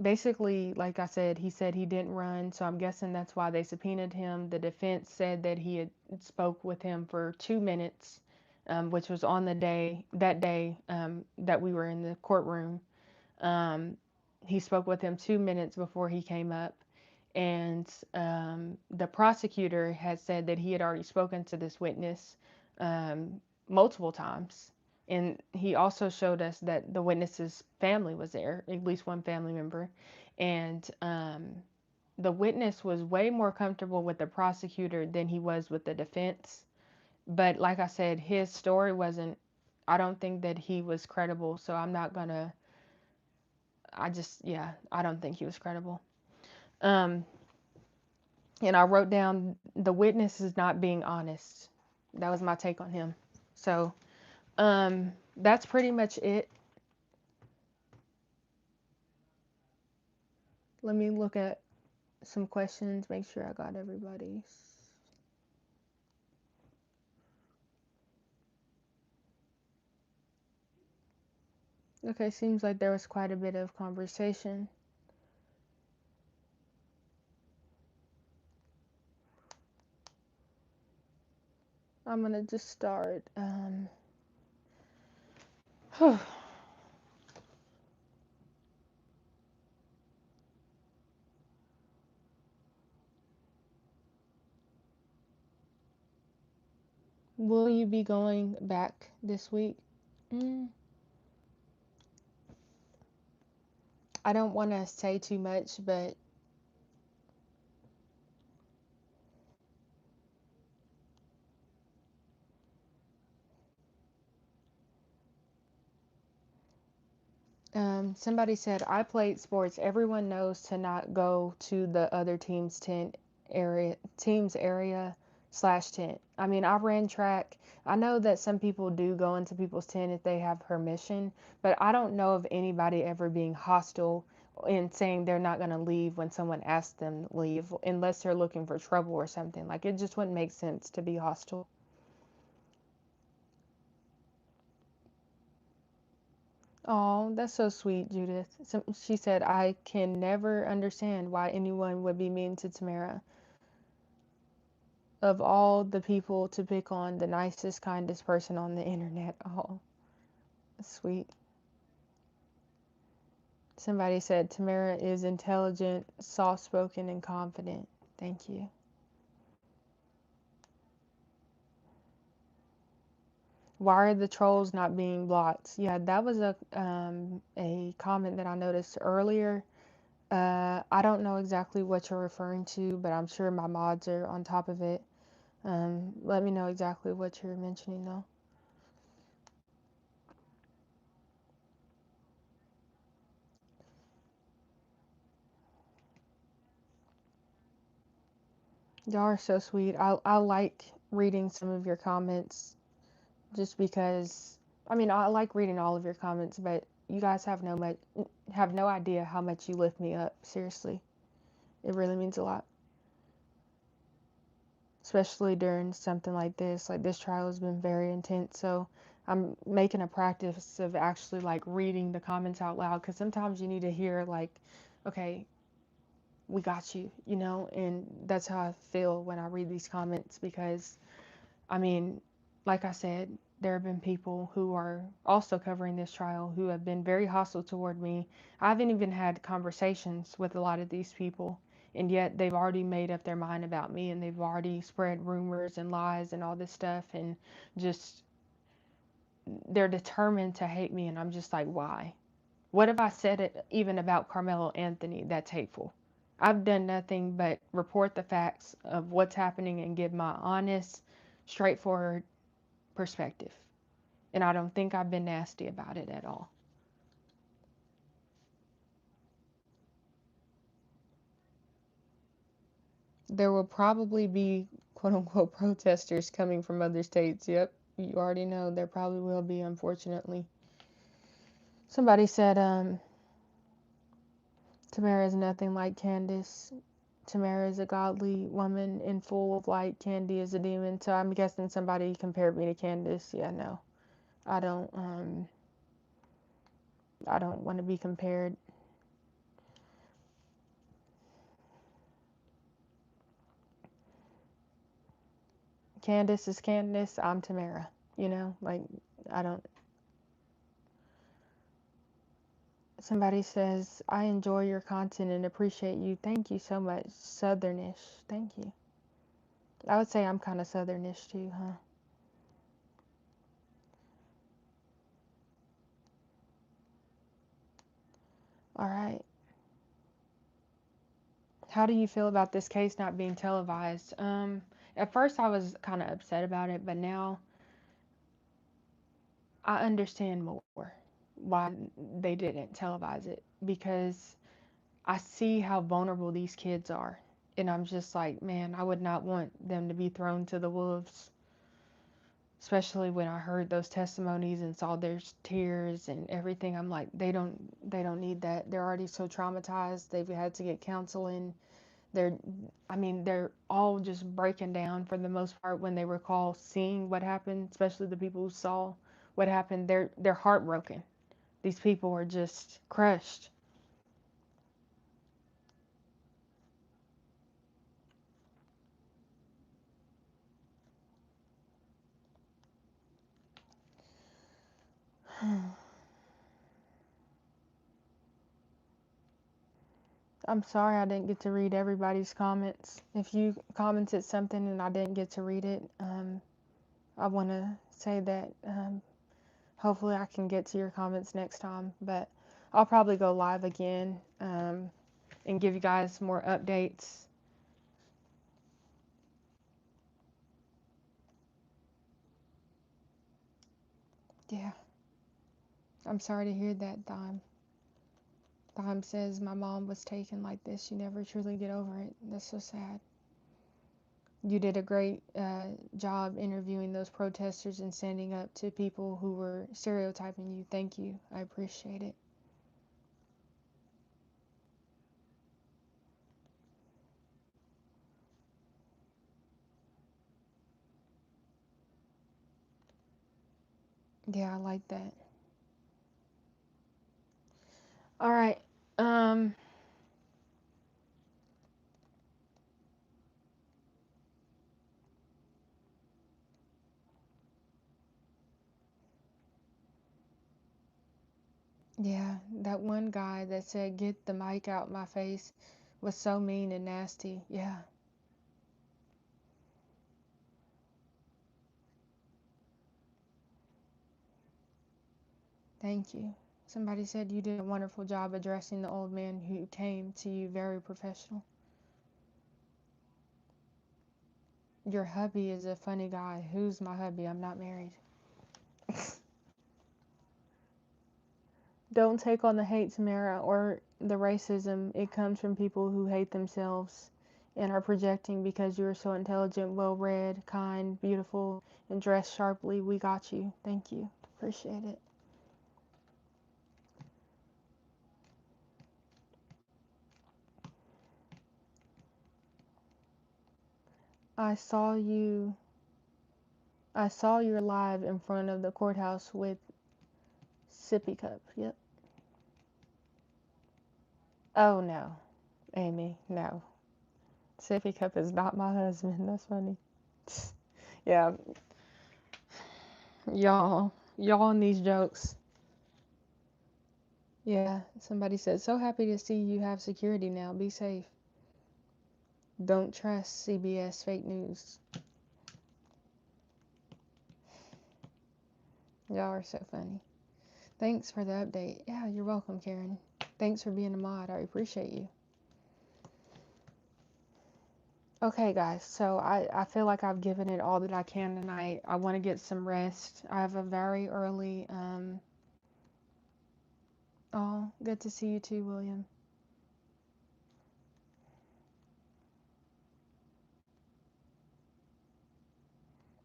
basically, like I said, he said he didn't run, so I'm guessing that's why they subpoenaed him. The defense said that he had spoke with him for 2 minutes, which was on that day that we were in the courtroom. Um, he spoke with him 2 minutes before he came up, and the prosecutor had said that he had already spoken to this witness multiple times. And he also showed us that the witness's family was there, at least one family member. And the witness was way more comfortable with the prosecutor than he was with the defense. But like I said, his story wasn't, I don't think that he was credible. So I'm not going to, yeah, I don't think he was credible. Um, And I wrote down the witness is not being honest. That was my take on him. So, that's pretty much it. Let me look at some questions, make sure I got everybody's. Okay, seems like there was quite a bit of conversation. I'm gonna just start. Will you be going back this week? Mm, I don't want to say too much, but somebody said I played sports. Everyone knows to not go to the other team's area slash tent. I mean, I ran track. I know that some people do go into people's tent if they have permission, but I don't know of anybody ever being hostile and saying they're not going to leave when someone asks them to leave, unless they're looking for trouble or something. Like, it just wouldn't make sense to be hostile. Oh, that's so sweet, Judith. She said, I can never understand why anyone would be mean to Tamara. Of all the people to pick on, the nicest, kindest person on the internet. Oh, sweet. Somebody said, Tamara is intelligent, soft spoken, and confident. Thank you. Why are the trolls not being blocked? Yeah, that was a comment that I noticed earlier. I don't know exactly what you're referring to, but I'm sure my mods are on top of it. Let me know exactly what you're mentioning though. Y'all are so sweet. I like reading some of your comments just because I mean I like reading all of your comments, but you guys have no idea how much you lift me up. Seriously. It really means a lot. Especially during something like this. Like this trial has been very intense, so I'm making a practice of actually like reading the comments out loud because sometimes you need to hear like, okay, we got you, and that's how I feel when I read these comments because I mean, like I said, there have been people who are also covering this trial who have been very hostile toward me. I haven't even had conversations with a lot of these people, and yet they've already made up their mind about me and they've already spread rumors and lies and all this stuff and just they're determined to hate me and I'm just like, why? What if I said it even about Carmelo Anthony that's hateful? I've done nothing but report the facts of what's happening and give my honest, straightforward perspective. And I don't think I've been nasty about it at all. There will probably be quote unquote protesters coming from other states. Yep, you already know there probably will be, unfortunately. Somebody said, Tamara is nothing like Candace. Tamara is a godly woman and full of light. Candy is a demon. So I'm guessing somebody compared me to Candace. Yeah, no. I don't I don't want to be compared. Candace is Candace, I'm Tamara. Like I don't somebody says, I enjoy your content and appreciate you. Thank you so much. Southernish. Thank you. I would say I'm kind of southernish too, huh? All right. How do you feel about this case not being televised? At first I was kind of upset about it, but now I understand more why they didn't televise it because I see how vulnerable these kids are. And I'm just like, man, I would not want them to be thrown to the wolves, especially when I heard those testimonies and saw their tears and everything. I'm like, they don't need that. They're already so traumatized. They've had to get counseling. They're I mean, they're all just breaking down for the most part when they recall seeing what happened, especially the people who saw what happened. They're heartbroken. These people are just crushed. I'm sorry I didn't get to read everybody's comments. If you commented something and I didn't get to read it, I want to say that hopefully I can get to your comments next time. But I'll probably go live again and give you guys more updates. Yeah, I'm sorry to hear that, Dime. Dime says my mom was taken like this. You never truly get over it. That's so sad. You did a great job interviewing those protesters and standing up to people who were stereotyping you. Thank you. I appreciate it. Yeah, I like that. All right. Um, yeah, that one guy that said, "Get the mic out my face," was so mean and nasty. Yeah, thank you. Somebody said you did a wonderful job addressing the old man who came to you, very professional. Your hubby is a funny guy. Who's my hubby? I'm not married. Don't take on the hate, Tamara, or the racism. It comes from people who hate themselves and are projecting because you are so intelligent, well read, kind, beautiful, and dressed sharply. We got you. Thank you. Appreciate it. I saw you. I saw you live in front of the courthouse with sippy cup. Yep. Oh no, Amy, no. Sippy cup is not my husband. That's funny. Yeah, y'all and these jokes. Yeah, somebody said, so happy to see you have security now. Be safe. Don't trust CBS fake news. Y'all are so funny. Thanks for the update. Yeah, you're welcome, Karen. Thanks for being a mod. I appreciate you. Okay, guys, so I feel like I've given it all that I can tonight. I want to get some rest. I have a very early, oh, good to see you too, William.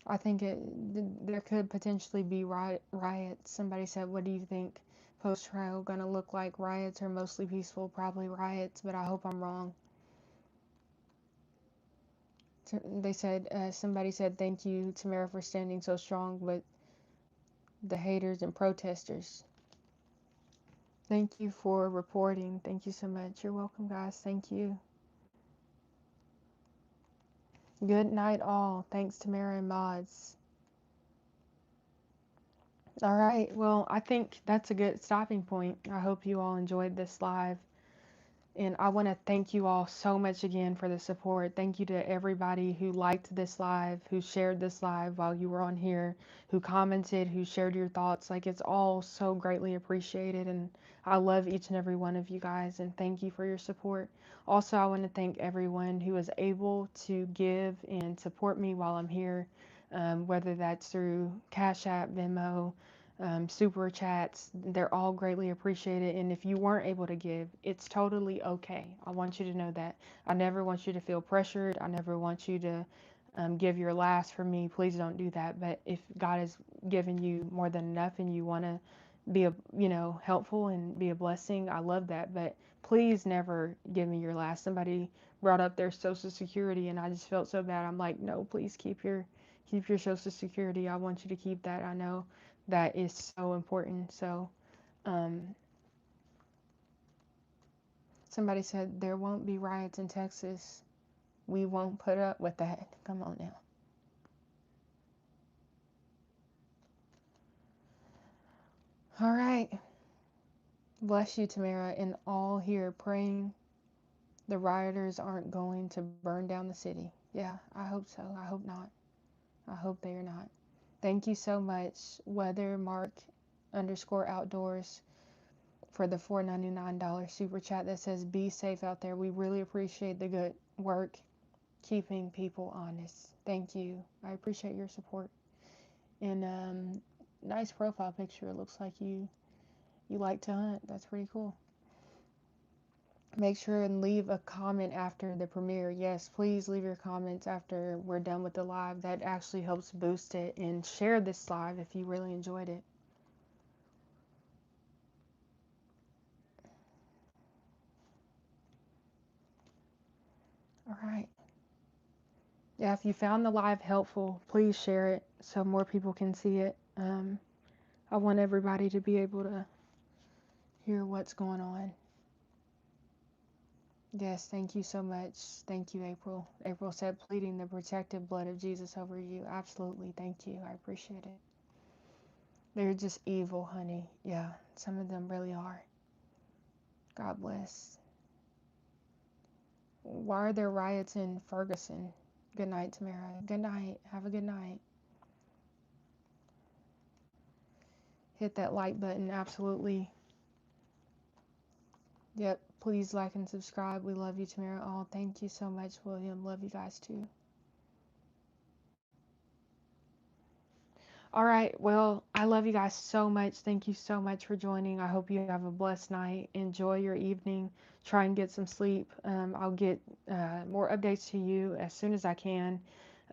I think there could potentially be riots. Somebody said, what do you think post-trial gonna look like? Riots are mostly peaceful, probably riots, but I hope I'm wrong. They said, somebody said, thank you, Tamara, for standing so strong with the haters and protesters. Thank you for reporting. Thank you so much. You're welcome, guys. Thank you. Good night, all. Thanks, Tamara and mods. All right. Well, I think that's a good stopping point. I hope you all enjoyed this live. And I want to thank you all so much again for the support. Thank you to everybody who liked this live, who shared this live while you were on here, who commented, who shared your thoughts. Like, it's all so greatly appreciated. And I love each and every one of you guys. And thank you for your support. Also, I want to thank everyone who was able to give and support me while I'm here, whether that's through Cash App, Venmo, super chats. They're all greatly appreciated. And if you weren't able to give, it's totally okay. I want you to know that. I never want you to feel pressured. I never want you to give your last for me. Please don't do that. But if God has given you more than enough and you want to be helpful and be a blessing, I love that. But please never give me your last. Somebody brought up their social security and I just felt so bad. I'm like, no, please keep your social security. I want you to keep that. I know that is so important. So, um, somebody said there won't be riots in Texas. We won't put up with that. Come on now. All right. Bless you, Tamara, and all here praying the rioters aren't going to burn down the city. Yeah, I hope so. I hope not. I hope they are not. Thank you so much, Weather Mark underscore outdoors, for the $4.99 super chat that says be safe out there. We really appreciate the good work keeping people honest. Thank you. I appreciate your support. And nice profile picture. It looks like you like to hunt. That's pretty cool. Make sure and leave a comment after the premiere. Yes, please leave your comments after we're done with the live. That actually helps boost it. And share this live if you really enjoyed it. All right. Yeah, if you found the live helpful, please share it so more people can see it. I want everybody to be able to hear what's going on. Yes, thank you so much. Thank you, April. April said, pleading the protective blood of Jesus over you. Absolutely. Thank you. I appreciate it. They're just evil, honey. Yeah, some of them really are. God bless. Why are there riots in Ferguson? Good night, Tamara. Good night. Have a good night. Hit that like button. Absolutely. Yep. Please like and subscribe. We love you, Tamara. Oh, thank you so much, William. Love you guys too. All right. Well, I love you guys so much. Thank you so much for joining. I hope you have a blessed night. Enjoy your evening. Try and get some sleep. I'll get more updates to you as soon as I can.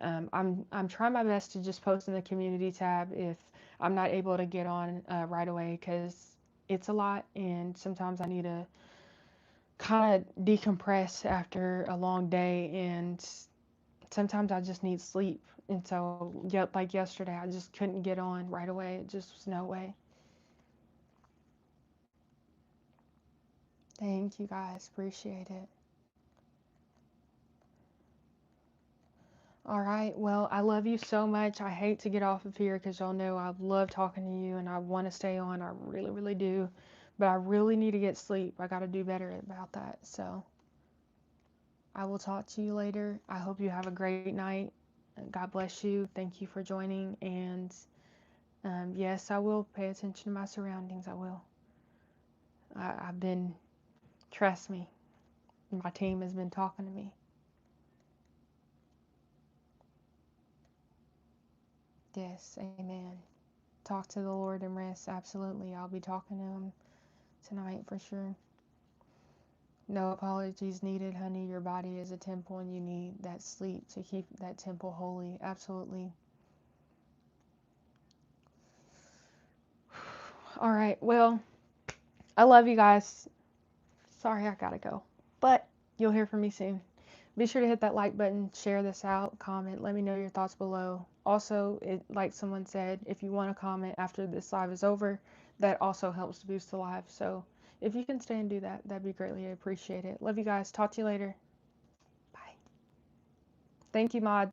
I'm trying my best to just post in the community tab if I'm not able to get on right away because it's a lot and sometimes I need to kind of decompress after a long day and sometimes I just need sleep. And so, yep, like yesterday, I just couldn't get on right away. It just was no way. Thank you guys. Appreciate it. All right. Well, I love you so much. I hate to get off of here because y'all know I love talking to you and I want to stay on. I really, really do. But I really need to get sleep. I got to do better about that. So I will talk to you later. I hope you have a great night. God bless you. Thank you for joining. And yes, I will pay attention to my surroundings. I will. I've been, trust me, my team has been talking to me. Yes, amen. Talk to the Lord and rest. Absolutely. I'll be talking to him tonight for sure. No apologies needed, honey. Your body is a temple and you need that sleep to keep that temple holy. Absolutely. All right. Well, I love you guys. Sorry I gotta go. But you'll hear from me soon. Be sure to hit that like button, share this out, comment, let me know your thoughts below. Also, like someone said, if you want to comment after this live is over, that also helps to boost the live. So if you can stay and do that, that'd be greatly appreciated. Love you guys. Talk to you later. Bye. Thank you, Mod.